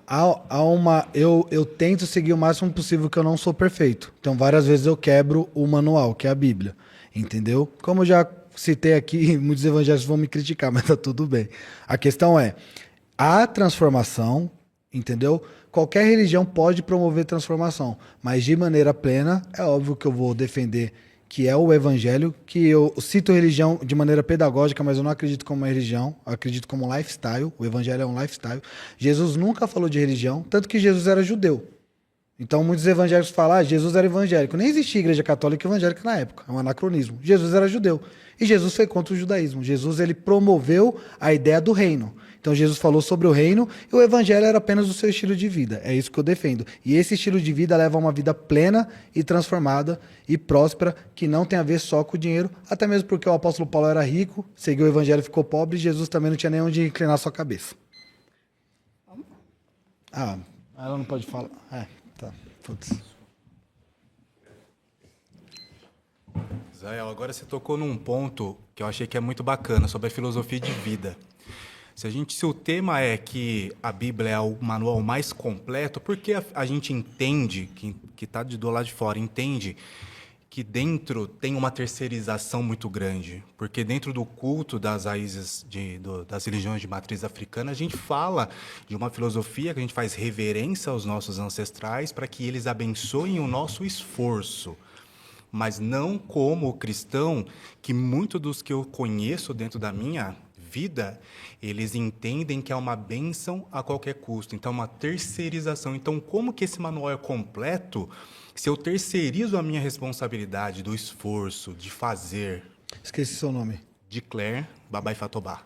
Eu tento seguir o máximo possível, que eu não sou perfeito. Então, várias vezes eu quebro o manual, que é a Bíblia. Entendeu? Como eu já citei aqui, muitos evangélicos vão me criticar, mas tá tudo bem. A questão é, a transformação, entendeu? Qualquer religião pode promover transformação, mas de maneira plena, é óbvio que eu vou defender que é o evangelho, que eu cito religião de maneira pedagógica, mas eu não acredito como uma religião, eu acredito como um lifestyle. O evangelho é um lifestyle. Jesus nunca falou de religião, tanto que Jesus era judeu. Então, muitos evangélicos falam, Jesus era evangélico. Nem existia igreja católica e evangélica na época. É um anacronismo. Jesus era judeu. E Jesus foi contra o judaísmo. Jesus, ele promoveu a ideia do reino. Então, Jesus falou sobre o reino e o evangelho era apenas o seu estilo de vida. É isso que eu defendo. E esse estilo de vida leva a uma vida plena e transformada e próspera, que não tem a ver só com o dinheiro, até mesmo porque o apóstolo Paulo era rico, seguiu o evangelho e ficou pobre, e Jesus também não tinha nem onde inclinar sua cabeça. Ah, ela não pode falar. Tá, putz.
Israel, agora você tocou num ponto que eu achei que é muito bacana, sobre a filosofia de vida. Se o tema é que a Bíblia é o manual mais completo, por que a gente entende, que está do lado de fora, entende que dentro tem uma terceirização muito grande? Porque dentro do culto das raízes das religiões de matriz africana, a gente fala de uma filosofia que a gente faz reverência aos nossos ancestrais para que eles abençoem o nosso esforço. Mas não como cristão, que muitos dos que eu conheço dentro da minha vida, eles entendem que é uma bênção a qualquer custo. Então, é uma terceirização. Então, como que esse manual é completo se eu terceirizo a minha responsabilidade do esforço, de fazer?
Esqueci seu nome.
Declare Babai Fatobá.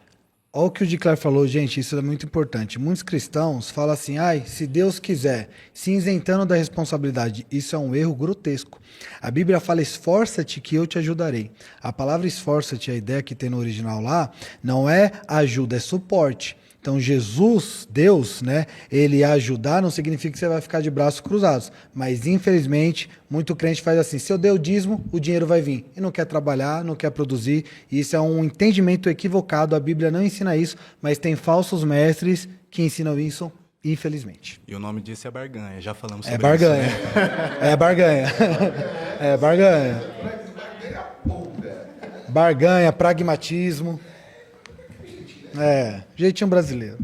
Olha o que o Declare falou, gente, isso é muito importante. Muitos cristãos falam assim, se Deus quiser, se isentando da responsabilidade. Isso é um erro grotesco. A Bíblia fala, esforça-te que eu te ajudarei. A palavra esforça-te, a ideia que tem no original lá, não é ajuda, é suporte. Então, Jesus, Deus, né, ele ajudar não significa que você vai ficar de braços cruzados. Mas, infelizmente, muito crente faz assim, se eu der o dízimo, o dinheiro vai vir. E não quer trabalhar, não quer produzir. E isso é um entendimento equivocado. A Bíblia não ensina isso, mas tem falsos mestres que ensinam isso, infelizmente.
E o nome disso é barganha, já falamos sobre
barganha.
isso, né?
É barganha. É barganha. Barganha, pragmatismo. Jeitinho brasileiro.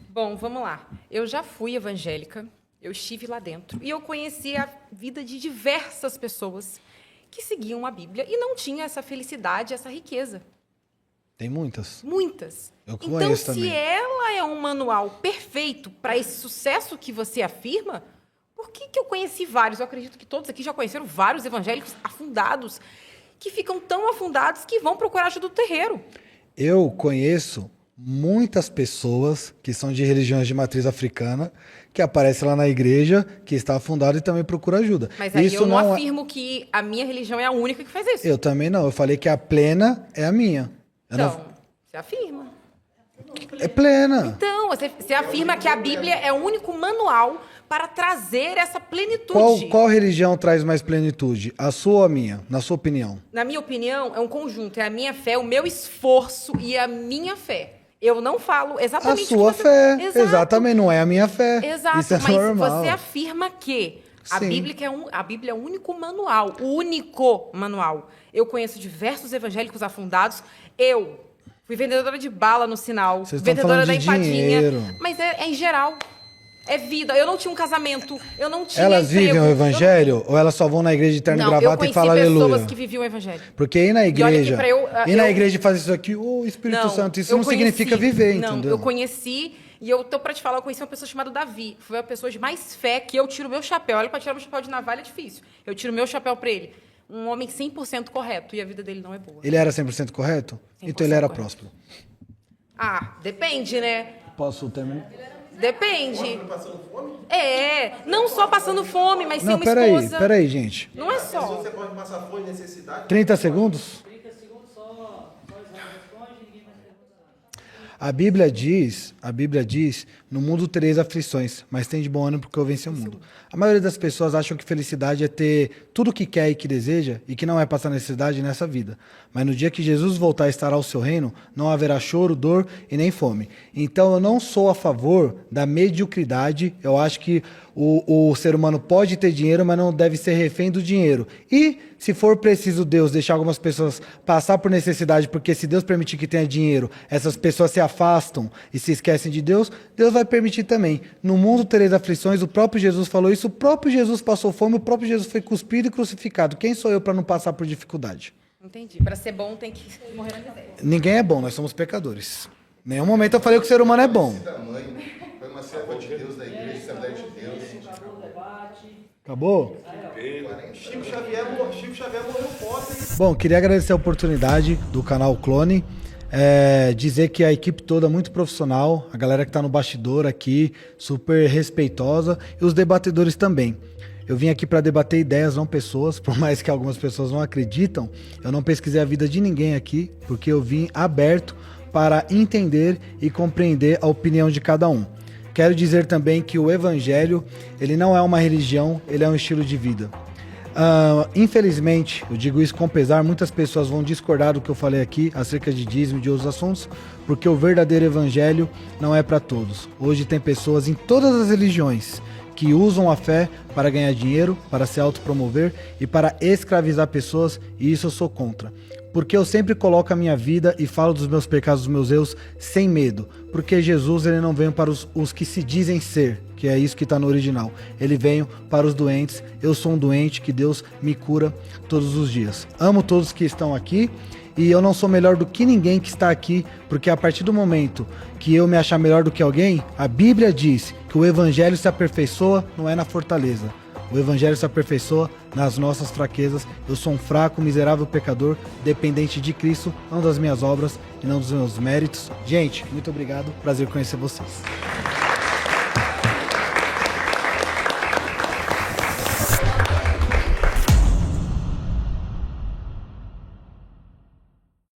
Bom, vamos lá. Eu já fui evangélica, eu estive lá dentro e eu conheci a vida de diversas pessoas que seguiam a Bíblia e não tinham essa felicidade, essa riqueza.
Tem muitas.
Muitas.
Eu
Então,
conheço
se
também.
ela é um manual perfeito para esse sucesso que você afirma, por que eu conheci vários? Eu acredito que todos aqui já conheceram vários evangélicos afundados que ficam tão afundados que vão procurar ajuda do terreiro.
Eu conheço muitas pessoas que são de religiões de matriz africana que aparecem lá na igreja, que está afundado e também procura ajuda.
Mas aí
Isso
eu não
é-
afirmo que a minha religião é a única que faz isso.
Eu também não. Eu falei que a plena é a minha. Eu
Então,
não-
você afirma.
É plena.
Então, você afirma que a Bíblia é o único manual para trazer essa plenitude.
Qual religião traz mais plenitude? A sua ou a minha? Na sua opinião?
Na minha opinião, é um conjunto. É a minha fé, o meu esforço e a minha fé. Eu não falo exatamente
A sua
o que você...
fé.
Exato.
Exatamente, não é a minha fé.
Exato,
Isso é
mas
normal.
você afirma que a
Sim.
Bíblia é o único manual. Eu conheço diversos evangélicos afundados. Eu fui vendedora de bala no sinal,
Vocês estão
vendedora
falando
da
de
empadinha.
dinheiro.
Mas é em geral. É vida. Eu não tinha um casamento, eu não tinha
Elas
emprego,
vivem o evangelho ou elas só vão na igreja de terno e
eu
gravata e falam
conheci
aleluia?
pessoas que viviam o evangelho.
Porque ir na
E olha que
igreja,
pra eu,
ir na
eu-
igreja e fazer isso aqui, o Espírito
Não,
Santo, isso
eu
não
conheci.
significa viver,
Não,
entendeu?
eu conheci, e eu tô pra te falar, eu conheci uma pessoa chamada Davi. Foi a pessoa de mais fé que eu tiro meu chapéu. Olha, pra tirar meu chapéu de navalha é difícil. Eu tiro meu chapéu pra ele. Um homem 100% correto, e a vida dele não é boa.
Ele era 100% correto? Então ele era próspero.
Ah, depende, né?
Posso terminar?
Depende. É, não só passando fome, mas sem
Não,
uma esposa.
peraí, gente.
Não é só.
Você pode passar fome e necessidade.
30 segundos? A Bíblia diz, no mundo tereis aflições, mas tem de bom ânimo porque eu venci o mundo. A maioria das pessoas acham que felicidade é ter tudo o que quer e que deseja e que não é passar necessidade nessa vida. Mas no dia que Jesus voltar e estará ao seu reino, não haverá choro, dor e nem fome. Então eu não sou a favor da mediocridade. Eu acho que o ser humano pode ter dinheiro, mas não deve ser refém do dinheiro. E se for preciso Deus deixar algumas pessoas passar por necessidade, porque se Deus permitir que tenha dinheiro, essas pessoas se afastam e se esquecem de Deus, Deus vai permitir também. No mundo tereis aflições, o próprio Jesus falou isso, o próprio Jesus passou fome, o próprio Jesus foi cuspido e crucificado. Quem sou eu para não passar por dificuldade?
Entendi. Pra ser bom tem que morrer na miséria.
Ninguém é bom, nós somos pecadores. Em nenhum momento eu falei que o ser humano é bom.
Foi uma serva de Deus da igreja, Assembleia de Deus.
Acabou?
Chico Xavier morreu pobre.
Bom, queria agradecer a oportunidade do canal Clone. Dizer que a equipe toda é muito profissional, a galera que está no bastidor aqui, super respeitosa, e os debatedores também. Eu vim aqui para debater ideias, não pessoas, por mais que algumas pessoas não acreditam. Eu não pesquisei a vida de ninguém aqui, porque eu vim aberto para entender e compreender a opinião de cada um. Quero dizer também que o evangelho, ele não é uma religião, ele é um estilo de vida. Infelizmente, eu digo isso com pesar, muitas pessoas vão discordar do que eu falei aqui acerca de dízimo e de outros assuntos, porque o verdadeiro evangelho não é para todos. Hoje tem pessoas em todas as religiões que usam a fé para ganhar dinheiro, para se autopromover e para escravizar pessoas, e isso eu sou contra. Porque eu sempre coloco a minha vida e falo dos meus pecados, dos meus erros, sem medo. Porque Jesus, ele não veio para os que se dizem ser, que é isso que está no original. Ele veio para os doentes. Eu sou um doente, que Deus me cura todos os dias. Amo todos que estão aqui e eu não sou melhor do que ninguém que está aqui, porque a partir do momento que eu me achar melhor do que alguém, a Bíblia diz que o evangelho se aperfeiçoa, não é na fortaleza. O evangelho se aperfeiçoa nas nossas fraquezas. Eu sou um fraco, miserável pecador, dependente de Cristo, não das minhas obras e não dos meus méritos. Gente, muito obrigado. Prazer conhecer vocês.